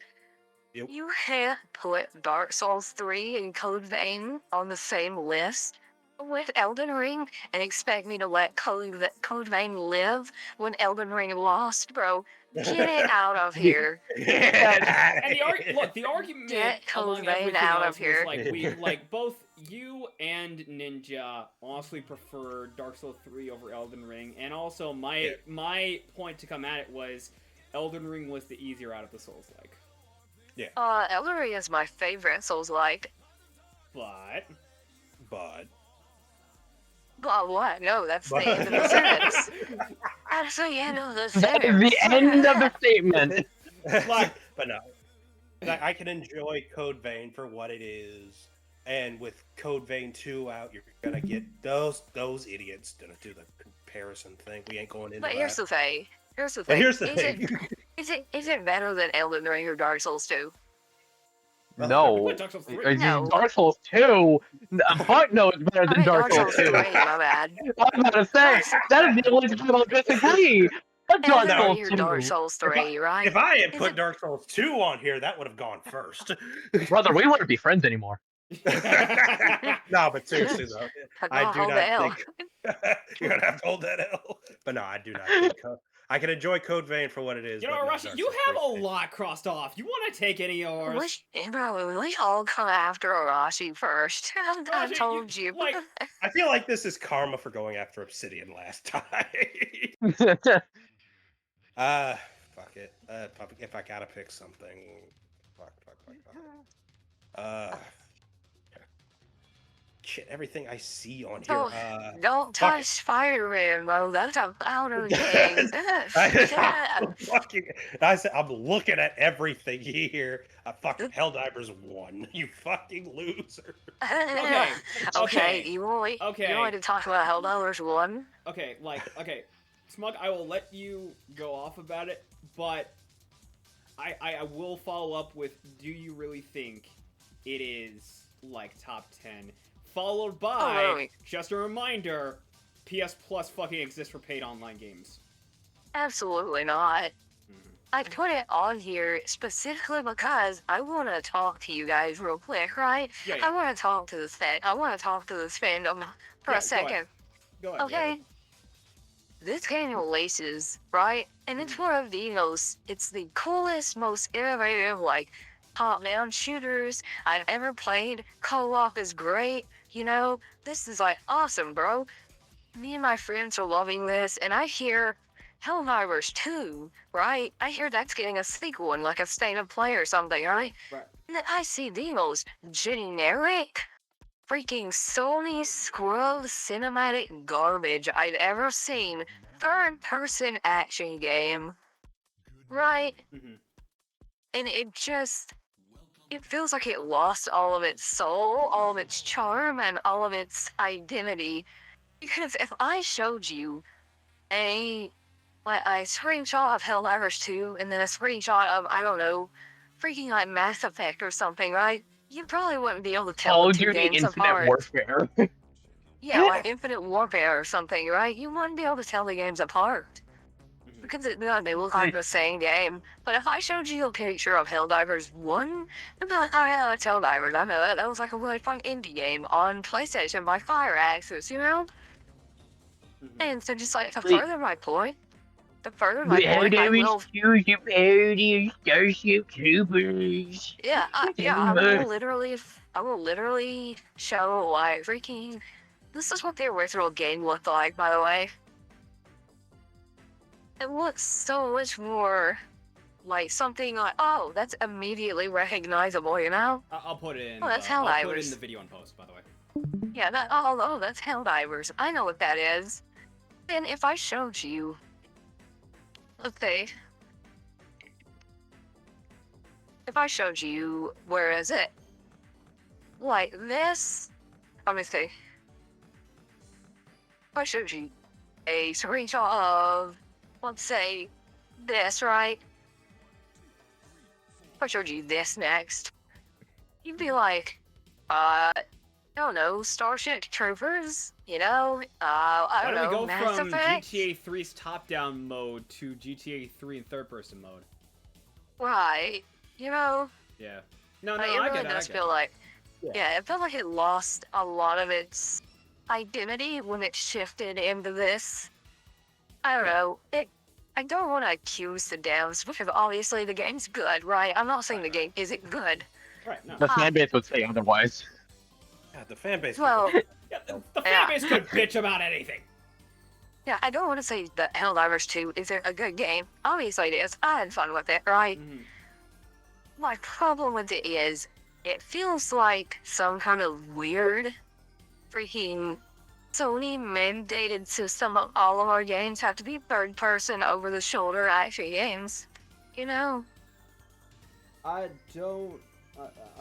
Yep. you have put Dark Souls 3 and Code Vein on the same list with Elden Ring and expect me to let Code Vein live when Elden Ring lost, bro? Get it out of here. And the argument Get Code among Vein everything out else of here. was like both you and Ninja honestly prefer Dark Souls 3 over Elden Ring, and also my point to come at it was Elden Ring was the easier out of the Souls-like. Elden Ring is my favorite Souls-like. But But But what? No, that's the end of the sentence. That's the end of the That is sentence. the end of the statement. But no, I can enjoy Code Vein for what it is, and with Code Vein 2 out, you're gonna get those idiots gonna do the comparison thing. We ain't going into But that. here's the thing. But here's the thing. Is it better than Elden Ring or Dark Souls 2? No. Dark Souls 3. No. Dark Souls 2? Fuck no, it's better I than mean Dark Souls 2. 3, my bad. I was about to say, that is the only time I'll disagree. Fuck Dark Elden Souls Ring or 2. Dark Souls 3, right? If I had Is put it- Dark Souls 2 on here, that would have gone first. Brother, we wouldn't be friends anymore. No, but seriously though, I do hold the L. not think you're gonna have to hold that L. But no, I do not think I can enjoy Code Vein for what it is. You know, but no, Rushy, Dark you Souls have 3 a lot crossed off. You want to take any of yours? Bro, we all come after Arashi first. I Arashi, told you. like, I feel like this is karma for going after Obsidian last time. Fuck it. If I gotta pick something, fuck. Shit, everything I see on here. Don't fuck touch Spider-Man, bro. That's a powder game. I said I'm looking at everything here. Fucking Helldivers 1. You fucking loser. Okay. You want to talk about Helldivers 1? Okay, Smug, I will let you go off about it, but I will follow up with, do you really think it is, like, top 10? Followed by, just a reminder, PS Plus fucking exists for paid online games. Absolutely not. I put it on here specifically because I want to talk to you guys real quick, right? Yeah. I want to talk to this fandom for a second. Go ahead. Okay. This game releases, right? And it's one of the it's the coolest, most innovative, like, top-down shooters I've ever played. Co-op is great, this is, like, awesome, bro. Me and my friends are loving this, and I hear Helldivers 2, right? I hear that's getting a sequel in, like, a state of play or something, right? Right. And then I see the most generic freaking Sony scrub cinematic garbage I'd ever seen. Third-person action game, right? And it feels like it lost all of its soul, all of its charm, and all of its identity. Because if I showed you a screenshot of Helldivers 2 and then a screenshot of, I don't know, freaking like Mass Effect or something, right? You probably wouldn't be able to tell Call the of two Duty games Infinite apart. Warfare. Yeah, like Infinite Warfare or something, right? You wouldn't be able to tell the games apart. Because they look like the same game. But if I showed you a picture of Helldivers 1, you'd be like, oh yeah, that's Helldivers. I know that. That was like a really fun indie game on PlayStation by Fire Axis, And so just like, to further my point, I will... Choose parody Starship Troopers. Yeah, I will literally show, like, freaking... This is what the original game looked like, by the way. It looks so much more like something like, oh, that's immediately recognizable, I'll put it in. Oh, that's I'll put it in Helldivers. the video and post, by the way. Yeah, that's Helldivers. I know what that is. And if I showed you, let's say, if I showed you, where is it? Like this, let me see. If I showed you a screenshot of, let's say, this, right? If I showed you this next, you'd be like, I don't know, Starship Troopers, I don't know, Why don't we go Mass from Effect? GTA 3's top-down mode to GTA 3 in third-person mode? Right, Yeah. No, it I really get it. does feel like, it felt like it lost a lot of its identity when it shifted into this. I don't know, I don't want to accuse the devs, because obviously the game's good, right? I'm not saying the game isn't good. Right, no. The fanbase would say otherwise. Yeah, the fan base. Well, Yeah, the fanbase could bitch about anything. yeah, I don't want to say that Helldivers 2 isn't a good game. Obviously it is. I had fun with it, right? My problem with it is, it feels like some kind of weird freaking Sony mandated system of all of our games have to be third person over the shoulder action games. You know. I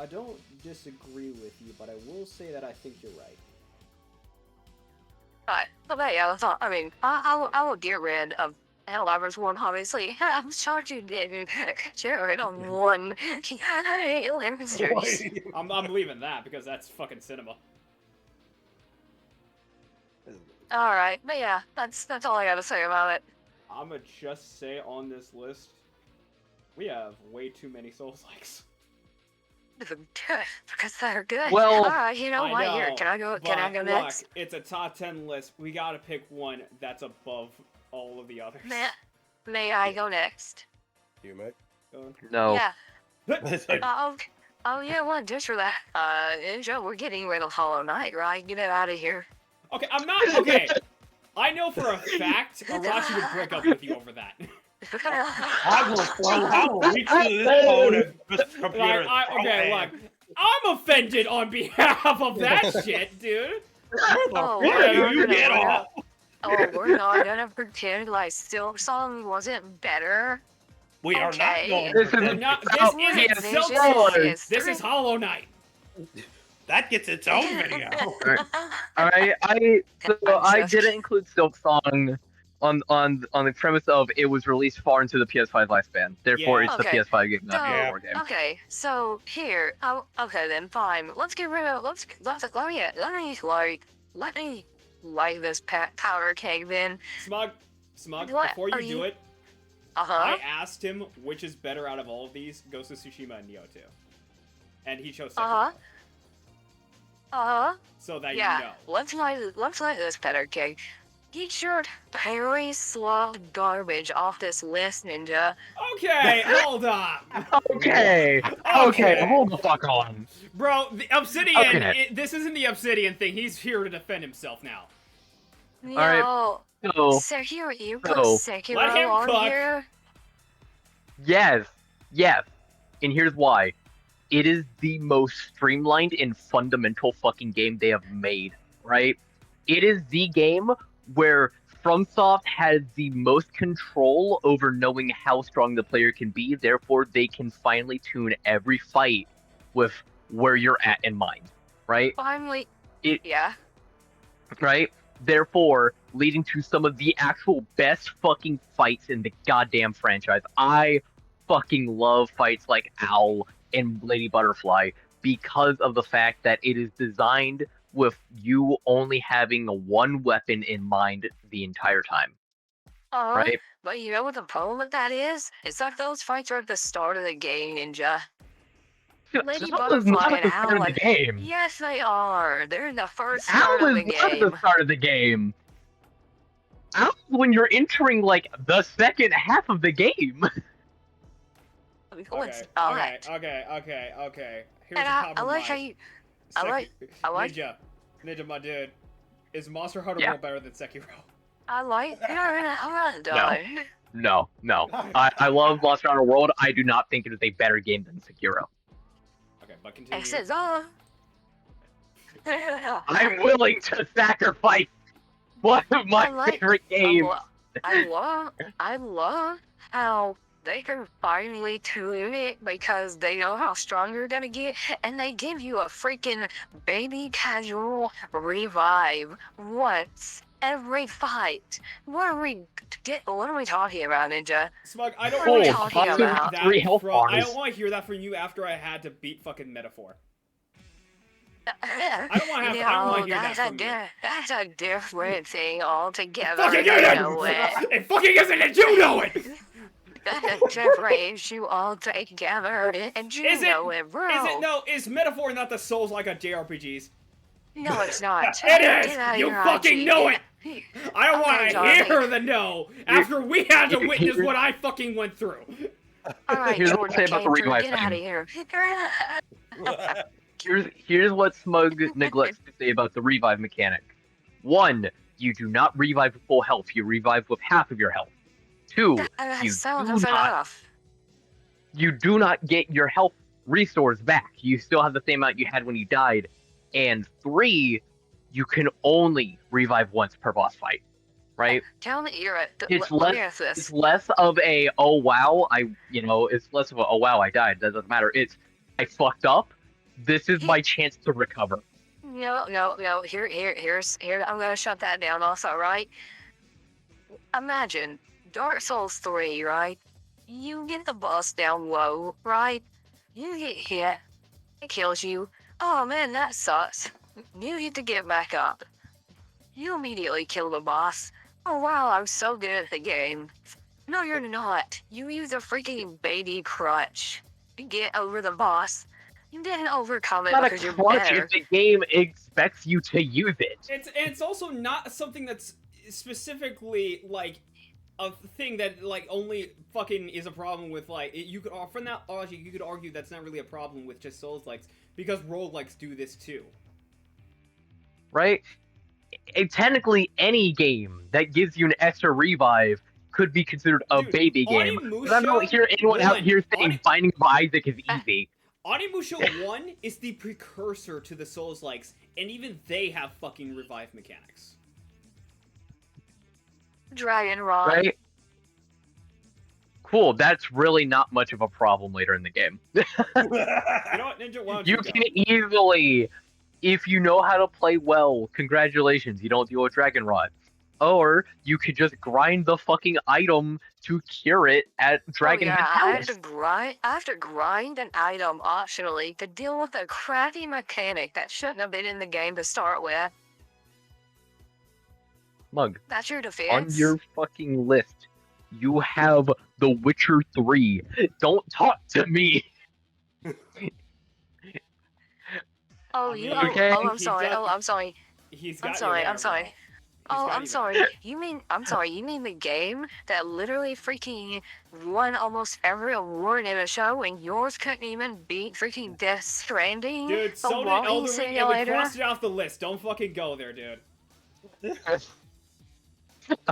don't disagree with you, but I will say that I think you're right. But yeah, I will get rid of Helldivers 1, obviously. I'm sorry you didn't share it on one. I'm leaving that because that's fucking cinema. Alright, but yeah, that's all I gotta say about it. I'ma just say on this list, we have way too many Souls-likes. Because they're good. Well, alright, you know I what? know, Here, can I go Look, next? it's a top 10 list. We gotta pick one that's above all of the others. May I go next? You mate. No. Yeah. Okay. Oh yeah, well, just for that. Joe, we're getting rid of Hollow Knight, right? Get it out of here. Okay, I'm not. Okay. I know for a fact Arashi would break up with you over that. I will reach to this phone and this computer. Look, I'm offended on behalf of that shit, dude. Oh, Where do you get off? Oh, we're not gonna pretend like Silk Song wasn't better. We are Okay. not going This to is pretend. Not, Oh, this yeah, isn't Silk Silk Song. Song. This is Hollow Knight. That gets its own video. Alright, I didn't include Silk Song on the premise of it was released far into the PS5 lifespan. Therefore, Yeah. it's Okay. the PS5 game, not the Yeah. PS4 game. Okay, so here, okay then, fine. Let's get rid of. Let me light this powder keg then. Smug, What before are you do you- it, Uh-huh. I asked him which is better out of all of these, Ghost of Tsushima and Nioh 2. And he chose Sekiro. So that Yeah. you know. Let's light this powder keg. Get your very slow garbage off this list, Ninja. Okay, hold on. Okay, hold the fuck on. Bro, the Obsidian, Okay. this isn't the Obsidian thing. He's here to defend himself now. Alright, No. So, Sekiro, you put so, Sekiro let him on cook. here? yes, and here's why. It is the most streamlined and fundamental fucking game they have made, right? It is the game where FromSoft has the most control over knowing how strong the player can be, therefore they can finely tune every fight with where you're at in mind, right? Finally. It- Yeah. Right? Therefore, leading to some of the actual best fucking fights in the goddamn franchise. I fucking love fights like Owl and Lady Butterfly because of the fact that it is designed with you only having one weapon in mind the entire time, right? But you know what the problem with that is? It's like those fights are at the start of the game, Ninja. Lady Owl is Butterfly not at and the start Owl, of the game. Yes, they are. They're in the first start Owl of is the not at game. the start of the game. Owl is when you're entering like the second half of the game. What's Okay, that? okay. Here's And a I compromise. like how you. I like. Ninja, my dude. Is Monster Hunter Yeah. World better than Sekiro? I like. I'm done. No. I love Monster Hunter World. I do not think it is a better game than Sekiro. Okay, but continue. It says, I'm willing to sacrifice one of my favorite games. I love how they can finally tune it because they know how strong you're gonna get, and they give you a freaking baby casual revive once every fight. What are we talking about, Ninja? Smug, I don't What are we want to talking hear about? that 3 health from. bars. I don't want to hear that from you after I had to beat fucking Metaphor. I don't wanna hear that from you. That's a different thing altogether. Fucking You it! know it. It fucking isn't it! You know it! That's a different issue altogether, and you Is it? know it, bro. Is Metaphor not the Souls like a JRPGs? No, it's not. It Get is! out of You here, fucking IG. know it! I don't Okay, want to darling. hear the no after we had to witness what I fucking went through. All right, Here's what I'll Jordan say about the Cantor, revive get out of Here's here. what Smug neglects to say about the revive mechanic. 1, you do not revive with full health. You revive with half of your health. 2, you That's do not get your health restores back. You still have the same amount you had when you died. And 3, you can only revive once per boss fight, right? Tell me, you're right. It's Let me less. ask this. It's less of a oh wow it's less of a oh wow I died. That doesn't matter. It's I fucked up. This is my chance to recover. No. Here. I'm gonna shut that down. Also, right? Imagine Dark Souls 3, right? You get the boss down low, right? You get hit. It kills you. Oh man, that sucks. You get to get back up. You immediately kill the boss. Oh wow, I'm so good at the game. No, you're not. You use a freaking baby crutch to get over the boss. You didn't overcome it Not a because you're crutch better. if the game expects you to use it. It's also not something that's specifically like a thing that like only fucking is a problem with like you could from that logic you could argue that's not really a problem with just Souls-likes because roguelikes do this too. Right? Technically, any game that gives you an extra revive could be considered a Dude, baby game. But I don't hear anyone out here saying Binding of Isaac is easy. Onimusha 1 is the precursor to the Souls-likes, and even they have fucking revive mechanics. Dragon Rod. Right? Cool, that's really not much of a problem later in the game. You know what, Ninja? Why don't You go? can easily, if you know how to play well, congratulations, you don't deal with Dragon Rod. Or you could just grind the fucking item to cure it at Dragon Head I Palace. have to grind an item optionally to deal with a crappy mechanic that shouldn't have been in the game to start with. Mug, That's your defense. on your fucking list, you have The Witcher 3. Don't talk to me! Oh, you. Okay. Oh, I'm sorry. He's got- Oh, I'm sorry. He's got I'm you sorry. there, I'm sorry. bro. Oh, got I'm you sorry. You mean the game that literally freaking won almost every award in a show, and yours couldn't even beat freaking Death Stranding? Dude, the so did walking Elden Ring, and we simulator? crossed it off the list. Don't fucking go there, dude.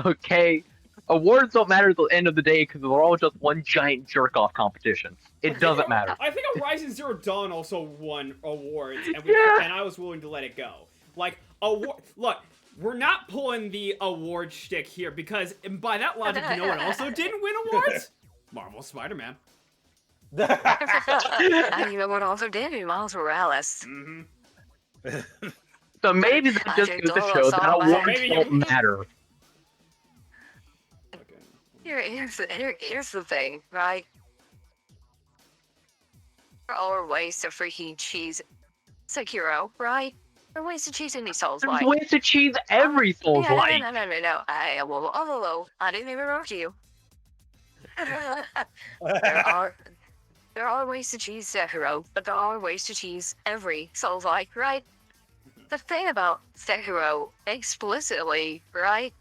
Okay. Awards don't matter at the end of the day because they're all just one giant jerk-off competition. It doesn't matter. I think Horizon Zero Dawn also won awards, and, and I was willing to let it go. Like, look, we're not pulling the award shtick here because by that logic, you know what also didn't win awards? Marvel Spider-Man. I you know what also did me, Miles Morales. Mm-hmm. So maybe that just goes to show that awards don't matter. Here's the thing, right? There are ways to freaking cheese Sekiro, right? There are ways to cheese any Souls-like. There's ways to cheese every Souls-like. No. I didn't even interrupt you. There are ways to cheese Sekiro, but there are ways to cheese every Souls-like, right? The thing about Sekiro explicitly, right,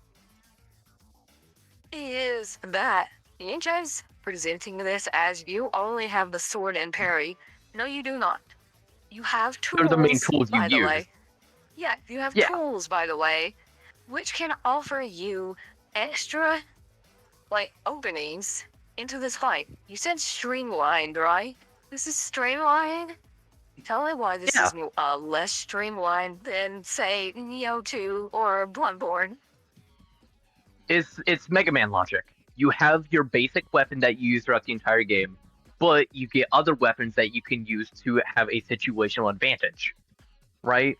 is that Ninja's presenting this as you only have the sword and parry. No, you do not. You have tools. They're the main tools you by the use. way. Yeah, you have tools, by the way, which can offer you extra, like, openings into this fight. You said streamlined, right? This is streamlined? Tell me why this is less streamlined than, say, Nioh 2 or Bloodborne. It's Mega Man logic. You have your basic weapon that you use throughout the entire game, but you get other weapons that you can use to have a situational advantage. Right?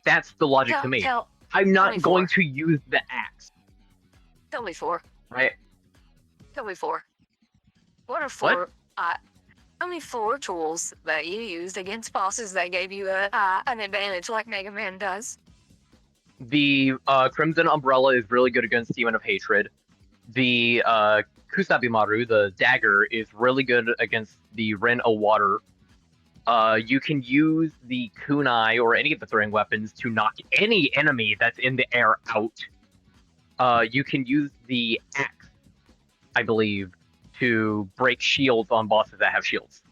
That's the logic to me. I'm not going to use the axe. Tell me four. Right? Tell me four. What are four? Tell me four tools that you used against bosses that gave you an advantage like Mega Man does. The Crimson Umbrella is really good against Demon of Hatred. The Kusabimaru, the dagger, is really good against the Rin of Water. You can use the kunai or any of the throwing weapons to knock any enemy that's in the air out. You can use the axe, I believe, to break shields on bosses that have shields.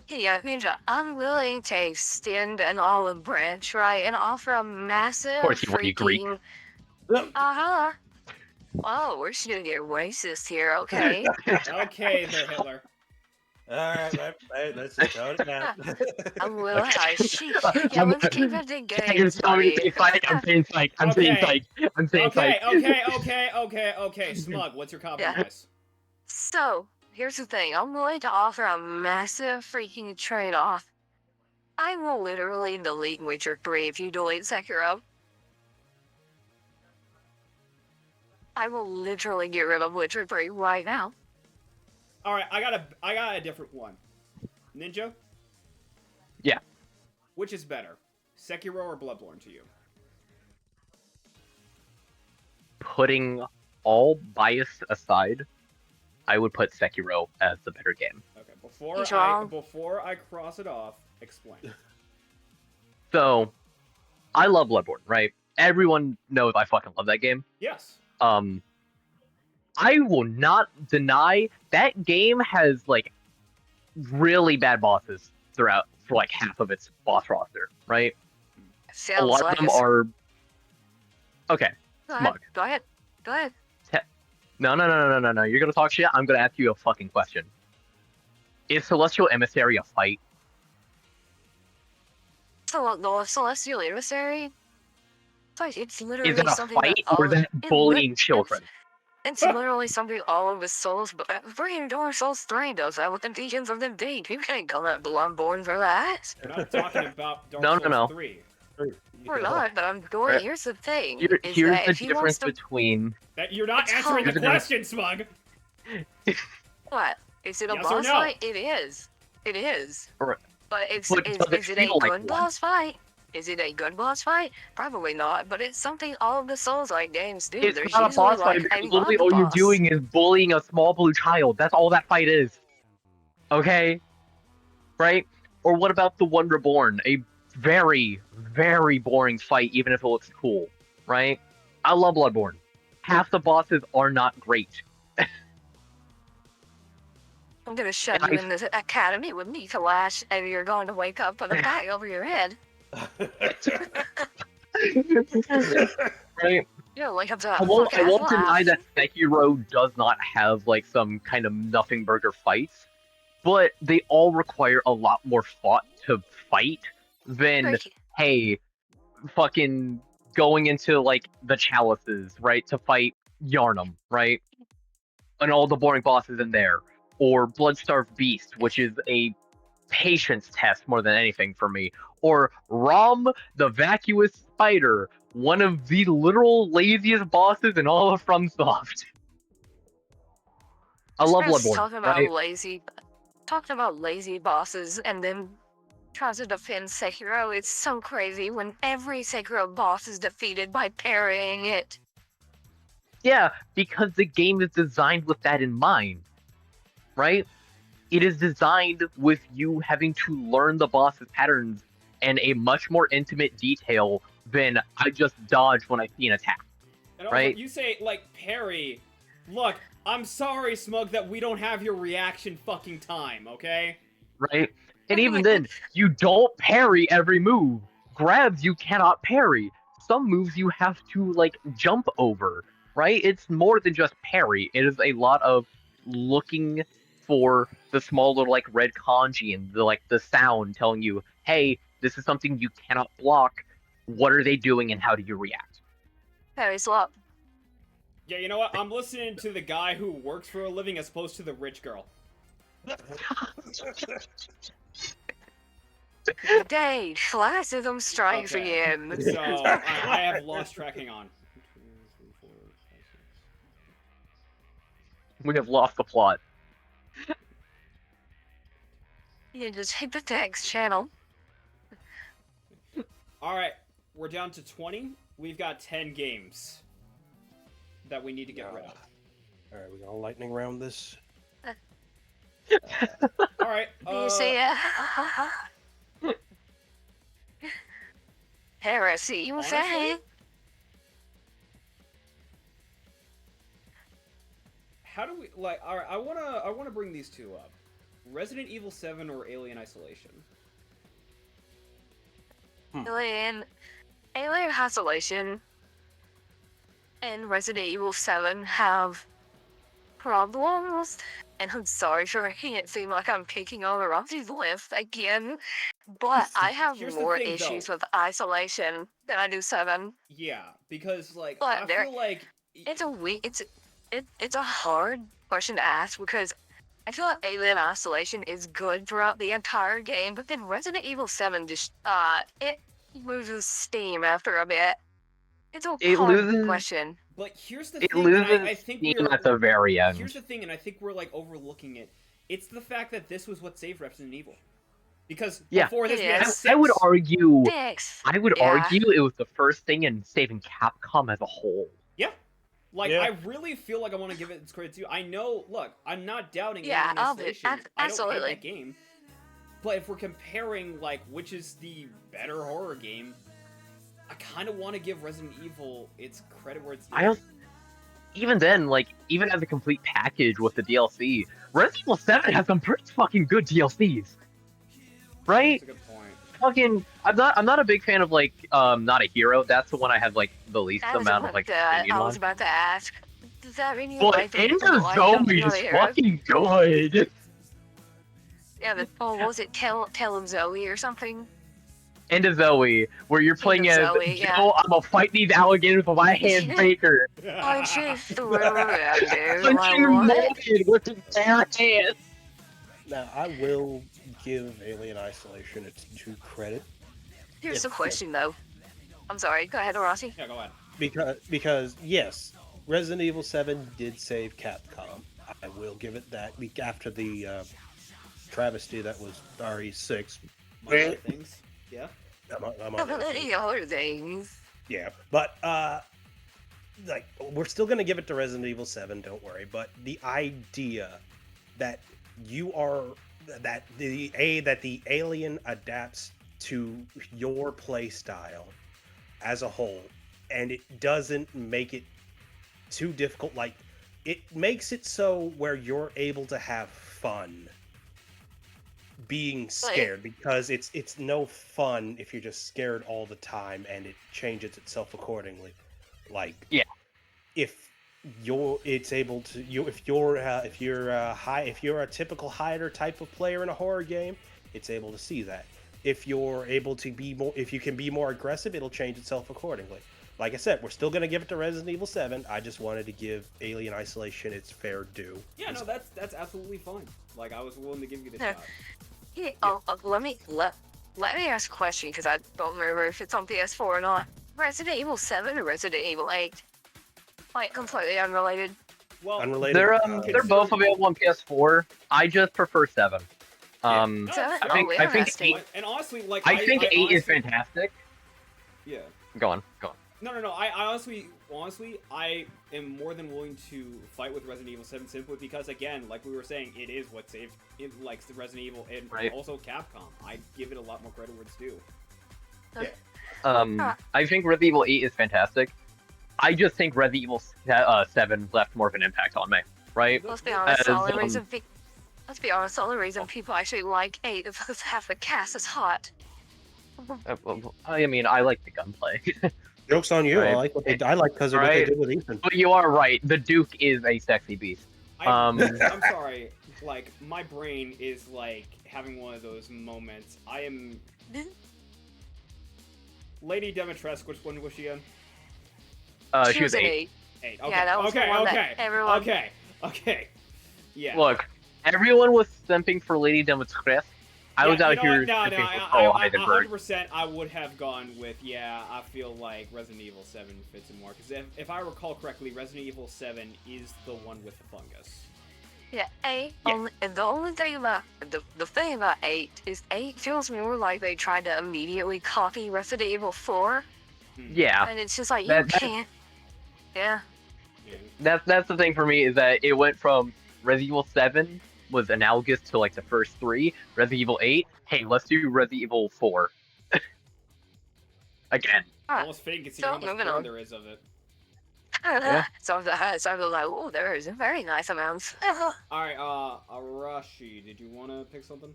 Yeah, Ninja, I'm willing to extend an olive branch, right, and offer a massive Of course you want to be Greek. Uh-huh. Oh, we're just gonna get racist here, okay? Okay, there, Hitler. Alright, let's just go to that. I'm will I she yeah, I'm, let's keep it in you're games, telling me to buddy. say psych. I'm saying psych. I'm saying Okay. psych. I'm saying Okay, psych. okay. Smug, what's your Yeah. compromise? So, here's the thing. I'm willing to offer a massive freaking trade-off. I will literally delete Witcher 3 if you delete Sekiro. I will literally get rid of Witcher 3 right now. All right, I got a different one. Ninja? Yeah. Which is better, Sekiro or Bloodborne to you? Putting all bias aside, I would put Sekiro as the better game. Okay, He's wrong. before I cross it off, explain. So, I love Bloodborne, right? Everyone knows I fucking love that game. Yes. I will not deny that game has like really bad bosses throughout for like half of its boss roster, right? Sounds A lot like of them it's- are okay. Go ahead. Smug. Go ahead. Go ahead. No. You're gonna talk shit. I'm gonna ask you a fucking question. Is Celestial Emissary a fight? So the Celestial Emissary? It's literally Is it a something fight that or all is that bullying children? It's literally something all of the Souls, but freaking Dark Souls 3 does that with the Teachings of the Deep. You can't call that Bloodborne for that. We're not talking about Dark No. Souls 3. We're not, but I'm going. Right. Here's the thing. Here's that the if he wants difference to, between. That you're not It's answering the hard. question, Smug. What? Is it a Yes or boss no? fight? It is. It is. Right. But it's But is does it it a feel like good one? boss fight? Is it a good boss fight? Probably not, but it's something all of the Souls-like games do. It's There's not a usually boss like fight. a Because literally all mob you're boss. doing is bullying a small blue child. That's all that fight is. Okay? Right? Or what about the One Reborn? A very, very boring fight, even if it looks cool. Right? I love Bloodborne. Half the bosses are not great. I'm gonna shove And you in this academy with me to lash, and you're going to wake up with a bag over your head. Right? Yeah, like I'm I won't deny that Sekiro does not have like some kind of nothing burger fights, but they all require a lot more thought to fight than hey, fucking going into like the chalices, right, to fight Yarnum, right, and all the boring bosses in there, or Bloodstarved Beast, which is a patience test more than anything for me, or Rom the Vacuous Spider, one of the literal laziest bosses in all of FromSoft. I love Bloodborne, Talking about right? talking about lazy bosses, and then tries to defend Sekiro. It's so crazy when every Sekiro boss is defeated by parrying it. Yeah, because the game is designed with that in mind, right? It is designed with you having to learn the boss's patterns in a much more intimate detail than I just dodge when I see an attack. And also, right? you say, like, parry. Look, I'm sorry, Smug, that we don't have your reaction fucking time, okay? Right? And even then, you don't parry every move. Grabs you cannot parry. Some moves you have to, like, jump over, right? It's more than just parry. It is a lot of looking for the small little, like, red kanji and the sound telling you, hey, this is something you cannot block. What are they doing and how do you react? Parry slot. Yeah, you know what? I'm listening to the guy who works for a living as opposed to the rich girl. Dang, classism strikes again. So, I have lost tracking on. We have lost the plot. You just hit the text channel. Alright, we're down to 20. We've got 10 games that we need to get rid of. Alright, we're gonna lightning round this. Alright, You see it? Heresy, you say? How do we, like, alright, I wanna bring these two up. Resident Evil 7 or Alien Isolation? Alien Isolation and Resident Evil 7 have problems. And I'm sorry for making it seem like I'm picking on Rossi's list again, but I have Here's the more thing, issues though. with Isolation than I do 7. Yeah, because like But I there, feel like it's a it's a hard question to ask because I feel like Alien Isolation is good throughout the entire game, but then Resident Evil 7 just it loses steam after a bit. It's a It hard loses. question. But here's the It thing, and I loses think steam we're at the very end. here's the thing, and I think we're like overlooking it. It's the fact that this was what saved Resident Evil. Because Yeah. before this, we had Yeah. 6. I would argue. Six. I would Yeah. argue it was the first thing in saving Capcom as a whole. Yeah. Like, Yeah. I really feel like I want to give it its credit too. I know, look, I'm not doubting Yeah, Alien I'll do- Isolation. I don't hate absolutely. that game. But if we're comparing, like, which is the better horror game, I kind of want to give Resident Evil its credit where it's due. Even then, like, even as a complete package with the DLC, Resident Evil 7 has some pretty fucking good DLCs. Right? That's a good point. Fucking, I'm not a big fan of, like, Not a Hero. That's the one I have, like, the least I was amount of, about like, to, opinion I was on. about to ask. Does that mean you But like the End of like Zombie Not a is Hero? fucking good! Yeah, but what was it? Tell him Zoe or something? End of Zoe, where you're playing as Zoe, Joe, yeah. I'm gonna fight these alligators with my hand Baker. I just threw it around there. Punching Like, what? molded with his bare hands. Now, I will give Alien Isolation its due credit Here's the If- question, though. I'm sorry. Go ahead, Rossi. Yeah, go ahead. because yes, Resident Evil 7 did save Capcom. I will give it that. After the travesty that was RE6. Among other things. Yeah. I'm on that. The other things. Yeah, but like we're still gonna give it to Resident Evil 7. Don't worry. But the idea that the alien adapts to your play style as a whole, and it doesn't make it too difficult. Like it makes it so where you're able to have fun being scared, because it's no fun if you're just scared all the time, and it changes itself accordingly. Like if you're a typical hider type of player in a horror game, it's able to see that. If you can be more aggressive, it'll change itself accordingly. Like I said, we're still gonna give it to Resident Evil 7. I just wanted to give Alien Isolation its fair due. Yeah, no, that's absolutely fine. Like, I was willing to give you this Yeah. shot. Yeah, let me ask a question because I don't remember if it's on PS4 or not. Resident Evil 7 or Resident Evil 8? Like completely unrelated. Well, Unrelated. They're both available on PS4. I just prefer 7. no, So, that's I fine. think- I think interesting. eight- And honestly, like, I think 8 is honestly- fantastic. Yeah. Go on. No. I honestly, I am more than willing to fight with Resident Evil 7 simply because, again, like we were saying, it is what saved it, like the Resident Evil and Right. also Capcom. I give it a lot more credit where it's due. I think Resident Evil 8 is fantastic. I just think Resident Evil 7 left more of an impact on me, right? Let's be honest. The only As, reason the only reason people actually like 8 is because half the cast is hot. I mean, I like the gunplay. Joke's on you. Right. I like because of what they Right. did with Ethan. But you are right. The Duke is a sexy beast. I'm sorry. Like, my brain is, like, having one of those moments. I am... Lady Demetrescu, which one was she in? She was an 8. 8. Okay. Yeah, that was the one that everyone- Okay. Yeah. Look, everyone was simping for Lady Demetrius. I was out here simping for Carl Heidenberg. 100% I would have gone with, I feel like Resident Evil 7 fits in more. Because if I recall correctly, Resident Evil 7 is the one with the fungus. Yeah, 8. And the only thing about the thing about 8 is 8 feels more like they tried to immediately copy Resident Evil 4, Yeah. and it's just like That- you can't. Yeah. That's the thing for me, is that it went from Resident Evil 7 was analogous to like the first 3. Resident Evil 8, hey, let's do Resident Evil 4. Again. Almost fitting considering how much moving more on. there is of it. So I was like, oh, there is a very nice amount. Alright, Arashi, did you want to pick something?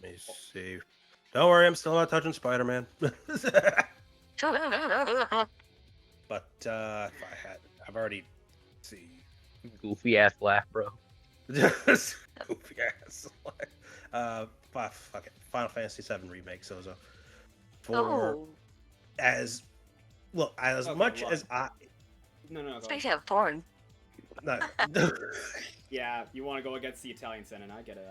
Let me see. Don't worry, I'm still not touching Spider-Man. But if I've already see. Goofy ass laugh, bro. Just goofy ass. Fuck it. Final Fantasy VII Remake, Sozo. For Oh, as Okay, much look. as I No, go. speaking of porn, no, Yeah, you want to go against the Italian Senate. I get it.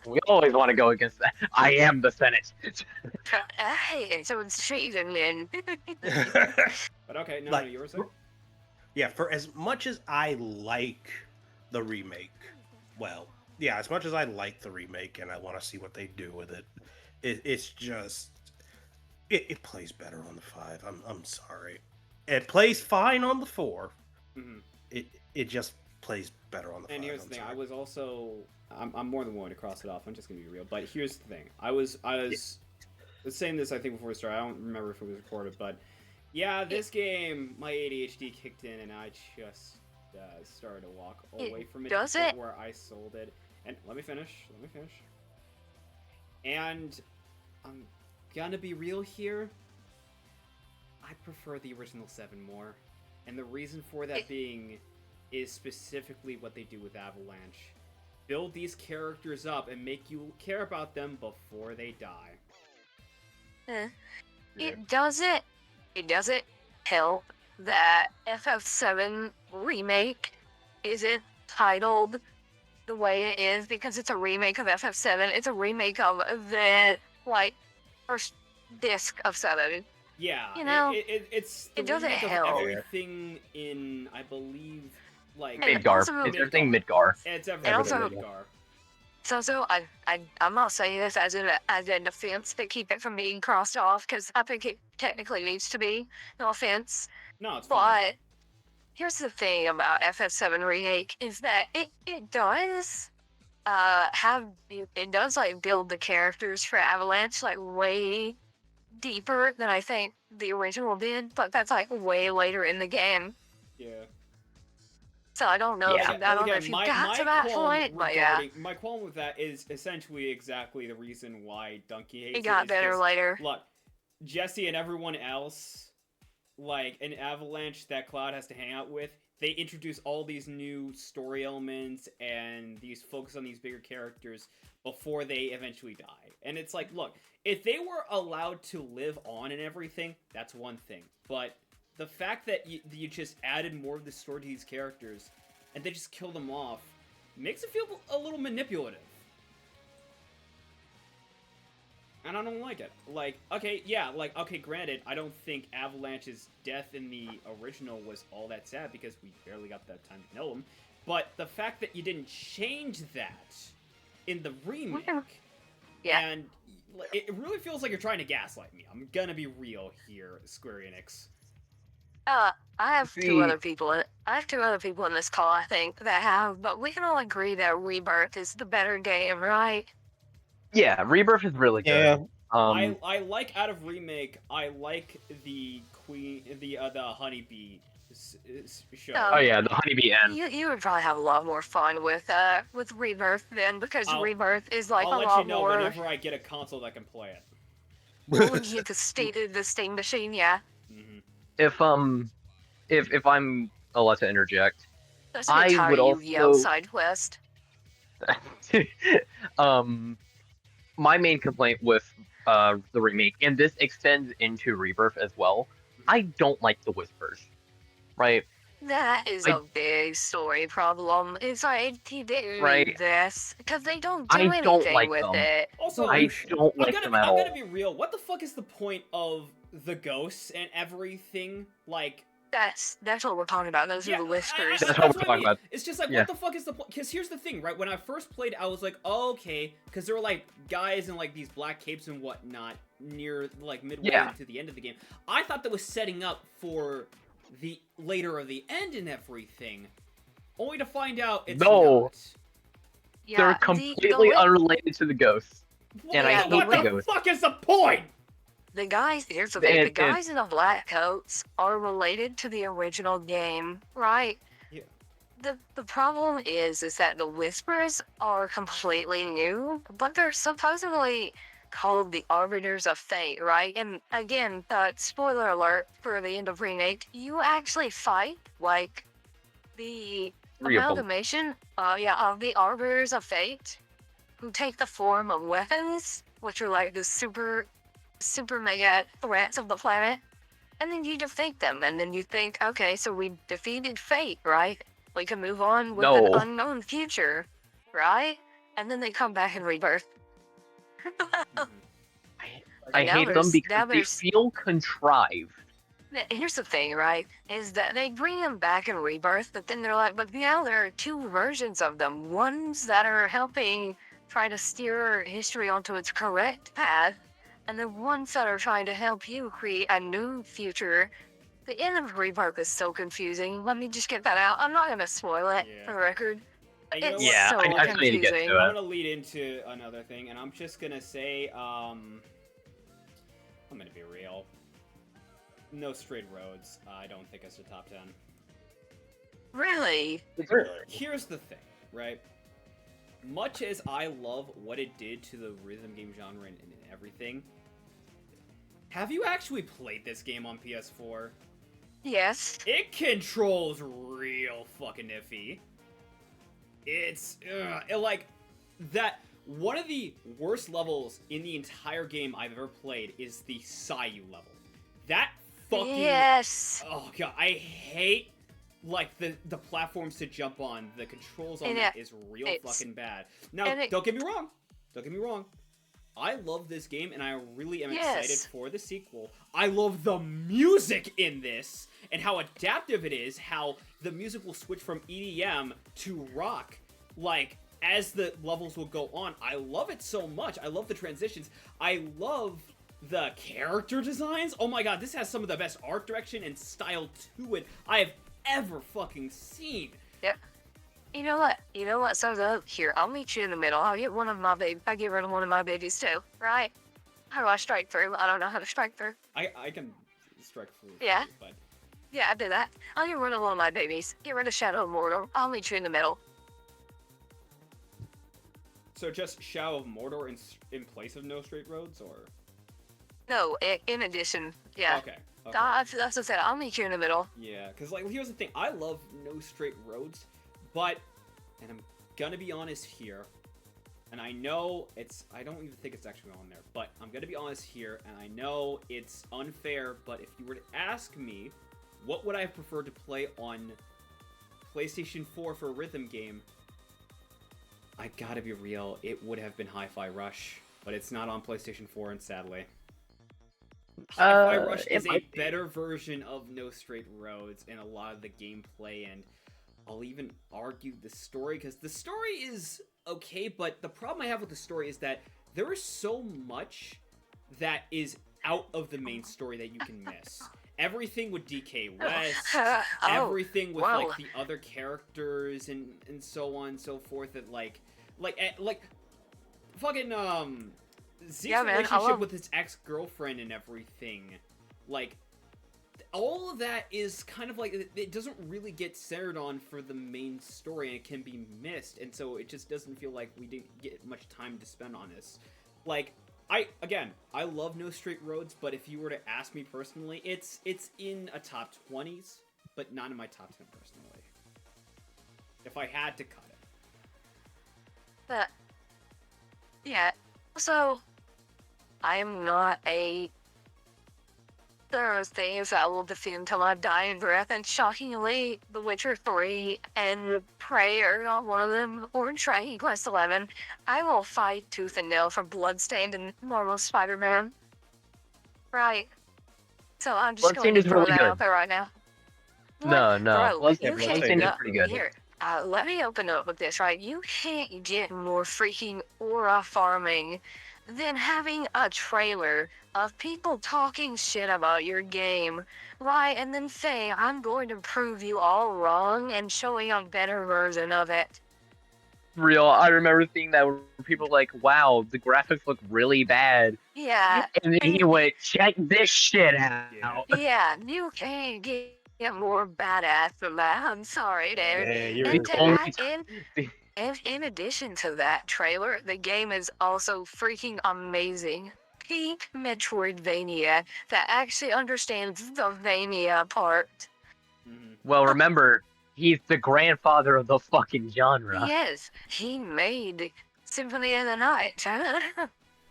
We always want to go against that. I am the Senate. hey, someone's cheating then. But okay, no, Like, you were saying? yeah, for as much as I like the remake, well, yeah, as much as I like the remake and I want to see what they do with it, it's just it plays better on the 5. I'm sorry. It plays fine on the 4. Mhm. It just plays better on the 5. And here's the I'm thing: sorry. I was also I'm more than willing to cross it off. I'm just gonna be real. But here's the thing: I was saying this I think before we started. I don't remember if it was recorded, but yeah, this game my ADHD kicked in and I just started to walk away from it. Does to the it? point where I sold it. And let me finish. And I'm gonna be real here. I prefer the original 7 more, and the reason for that being is specifically what they do with Avalanche. Build these characters up and make you care about them before they die. Eh. Yeah. It doesn't help that FF7 remake isn't titled the way it is because it's a remake of FF7. It's a remake of the first disc of 7. Yeah, You know, it's the it doesn't remake of help. everything in, I believe, like And Midgar. also- It's everything Midgar. it's and everything also- Midgar. So I'm not saying this as a defense to keep it from being crossed off because I think it technically needs to be. No offense. No, it's fine. But here's the thing about FF7 Remake is that it does build the characters for Avalanche like way deeper than I think the original did, but that's like way later in the game. Yeah. So I don't know Yeah. if I don't know Again, if you got to that point, but yeah, my qualm with that is essentially exactly the reason why Donkey hates it got is better just- later. Look, Jesse and everyone else, like an Avalanche that Cloud has to hang out with, they introduce all these new story elements and these focus on these bigger characters before they eventually die. And it's like, look, if they were allowed to live on and everything, that's one thing. But the fact that you just added more of the story to these characters and they just kill them off makes it feel a little manipulative. And I don't like it. Like, okay, yeah, like, okay, granted, I don't think Avalanche's death in the original was all that sad because we barely got that time to know him. But the fact that you didn't change that in the remake, Yeah. and it really feels like you're trying to gaslight me. I'm gonna be real here, Square Enix. I have See- two other people. I have two other people in this call, I think, that have, but we can all agree that Rebirth is the better game, right? Yeah, Rebirth is really good. Yeah, I like out of remake. I like the honeybee show. Oh yeah, the Honeybee End. You would probably have a lot more fun with Rebirth then, because I'll- Rebirth is like I'll a let lot you know more. whenever I get a console that can play it. When you get the Steam machine, yeah. Hmm. If I'm allowed to interject, That's I an entire would Yu-Gi-Oh also- side quest. my main complaint with the remake, and this extends into Rebirth as well, I don't like the whispers, right? That is I- a big story problem. It's like they didn't Right. need this because they don't do I don't anything like with them. it. Also, I don't like them at I'm all. gonna be real. What the fuck is the point of the ghosts and everything? Like, That's what we're talking about. Those are the whispers. That's what we're I talking mean. about. It's just like, Yeah. what the fuck is the point? Because here's the thing, right? When I first played, I was like, oh, okay, because there were like guys in like these black capes and whatnot near like midway Yeah. into the end of the game. I thought that was setting up for the later of the end and everything, only to find out it's No. not. Yeah, They're the completely unrelated to the ghosts. And What I hate the the ghosts. fuck is the point? The guys, here's the thing, the It- guys in the black coats are related to the original game, right? Yeah. The problem is that the Whispers are completely new, but they're supposedly called the Arbiters of Fate, right? And again, spoiler alert for the end of Remake, you actually fight, like, the Three of them. amalgamation, of the Arbiters of Fate, who take the form of weapons, which are like the super mega threats of the planet, and then you defeat them, and then you think, okay, so we defeated Fate, right? We can move on with an No. unknown future, right? And then they come back in Rebirth. I Now hate them there's- because now they there's- feel contrived. Here's the thing, right? Is that they bring them back in Rebirth, but then they're like, but now there are two versions of them. Ones that are helping try to steer history onto its correct path, and the ones that are trying to help you create a new future. The end of Rebirth is so confusing. Let me just get that out. I'm not gonna spoil it Yeah. for the record. And you know It's what? Yeah, so I just need to get confusing. to I'm it. gonna lead into another thing, and I'm just gonna say, I'm gonna be real. No Straight Roads. I don't think it's a top 10. Really? Here's the thing, right? Much as I love what it did to the rhythm game genre and everything, have you actually played this game on PS4? Yes. It controls real fucking iffy. It's like that. One of the worst levels in the entire game I've ever played is the Sayu level. That fucking Yes. oh god, I hate like the platforms to jump on. The controls on And that is real it's- fucking bad. Now, and it- don't get me wrong. Don't get me wrong. I love this game, and I really am excited Yes. for the sequel. I love the music in this, and how adaptive it is, how the music will switch from EDM to rock, like, as the levels will go on. I love it so much. I love the transitions. I love the character designs. Oh my god, this has some of the best art direction and style to it I have ever fucking seen. Yeah. You know what? So here, I'll meet you in the middle. I'll get one of my I get rid of one of my babies too, right? How do I strike through? I don't know how to strike through. I can strike through. Yeah. But Yeah, I did that. I'll get rid of one of my babies. Get rid of Shadow of Mordor. I'll meet you in the middle. so just Shadow of Mordor in place of No Straight Roads, or No, in addition, yeah. okay. That's what I said. I'll meet you in the middle. Yeah, because, like, here's the thing. I love No Straight Roads, but, and I'm gonna be honest here, and I know I don't even think it's actually on there, but I'm gonna be honest here, and I know it's unfair, but if you were to ask me, what would I have preferred to play on PlayStation 4 for a rhythm game, I gotta be real, it would have been Hi-Fi Rush, but it's not on PlayStation 4, and sadly. Hi-Fi Rush it is a might be. better version of No Straight Roads in a lot of the gameplay, and I'll even argue the story, because the story is okay, but the problem I have with the story is that there is so much that is out of the main story that you can miss. Everything with DK West, everything with wow. like the other characters and so on and so forth, that like fucking Zeke's Yeah, man, I relationship love- with his ex-girlfriend and everything, like, all of that is kind of like, it doesn't really get centered on for the main story, and it can be missed, and so it just doesn't feel like we didn't get much time to spend on this. Like, I love No Straight Roads, but if you were to ask me personally, it's in a top 20s, but not in my top 10 personally. If I had to cut it. But yeah. So I am not a there are things I will defend till my dying breath, and shockingly, The Witcher 3 and Prey are not one of them, or Dragon Quest 11. I will fight tooth and nail for Bloodstained and normal Spider-Man. Right. So I'm just going Bloodstained to is throw really that good. out there right now. No, Bro, Bloodstained you is can't pretty good. Here, let me open up with this, right? You can't get more freaking aura farming than having a trailer of people talking shit about your game, right? And then saying, I'm going to prove you all wrong and showing a better version of it. Real, I remember seeing that where people were like, wow, the graphics look really bad. Yeah, And then he went, check this shit out. yeah, you can't get more badass than that. I'm sorry, dude. Yeah, you're And to only add in addition to that trailer, the game is also freaking amazing. Peak Metroidvania that actually understands the Vania part. Mm-hmm. Well, remember, He's the grandfather of the fucking genre, Yes, he made Symphony of the Night.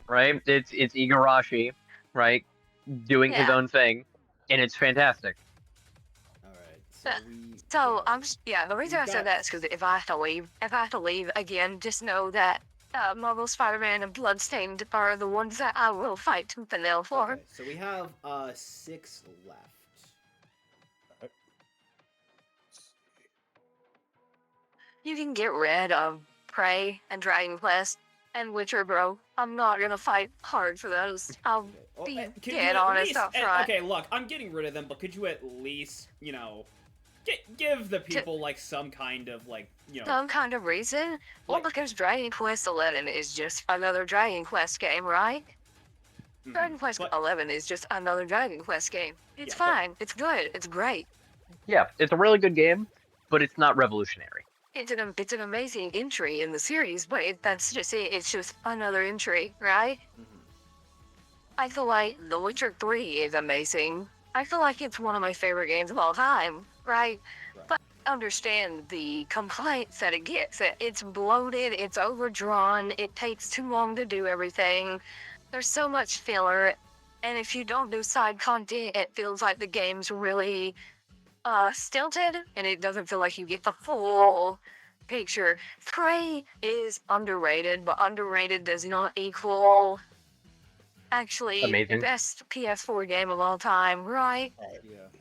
right? It's Igarashi, right, doing his Yeah. own thing, and it's fantastic. All right. So we. So go. the reason I We've said got- that is because if I have to leave again, just know that Marvel Spider-Man and Bloodstained are the ones that I will fight tooth and nail for. Okay, so we have 6 left. You can get rid of Prey and Dragon Quest and Witcher, bro. I'm not gonna fight hard for those. I'll Okay. Well, be can you dead at honest least- up front. Okay, look, I'm getting rid of them, but could you at least, give the people like some kind of Some kind of reason? Well, Like- because Dragon Quest 11 is just another Dragon Quest game, right? Mhm. Dragon Quest But- 11 is just another Dragon Quest game. It's Yeah, but- fine. It's good. It's great. Yeah, it's a really good game, but it's not revolutionary. It's an amazing entry in the series, but that's just it. It's just another entry, right? Mhm. I feel like The Witcher 3 is amazing. I feel like it's one of my favorite games of all time, right? Right. But I understand the complaints that it gets. It's bloated, it's overdrawn, it takes too long to do everything. There's so much filler, and if you don't do side content, it feels like the game's really stilted, and it doesn't feel like you get the full picture. Prey is underrated, but underrated does not equal actually Amazing. the best PS4 game of all time, right? Yeah. Okay, we got-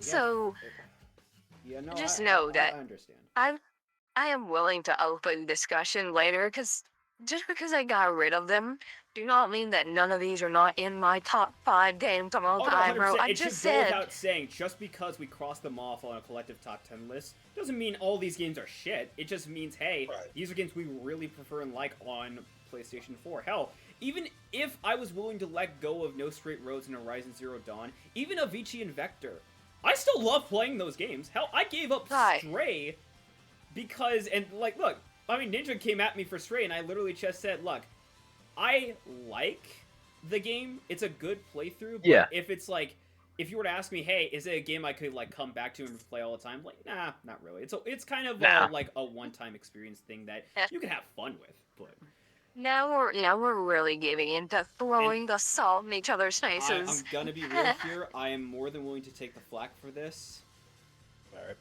So yeah, no, just I- know I- that- I understand. I am willing to open discussion later, because just because I got rid of them, do not mean that none of these are not in my top 5 games of all Oh, no, time, bro. 100%. I It just should go said without saying, just because we cross them off on a collective top 10 list, doesn't mean all these games are shit. It just means, hey, Right. these are games we really prefer and like on PlayStation 4. Hell, even if I was willing to let go of No Straight Roads and Horizon Zero Dawn, even AVICII Invector, I still love playing those games. Hell, I gave up Right. Stray because, and like, look, I mean, Ninja came at me for Stray, and I literally just said, look, I like the game. It's a good playthrough, but Yeah. if it's like, if you were to ask me, hey, is it a game I could like come back to and play all the time? Like, nah, not really. It's kind of Nah. like a one-time experience thing that Yeah. you can have fun with. But now we're really getting into throwing the salt in each other's I'm faces. gonna be real here. I am more than willing to take the flack for this. Alright.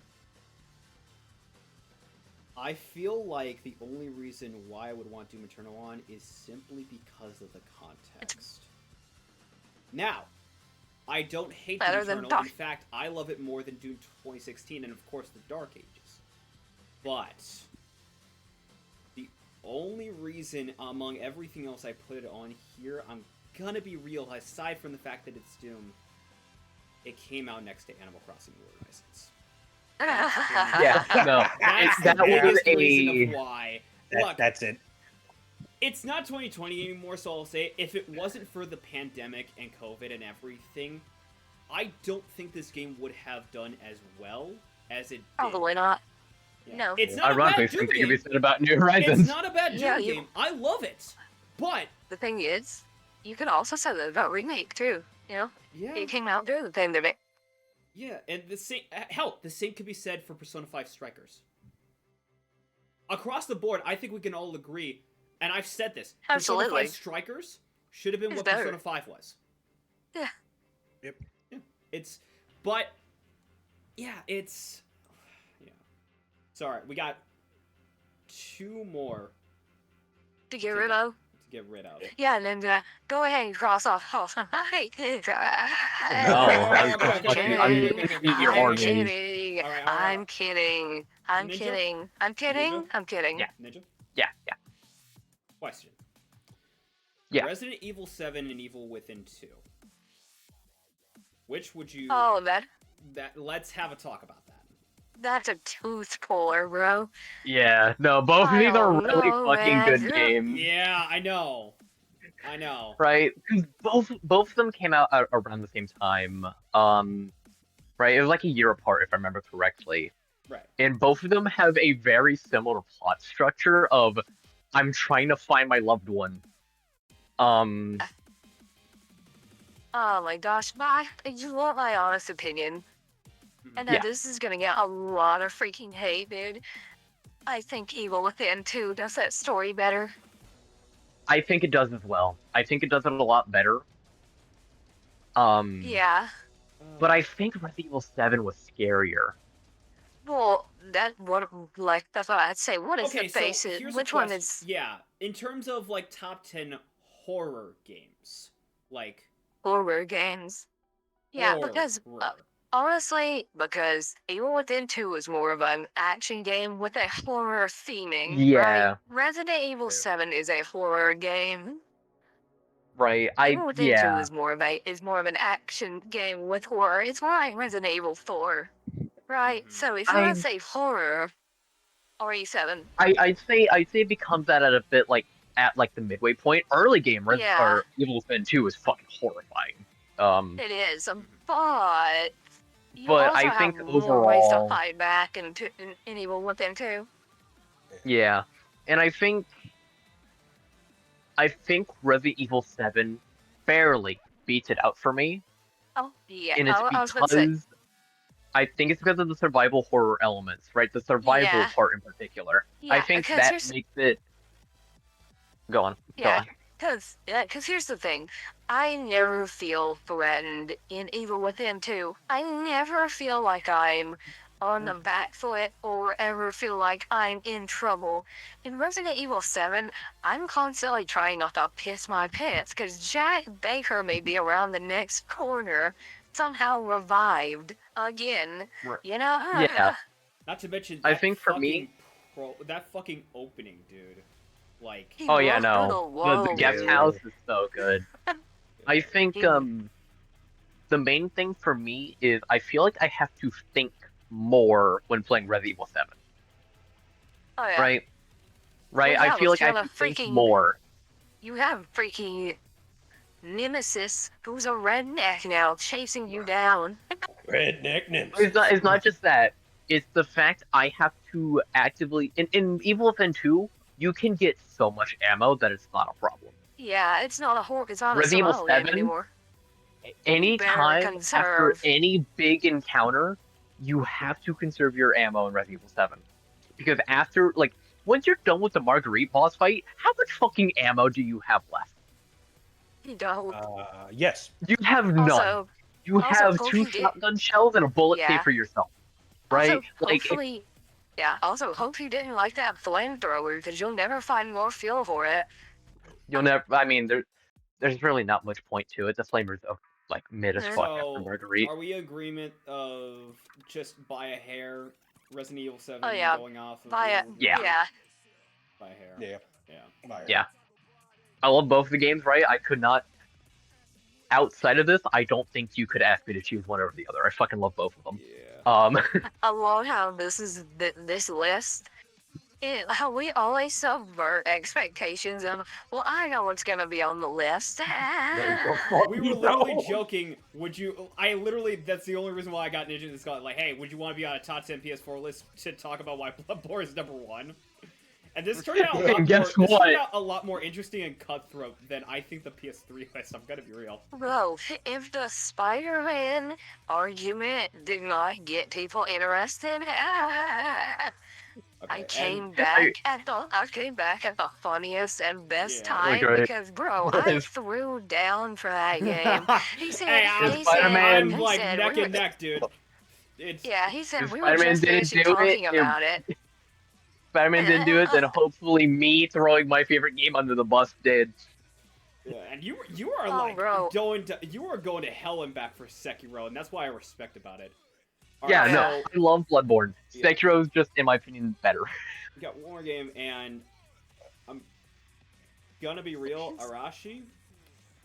I feel like the only reason why I would want Doom Eternal on is simply because of the context. Now, I don't hate Better Doom than Eternal. Dark. In fact, I love it more than Doom 2016 and, of course, the Dark Ages. But the only reason among everything else I put it on here, I'm gonna be real, aside from the fact that it's Doom, it came out next to Animal Crossing New Horizons. Yeah, no, That's that the was biggest reason a of why. That, Look, that's it. it's not 2020 anymore, so I'll say if it wasn't for the pandemic and COVID and everything, I don't think this game would have done as well as it did. Probably not. Yeah. No. It's not ironically a bad Doom something to be game. said about New It's Horizons. not a bad Doom Yeah, game. I love it. But, The thing is, you could also say that about remake too. You know, yeah, it came out during the pandemic. yeah, and the same, hell, the same could be said for Persona 5 Strikers. Across the board, I think we can all agree, and I've said this, Persona Absolutely. 5 Strikers should have been It's what better. Persona 5 was. Yeah. Yep. Yeah, it's, but, yeah, it's, yeah. Sorry, we got 2 more To get rid of. to get rid of. Yeah, and then go ahead and cross off. Oh, No, I was Okay, okay, I'm okay, gonna okay, eat your okay. orange. kidding. All right, I'm kidding. I'm Ninja? kidding. I'm kidding. Ninja? I'm kidding. Yeah. Ninja? Yeah. Question. Yeah. Resident Evil 7 and Evil Within 2. Which would you... Oh, Let's have a talk about that. that's a tooth puller, bro. Yeah, no, both of I these are don't really know, fucking man. good games. Yeah, I know. I know. Right? 'Cause both of them came out around the same time. Right? It was like a year apart, if I remember correctly. Right. And both of them have a very similar plot structure of I'm trying to find my loved one. Oh my gosh, you want my honest opinion? And Yeah. this is gonna get a lot of freaking hate, dude. I think Evil Within 2 does that story better. I think it does as well. I think it does it a lot better. Yeah. But I think Resident Evil 7 was scarier. Well, that's what I'd say. What is Okay, the so basis? here's Which a one question. is Yeah, in terms of like top 10 horror games, like horror games? Yeah, because horror. honestly, because Evil Within 2 is more of an action game with a horror theming, Yeah. right? Resident Evil 7 is a horror game. Right. Evil Within 2 is more of an action game with horror. It's more like Resident Evil 4, right? Mhm. So if you want to say horror, RE7. I'd say it becomes that at a bit like at like the midway point. Early game Yeah. or Evil Within 2 is fucking horrifying. It is, but you But also I have think more ways to overall- fight back in Evil Within 2. Yeah. And I think Resident Evil 7 barely beats it out for me. Oh, yeah. And it's I was about to say, because I think it's because of the survival horror elements, right? The survival Yeah. part in particular. I Yeah, think because that here's- makes it. Go on. Go Yeah, on. because here's the thing. I never feel threatened in Evil Within 2. I never feel like I'm on the back foot or ever feel like I'm in trouble. In Resident Evil 7, I'm constantly trying not to piss my pants because Jack Baker may be around the next corner, somehow revived again. Right. You know? Yeah. Not to mention, I that think for me- that fucking opening, dude. Like, He Oh yeah, walked through no. The guest dude. house is so good. I think He- the main thing for me is I feel like I have to think more when playing Resident Evil 7. Oh, yeah. Right? Right? Well, I yeah, feel like I let's have to kill a think freaking- more. You have freaking Nemesis, who's a redneck now, chasing you down. Redneck Nims. It's not just that. It's the fact I have to actively in Evil Within 2, you can get so much ammo that it's not a problem. Yeah, it's not it's not Resident a Evil survival game 7? anymore. Anytime after conserve. any big encounter, you have to conserve your ammo in Resident Evil 7. Because after, like, once you're done with the Marguerite boss fight, how much fucking ammo do you have left? You don't. Yes. You have none. Also, You have hope 2 you did- shotgun shells and a bullet Yeah. save for yourself. Right? also, Like, hopefully, yeah. Also, hope you didn't like that flamethrower because you'll never find more fuel for it. you'll never. I mean, there's really not much point to it. The flamer's like mid as fuck after so Marguerite. are we in agreement of just by a hair, Resident Evil 7 Oh, yeah. going off of By Evil Yeah. yeah. by a hair? Yeah. Yeah. Fire. Yeah. I love both the games, right? I could not. Outside of this, I don't think you could ask me to choose one over the other. I fucking love both of them. Yeah. I love how this is this list. How we always subvert expectations and well, I know what's gonna be on the list. We were literally joking. Would you? I literally. That's the only reason why I got Ninja and Scott. Like, hey, would you want to be on a top 10 PS4 list to talk about why Bloodborne is number 1? And this turned out a lot Guess more. This what? turned out a lot more interesting and cutthroat than I think the PS3 list. I'm gonna be real. Bro, if the Spider-Man argument did not get people interested, I Okay, came and- back at the funniest and best Yeah. time Great. because, bro, I threw down for that game. He said, Hey, he Spider-Man- I'm like said, neck we and were- neck, dude. It's Yeah, he said If we were Spider-Man just didn't finishing do it, talking it- about it. Spider-Man didn't do it, then hopefully me throwing my favorite game under the bus did. yeah, and you are Oh, like bro. going to hell and back for Sekiro, and that's why I respect about it. Yeah, Alright, no, so I love Bloodborne. Yeah. Sekiro's just, in my opinion, better. we got one more game, and I'm gonna be real, Arashi.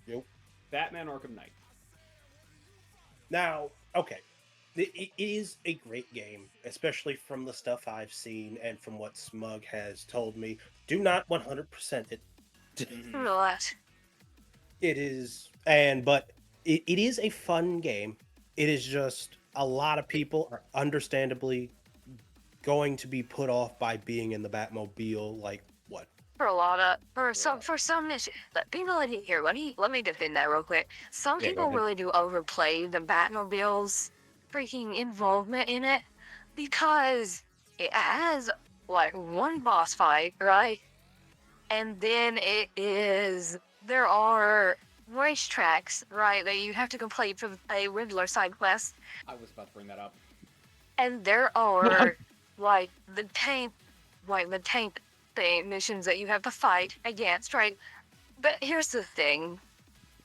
Yep. Batman Arkham Knight. Now, okay. It is a great game, especially from the stuff I've seen and from what Smug has told me. Do not 100% it. Relax. It is, but it is a fun game. It is just a lot of people are understandably going to be put off by being in the Batmobile. Like what? For some mission, people in here. Let me defend that real quick. Some Yeah, go people ahead. really do overplay the Batmobiles freaking involvement in it because it has like one boss fight, right? And then there are racetracks, right, that you have to complete for a Riddler side quest. I was about to bring that up. And there are like the tank thing missions that you have to fight against, right? But here's the thing.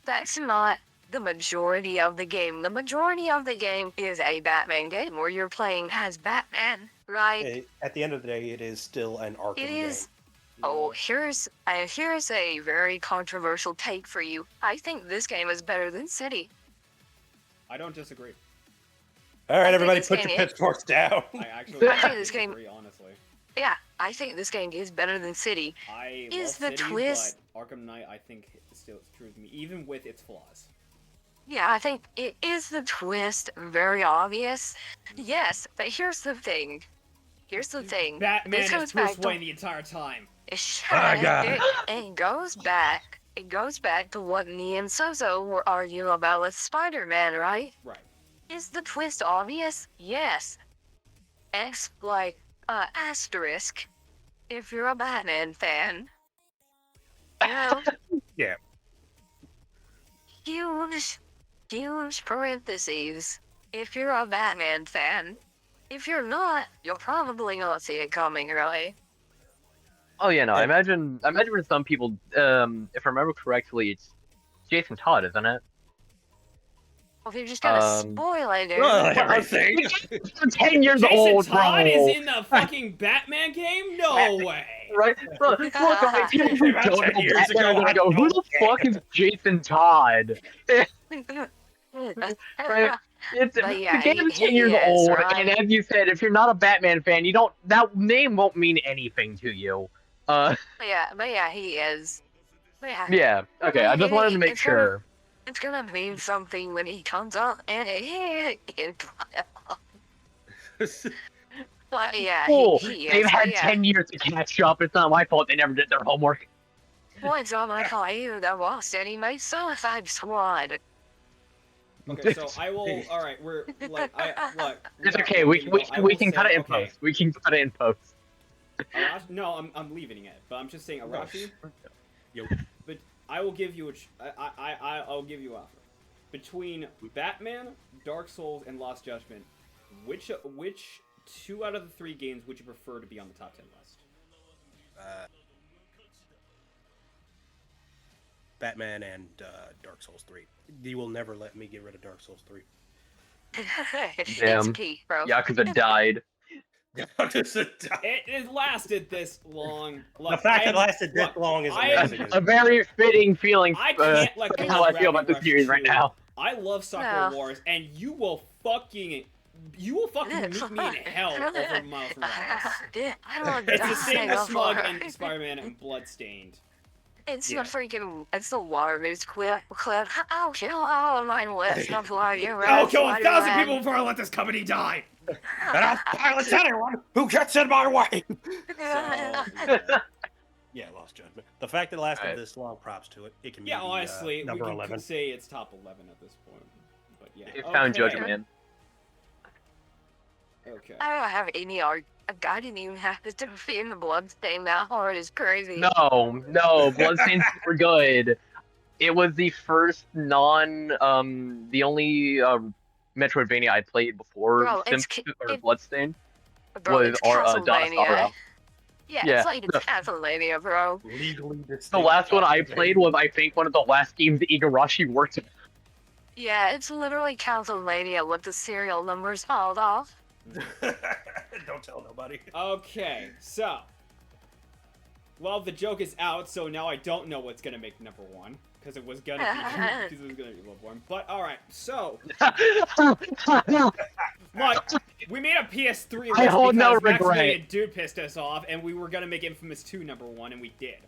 That's not the majority of the game. The majority of the game is a Batman game where you're playing as Batman, right? At the end of the day, it is still an Arkham It game. is. Oh, here's a very controversial take for you. I think this game is better than City. I don't disagree. All right, I think everybody, this put game your is- pitchforks down. I actually I think this game- disagree, honestly. Yeah, I think this game is better than City. I Is love the City, twist- but Arkham Knight, I think, still true to me, even with its flaws. Yeah, I think it is the twist very obvious. Yes, but here's the thing. Batman This is goes Bruce back to- Wayne the entire time. It goes back. It goes back to what me and Sozo were arguing about with Spider-Man, right? Right. Is the twist obvious? Yes. Asterisk. If you're a Batman fan. You know? Yeah. Huge parentheses. If you're a Batman fan. If you're not, you'll probably not see it coming, really. Oh yeah, no. I imagine for some people, if I remember correctly, it's Jason Todd, isn't it? Well, if you're just gonna spoil it, dude. Everything. I'm 10 years Jason old, Todd bro. is in the fucking Batman game? No way. Right? Look, like, people who About don't 10 know years Batman are ago, gonna go, who the I fuck is Jason Todd? Right? It's But yeah, the game is he 10 years is, old, right? and as you said, if you're not a Batman fan, that name won't mean anything to you. But yeah, he is. But yeah, Yeah. Okay, I just wanted to make It's sure. it's gonna mean something when he comes up, and but yeah, Cool. he They've is. had But yeah, 10 years to catch up. It's not my fault they never did their homework. What's on my call you? The boss said he made Suicide Squad. Okay, so I will. All right, we're like, look. It's without okay. We looking, though, I we will can say, cut it in okay, post. We can cut it in post. No, I'm leaving it, but I'm just saying, Arashi. Yo. But I will give you I'll give you an offer. Between Batman, Dark Souls, and Lost Judgment, which 2 out of the 3 games would you prefer to be on the top 10 list? Batman and Dark Souls 3. You will never let me get rid of Dark Souls 3. It's Damn. key, bro. Yakuza died. It lasted this long. The Look, fact I it am- lasted this look, long is I am- amazing. A very fitting feeling. I can't let go how of I feel about Dragon this series Rush right 2. now. I love Sakura No. Wars, and you will fucking meet me in hell over Miles Morales. I don't It's the same as know. Smug and Spider-Man and Bloodstained. It's Yeah. the freaking, it's the water moves clip. I'll kill all of mine list of why you're I'll kill 1,000 people before I let this company die! And I'll silence anyone who gets in my way! Yeah, Lost Judgment. The fact that it lasted Right. this long, props to it. It can Yeah, be honestly, we number can 11. say it's top 11 at this point. But yeah. It found okay. Judgment. Okay. I don't have any art. I didn't even have to defend the bloodstain that hard. It's crazy. No, Bloodstain's super good. It was the first the only Metroidvania I played before Bro, it's Bloodstained Bro, was it's Dawn of Castlevania. Sorrow. Yeah, Yeah. it's like it's Castlevania, bro. Legally distinct. The last one I played was, I think, one of the last games that Igarashi worked on. Yeah, it's literally Castlevania with the serial numbers hauled off. Don't tell nobody. Okay, so. Well, the joke is out, so now I don't know what's gonna make number 1. Because it was gonna be Bloodborne. But alright, so. Look, we made a PS3 list I hold no because regret. Maximilian Dude pissed us off, and we were gonna make Infamous 2 number 1, and we did.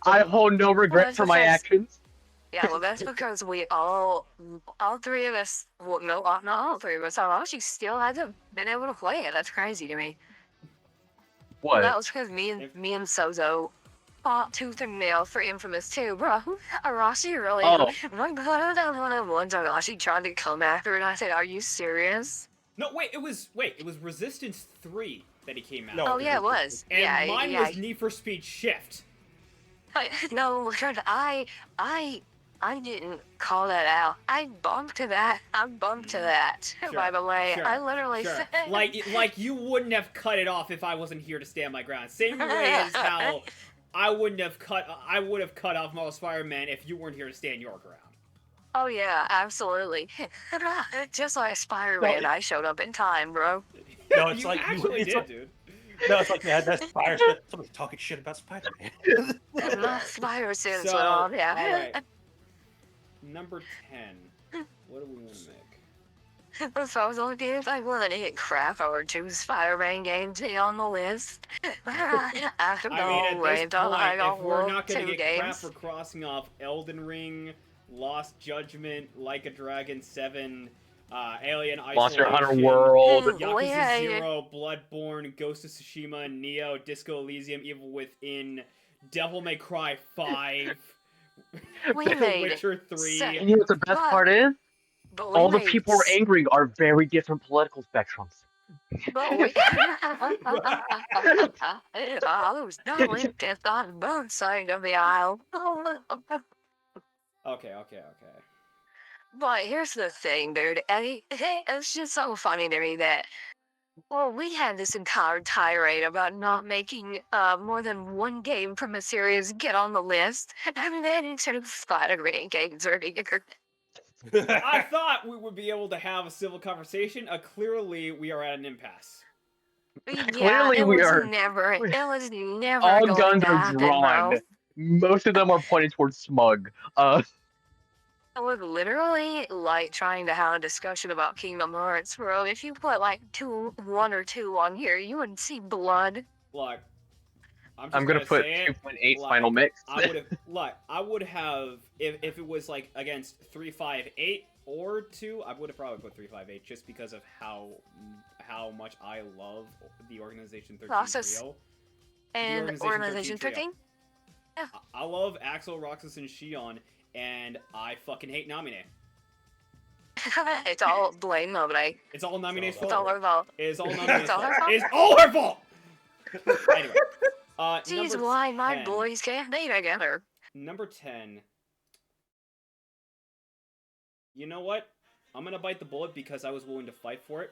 I hold no regret that's for my because- actions. Yeah, well, that's because we all 3 of us, well, no, not all 3 of us, I actually still hasn't been able to play it. That's crazy to me. Well, What? that was because me and Sozo fought tooth and nail for Infamous 2, bro. Arashi really. Oh. Once Arashi tried to come after it, I said, "Are you serious?" No, it was Resistance 3 that he came out. No, Oh yeah, it was. And yeah, mine yeah. was Need for Speed Shift. No, I didn't call that out. I bumped to that. Sure, By the way, sure, I literally sure. said. Like you wouldn't have cut it off if I wasn't here to stand my ground. Same way as how I would have cut off Marvel Spider-Man if you weren't here to stand your ground. Oh yeah, absolutely. Just like Spider-Man, No, I showed up in time, bro. No, it's you like actually it's did, like, dude. No, it's like that's Spider. Somebody's talking shit about Spider-Man. My spider sense So, went off, yeah. alright. Number 10. What do we want to make? If I was only being if I wanted to hit crap, I would choose Spider-Man games to be on the list. After I mean, at this point, if we're not two gonna get crap games. for crossing off Elden Ring, Lost Judgment, Like a Dragon 7, Alien Isolation, Monster Hunter World. Yakuza Yeah, yeah. 0, Bloodborne, Ghost of Tsushima, Nioh, Disco Elysium, Evil Within, Devil May Cry 5, We The made Witcher 3. And you know what the best part is? But we All the made people who are angry are very different political spectrums. But we... I was darling death on both sides of the aisle. Okay. But here's the thing, dude. It's just so funny to me that, well, we had this entire tirade about not making more than one game from a series get on the list, and then instead of Spider-Man games are here. I thought we would be able to have a civil conversation. Clearly, we are at an impasse. Yeah, Clearly it we was are- never. It was never All going guns to are happen, drawn. bro. Most of them are pointing towards Smug. I was literally like trying to have a discussion about Kingdom Hearts, bro. If you put like 1 or 2 on here, you would see blood. Look, I'm gonna put say it, 2.8 like, final mix. I would have if it was like against 358 or 2, I would have probably put 358 just because of how much I love the Organization 13 Process. trio. And Organization 13? I love Axel, Roxas, and Shion, and I fucking hate Namine. It's all blame nobody. It's all Namine's It's all fault. her fault. It's all Namine's It's all her fault. fault? It's all her fault. Anyway, Jeez, number why my 10. boys can't be together? Number 10. You know what? I'm gonna bite the bullet because I was willing to fight for it.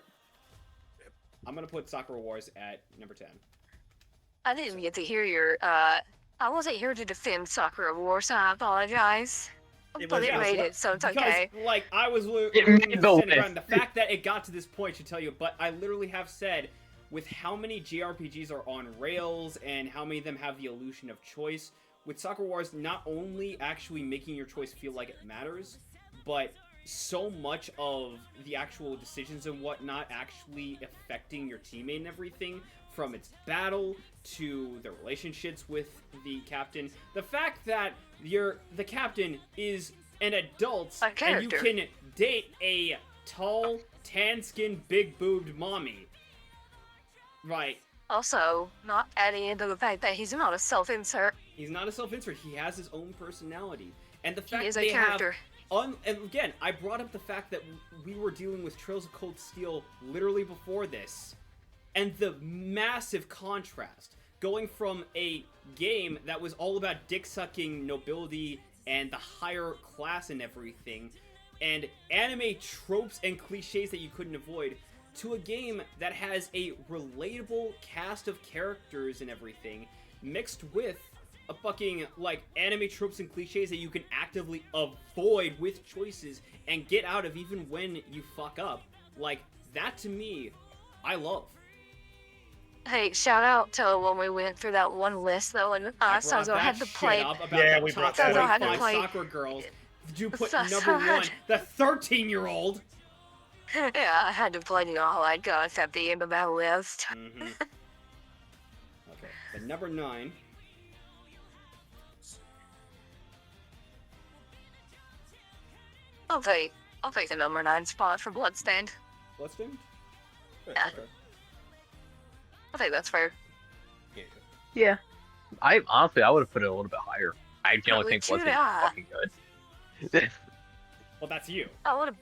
I'm gonna put Sakura Wars at number 10. I didn't get to hear your, I wasn't here to defend Sakura Wars, so I apologize. But it made it, so it's okay. Because, like, I was willing It to made stand the your list. ground. The fact that it got to this point should tell you, but I literally have said, with how many JRPGs are on rails and how many of them have the illusion of choice, with Sakura Wars not only actually making your choice feel like it matters, but so much of the actual decisions and whatnot actually affecting your teammate and everything, from its battle to the relationships with the captain. The fact that the captain is an adult A and you character. can date a tall, tan-skinned, big-boobed mommy. Right. Also, not adding into the fact that he's not a self-insert. He's not a self-insert. He has his own personality. And the fact He is they a character. have... and again, I brought up the fact that we were dealing with Trails of Cold Steel literally before this. And the massive contrast. Going from a game that was all about dick-sucking nobility and the higher class and everything, and anime tropes and cliches that you couldn't avoid, to a game that has a relatable cast of characters and everything, mixed with a fucking, like, anime tropes and cliches that you can actively avoid with choices and get out of even when you fuck up. Like, that to me, I love. Hey, shout out to when we went through that one list though, and I brought Sozo that had to shit play. up about Yeah, the we top brought that up. 45 Play- soccer girls. Did you put So number sad. 1, the 13-year-old? Yeah, I had to play all I'd got at the end of that list. Mm-hmm. Okay, the number 9. I'll take the number 9 spot for Bloodstained. Bloodstained? Yeah. Okay. I think that's fair. Yeah. Yeah. I honestly, I would have put it a little bit higher. I generally think Shoot, Bloodstained is fucking good. Well, that's you. I would have.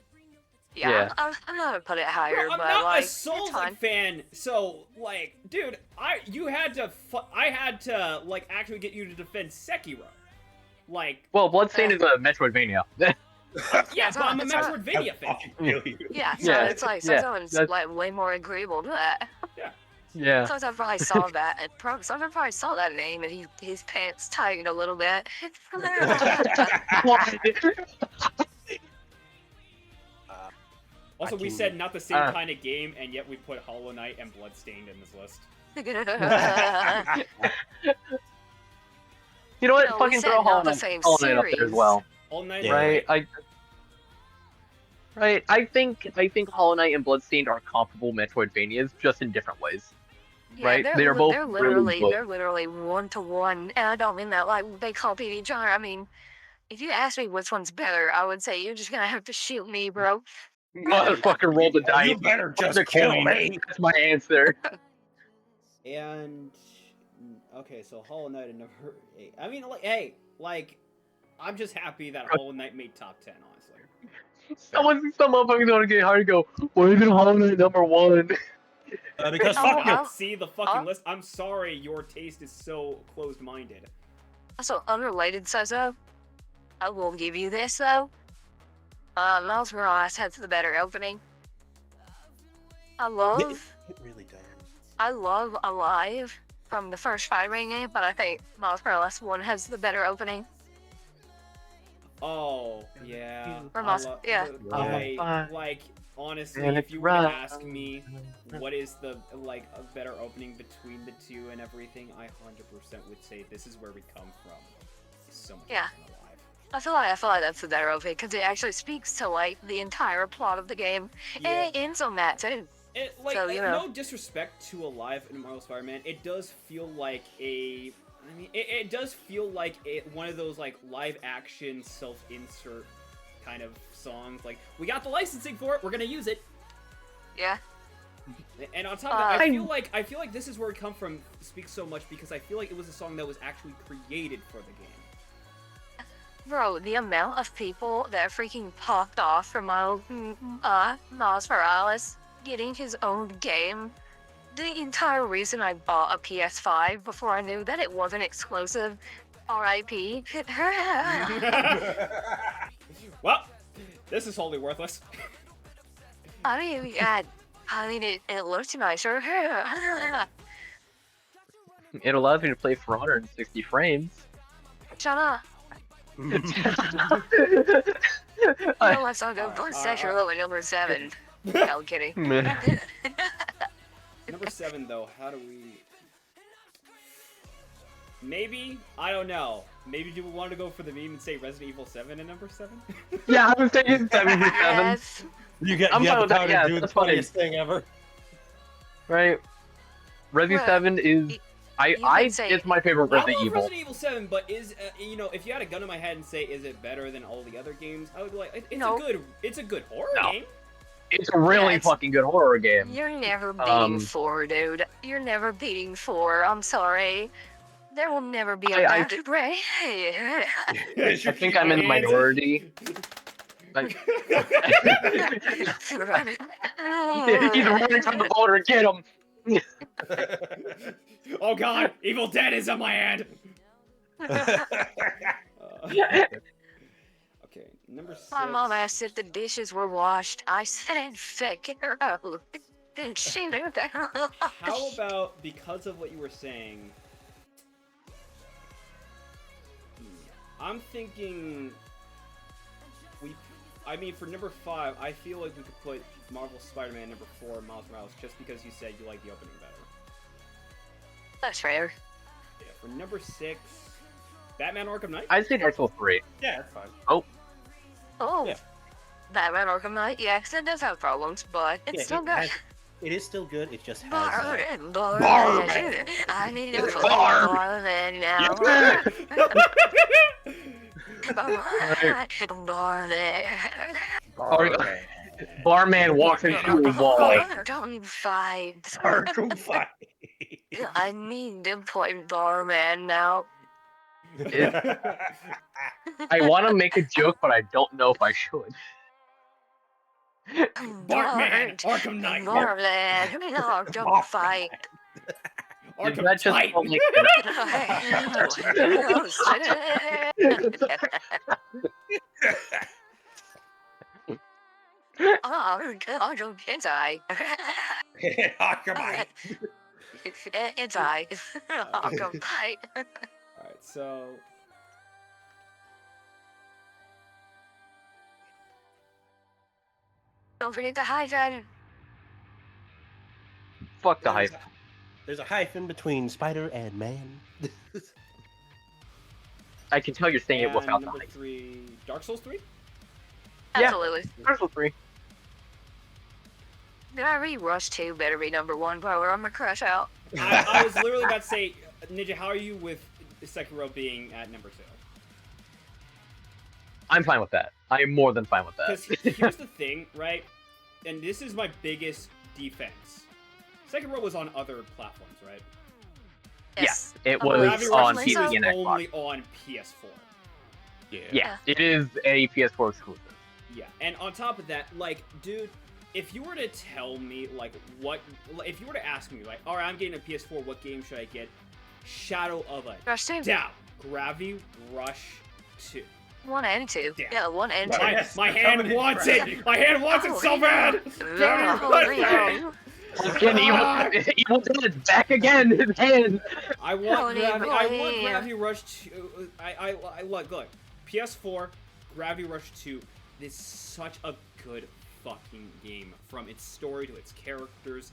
Yeah. Yeah, I'm gonna put it higher, Bro, I'm but not like, a Souls it's fine. fan, so like, dude, I had to like actually get you to defend Sekiro, like. Well, Bloodstained is a Metroidvania. Yeah, That's but I'm a not- that's not- Metroidvania fan. Yeah, so Yeah, it's like yeah, someone's that's- like way more agreeable to that. Yeah. Sometimes I probably saw that, and sometimes I probably saw that name, and his pants tightened a little bit. Also, we can- said not the same kind of game, and yet we put Hollow Knight and Bloodstained in this list. You know what? No, we Fucking said throw not Hollow the Knight, same Hollow Knight up there as series. well. Hollow Knight, Yeah. Right? I think Hollow Knight and Bloodstained are comparable Metroidvanias, just in different ways. Yeah, Right? They're both literally really they're literally 1-to-1, and I don't mean that like they copy each other. I mean, if you ask me which one's better, I would say you're just gonna have to shoot me, bro. Motherfucker, roll the dice. You better just The kill coin. me. That's my answer. And okay, so Hollow Knight at number 8. I mean, like, hey, like, I'm just happy that Hollow Knight made top 10. Honestly, Some motherfucker's gonna get hard and go, why isn't Hollow Knight number 1? Because Oh, fuck wow. you. see the fucking list. I'm sorry, your taste is so closed-minded. Also, unrelated, Sozo, I will give you this though. Miles Morales has the better opening. I It really does. love Alive from the first Spider-Man game, but I think Miles Morales 1 has the better opening. Oh, yeah. Or Miles- yeah. Like, honestly, And if it's you were to right. ask me what is the, like, a better opening between the two and everything, I 100% would say this is where we come from. It's so much Yeah. better than Alive. I feel like that's the better opening because it actually speaks to like the entire plot of the game, Yeah. and it ends on that too. It, like, So, you know. no disrespect to Alive and Marvel Spider-Man, it does feel like a... I mean, it does feel like one of those, like, live-action self-insert kind of songs. Like, we got the licensing for it, we're gonna use it. Yeah. And on top of that, I feel like this is where it come from speaks so much because I feel like it was a song that was actually created for the game. Bro, the amount of people that freaking popped off for Miles Morales getting his own game. The entire reason I bought a PS5 before I knew that it wasn't exclusive. R.I.P. Well, this is wholly worthless. I mean, it looked nicer. It allows me to play for 160 frames. Shut up. You I- know, let's not go Sekiro at number 7. No, I'm kidding. Number 7, though, how do we... Maybe? I don't know. Maybe do we want to go for the meme and say Resident Evil 7 at number 7? Yeah, I was thinking 7 for 7. Yes. You get I'm you fine have with the that, power yeah, to do the that's fine. funniest thing ever. Right? Resident Well, 7 is... you can say- It's my favorite I Resident love Evil. Resident Evil 7, but is, you know, if you had a gun in my head and say, is it better than all the other games? I would be like, No. it's a good horror No. game. It's a really it's- fucking good horror game. You're never beating Um, 4, dude. You're never beating 4. I'm sorry. There will never be a I- better Ray. I think I'm in the minority. Like, he's running from the border. Get him! Oh god, Evil Dead is on my hand! Okay, number 6. My mom asked if the dishes were washed. I said Sekiro. Did she do that? How about, because of what you were saying, I'm thinking I mean, for number 5, I feel like we could put Marvel Spider-Man number 4, Miles Morales, just because you said you like the opening better. That's fair. Yeah, for number 6, Batman Arkham Knight? I'd say Dark Souls 3. Yeah, that's fine. Oh. Yeah. Batman Arkham Knight, yes, it does have problems, but it's Yeah, still it good. has- It is still good. It just has. Barman. I need to play Barman now. Barman. Barman walks into a wall. Don't fight. Arkham Fight. I need to play Barman now. I want to make a joke, but I don't know if I should. Bartman, Arkham Knight. Barman, Arkham fight. Is Arkham that just Tight. called, like, Arkham inside. Arkham. Inside. Arkham fight. Alright, so... Don't forget the hyphen. Fuck the hype. There's a hyphen between spider and man. I can tell you're saying it and without the number hype. 3, Dark Souls 3? Yeah. Absolutely. Crystal 3. Did I read Rush 2 better be number 1, bro, or I'm gonna crash out. I was literally about to say, Ninja, how are you with Sekiro being at number 2? I'm fine with that. I am more than fine with Because that. here's the thing, right? And this is my biggest defense. Sekiro was on other platforms, right? Yes. Yeah, it Oh, was Gravity on Rush Rush 2 PC is and Xbox. only on PS4. Yeah, it is a PS4 exclusive. Yeah, and on top of that, like, dude, if you were to tell me, like, if you were to ask me, like, alright, I'm getting a PS4, what game should I get? Shadow of a Rush 2. Doubt. Gravity Rush 2. 1 and 2. Yeah. Yeah, 1 and 2. My hand wants it! My hand wants it so bad! Again, Evil Dead is back again, his hand! I want Boy. Gravity Rush 2. I look. PS4, Gravity Rush 2 is such a good fucking game. From its story to its characters.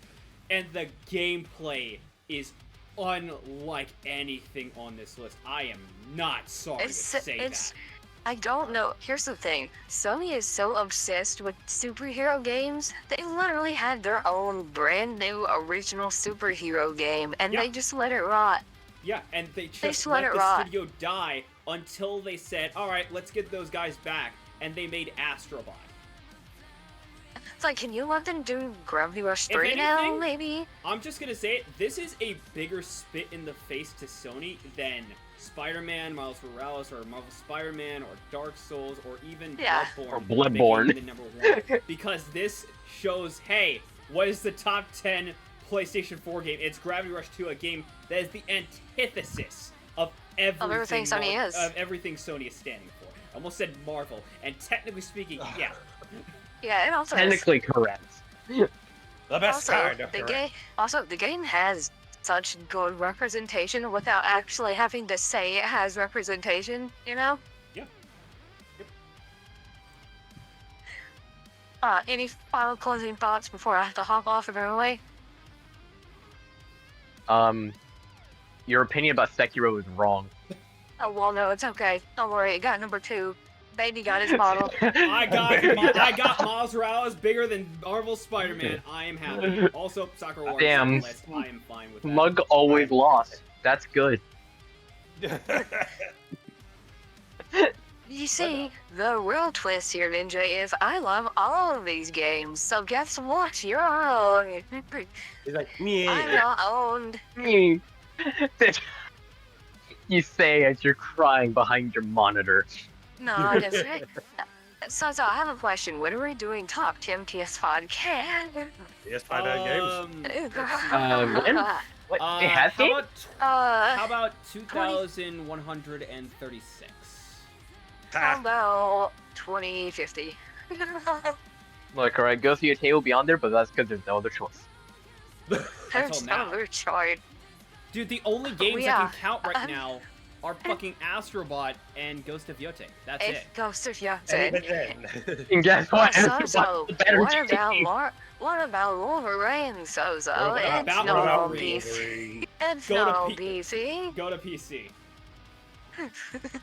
And the gameplay is unlike anything on this list. I am not sorry to say that. I don't know. Here's the thing. Sony is so obsessed with superhero games, they literally had their own brand new original superhero game, and Yeah. they just let it rot. Yeah, and they just let let it the rot. studio die until they said, alright, let's get those guys back. And they made Astrobot. It's like, can you let them do Gravity Rush If 3 now, anything- maybe? I'm just gonna say it, this is a bigger spit in the face to Sony than Spider-Man, Miles Morales, or Marvel Spider-Man, or Dark Souls, or even Yeah. Bloodborne. Or Bloodborne. making the number 1. Because this shows, hey, what is the top 10 PlayStation 4 game? It's Gravity Rush 2, a game that is the antithesis of everything Sony is. Of everything Sony is standing for. I almost said Marvel, and technically speaking, yeah. Yeah, and also Technically correct. The best also, kind of the game has such good representation without actually having to say it has representation, you know? Yeah. Any final closing thoughts before I have to hop off and run away? Your opinion about Sekiro is wrong. Oh, well, no, it's okay. Don't worry, it got number 2. Baby got his model. I got Miles Morales bigger than Marvel Spider-Man. I am happy. Also, Sakura Wars Damn. on the list. I am fine with that. Smug always lost. That's good. You see, the real twist here, Ninja, is I love all of these games. So guess what? You're owned. He's like, I'm yeah. not owned. You say as you're crying behind your monitor. No, that's right. So, I have a question. When are we doing top 10 PS5 games? Yes, 5 games. When? What? It has how games? how about 2,136? How about 2050? Look, alright, go through your table beyond there, but that's because there's no other choice. There's now. no choice. Dude, the only games I Yeah. can count right now are fucking Astrobot and Ghost of Yote. That's it. Ghost of And Yakuza. then, And guess what? Sozo, It's a better what game. about Wolverine, Sozo? What It's about no Wolverine? PC. It's Go to no P- PC. Go to PC.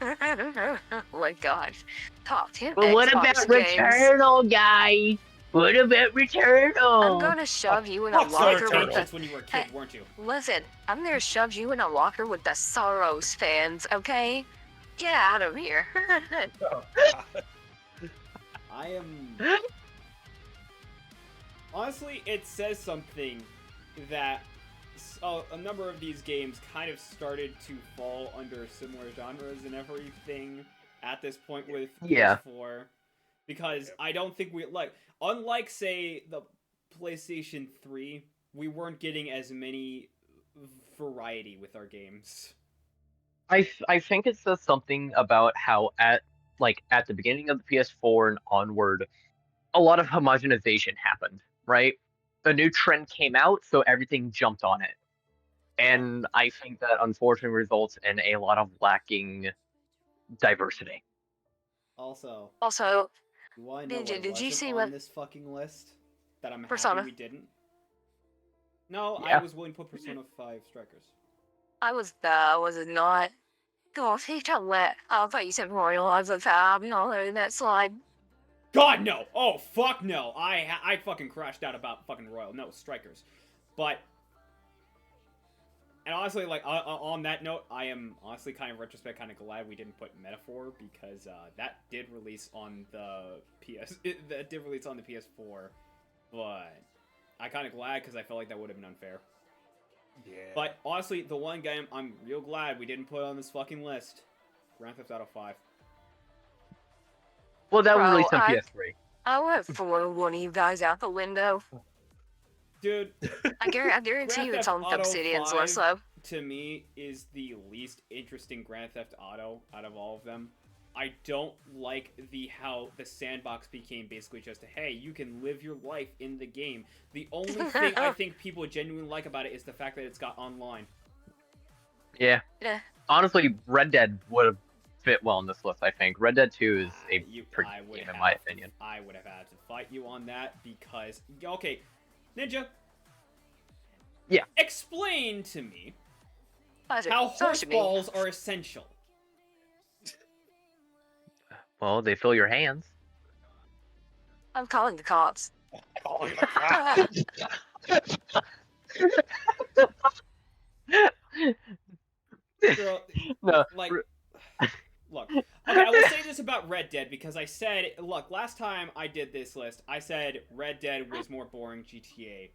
Oh my gosh. Top 10 But what Xbox about games. Returnal, guys? What about Returnal? I'm gonna shove you in a What's locker Returnal? with That's the... when you were a kid, weren't you? Listen, I'm gonna shove you in a locker with the Soros fans, okay? Get out of here. I am... Honestly, it says something that a number of these games kind of started to fall under similar genres and everything at this point with Yeah. PS4, because I don't think we unlike say the PlayStation 3, we weren't getting as many variety with our games. I think it says something about how at the beginning of the PS4 and onward, a lot of homogenization happened, right? A new trend came out, so everything jumped on it. And I think that unfortunately results in a lot of lacking diversity. Also, Also, you want to know Ninja, what did you wasn't see on what this fucking list that I'm Persona? happy we didn't? No, I Yeah. was willing to put Persona 5 Strikers. I was it not? God, he can't let face and royal as a fab, you know, in that slide. God no! Oh fuck no! I fucking crashed out about fucking Royal. No, Strikers. But and honestly, like on that note, I am honestly kind of retrospect kind of glad we didn't put Metaphor because that did release on the that did release on the PS4, but I kind of glad because I felt like that would have been unfair. Yeah. But honestly, the one game I'm real glad we didn't put on this fucking list, Grand Theft Auto 5. Well, that was Bro, released on PS3. I would throw one of you guys out the window. Dude, I guarantee you it's on Auto Obsidian's 5, list, though. to me, is the least interesting Grand Theft Auto out of all of them. I don't like how the sandbox became basically just a, hey, you can live your life in the game. The only thing I think people genuinely like about it is the fact that it's got online. Yeah. Yeah. Honestly, Red Dead would have fit well in this list, I think. Red Dead 2 is a pretty I good would game, in have- my opinion. I would have had to fight you on that because, okay, Ninja. Yeah. Explain to me Classic. how So horse should be. balls are essential. Well, they fill your hands. I'm calling the cops. Oh my God. Girl, No, like, look. Okay, I will say this about Red Dead because I said, look, last time I did this list, I said Red Dead was more boring GTA.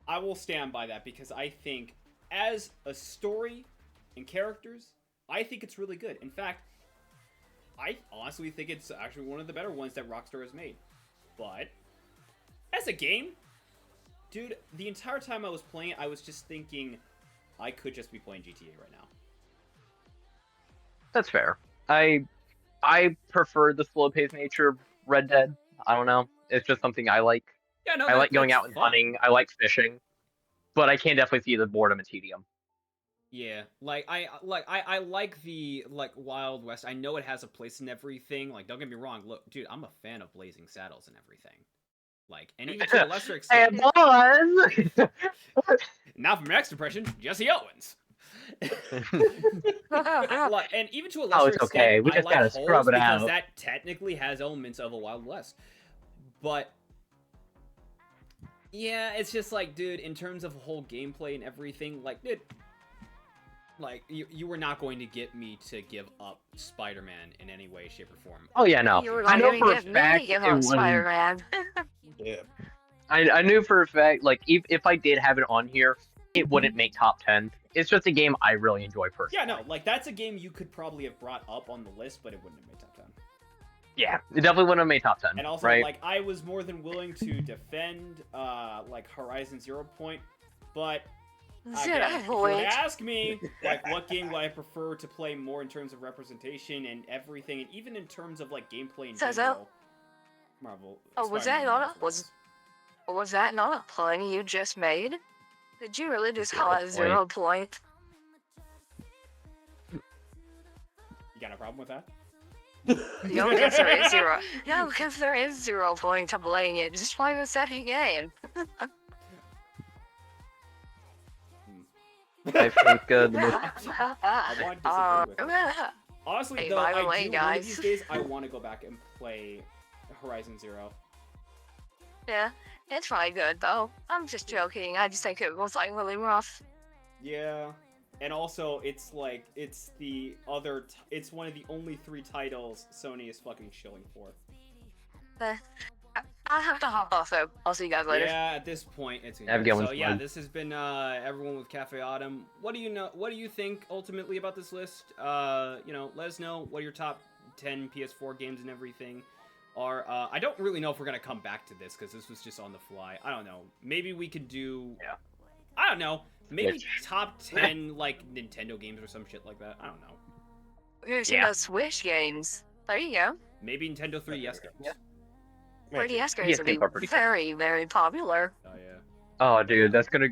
I will stand by that because I think, as a story and characters, I think it's really good. In fact, I honestly think it's actually one of the better ones that Rockstar has made. But, as a game, dude, the entire time I was playing it, I was just thinking, I could just be playing GTA right now. that's fair. I prefer the slow-paced nature of Red Dead. I don't know. It's just something I like. Yeah, no, I like going that's out and fun. hunting. I like fishing. But I can definitely see the boredom and tedium. Yeah, I like the Wild West. I know it has a place in everything. Like, don't get me wrong. Look, dude, I'm a fan of Blazing Saddles and everything. Like, and even to a lesser extent. And boys! Now for my next impression, Jesse Owens. Look, and even to a lesser Oh, it's okay. extent, We I just like gotta Holes scrub it because out. that technically has elements of a Wild West. But yeah, it's just like, dude, in terms of whole gameplay and everything, like, dude, like you were not going to get me to give up Spider-Man in any way, shape, or form. Oh yeah, no. You were I like, know "Let me for a get me fact to give it up was. Spider-Man." Yeah. I knew for a fact, like, if I did have it on here, it wouldn't make top 10. It's just a game I really enjoy personally. Yeah, no, like that's a game you could probably have brought up on the list, but it wouldn't have made top 10. Yeah, it definitely wouldn't have made top 10. And also, right? like, I was more than willing to defend, like, Horizon Zero Point, but again, if you were to ask me, like, what game would I prefer to play more in terms of representation and everything, and even in terms of, like, gameplay in Sozo? general, Marvel. Oh, was Spider-Man that not Marvel was that not a play you just made? Did you really just call it 0 point? You got a problem with that? No, because there is 0. No, because there is 0 point to playing it. Just play the second game. I think the I want to disagree with that. Honestly, Hey, though, by the I way, do, one of guys. these days, I want to go back and play Horizon Zero. Yeah, it's probably good though. I'm just joking. I just think it was like really rough. Yeah, and also it's like it's one of the only 3 titles Sony is fucking shilling for. I I have to hop off though. I'll see you guys later. Yeah, at this point, it's Have a good one, so. Yeah, Smug. this has been everyone with Cafe Autumn. What do you know? What do you think ultimately about this list? You know, let us know what your top 10 PS4 games and everything are. I don't really know if we're gonna come back to this because this was just on the fly. I don't know. Maybe we could do. Yeah. I don't know. Maybe Switch. top 10 like Nintendo games or some shit like that. I don't know. We're gonna see Yeah. those Switch games. There you go. Maybe Nintendo 3DS games. Yeah. 3DS Yes, games would they be are pretty cool. very, very popular. Oh yeah. Oh, dude, that's gonna.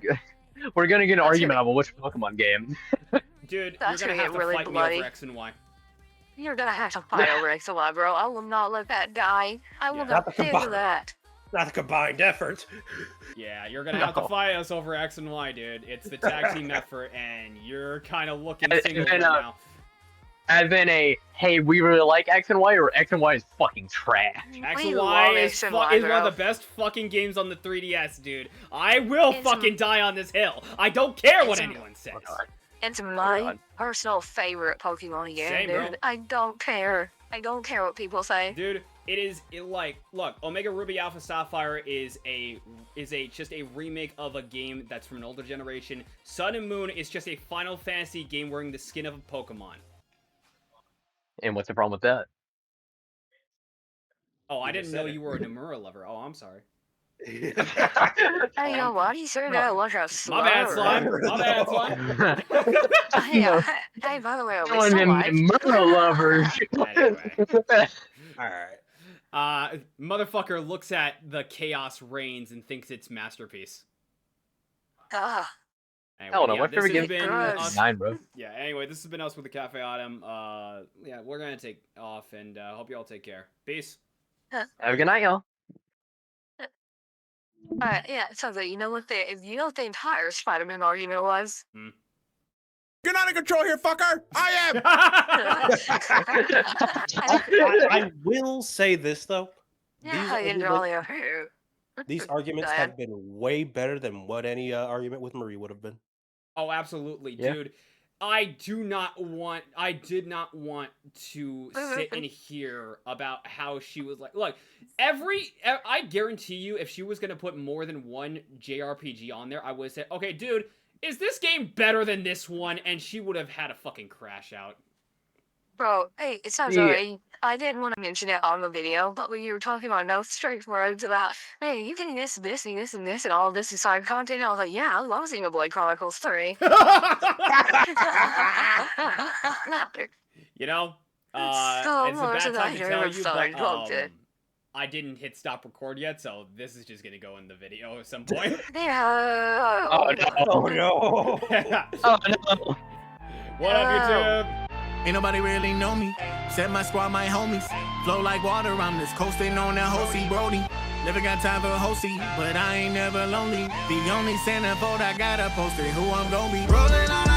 We're gonna get an That's argument gonna- about which Pokemon game. Dude, That's you're gonna gonna have get to really fight bloody. me over X and Y. You're gonna have to fight over XY, bro. I will not let that die. I will Yeah. not Not the do combined- that. Not a combined effort. Yeah, you're gonna have to No. fight us over X and Y, dude. It's the tag team effort, and you're kind of looking And single then, right now. As in a, hey, we really like X and Y, or X and Y is fucking trash. X We and Y love is, X and fu- Y, is one of bro. the best fucking games on the 3DS, dude. I will It's fucking die on this hill. I don't care what It's a- anyone says. It's my God. personal favorite Pokemon game, Same, dude. bro. I don't care. I don't care what people say. Dude, look, Omega Ruby Alpha Sapphire is just a remake of a game that's from an older generation. Sun and Moon is just a Final Fantasy game wearing the skin of a Pokemon. And what's the problem with that? Oh, I You didn't just know said it. you were a Nomura lover. Oh, I'm sorry. Hey, yo, why do you say that like a My bad, slur? Slime. My bad, Slime. Hey, hey, by the way, are we One still of live? them Murder lovers. Anyway. Alright. Motherfucker looks at the Chaos Reigns and thinks it's masterpiece. Ah, Anyway, Hell no, my this favorite has game been Gross. us. 9, bro. Yeah, anyway, this has been us with the Cafe Autumn. Yeah, we're gonna take off, and hope you all take care. Peace. Have a good night, y'all. alright, yeah, so you know what the entire Spider-Man argument was? You're not in control here, fucker! I am! I will say this though. Yeah, I didn't arguments- really. These arguments Go ahead. have been way better than what any argument with Marie would have been. Oh, absolutely, Yeah. dude. I did not want to sit and hear about how she was like, look, I guarantee you, if she was going to put more than one JRPG on there, I would have said, okay, dude, is this game better than this one? And she would have had a fucking crash out. Bro, hey, it sounds Yeah. alright. I didn't want to mention it on the video, but when you were talking about no straight words about, hey, you can this, and this, and this, and all this is side content, I was like, yeah, I love Xenoblade Chronicles 3. You know, so it's a much bad that I time to never tell you, started but content. I didn't hit stop record yet, so this is just gonna go in the video at some point. Yeah. Oh, no. Oh no! Oh, no. What up, YouTube? Ain't nobody really know me. Set my squad, my homies. Flow like water, I'm just coasting on that Hosey Brody. Never got time for Hosey, but I ain't never lonely. The only centerfold I got to post it, who I'm gonna be rolling on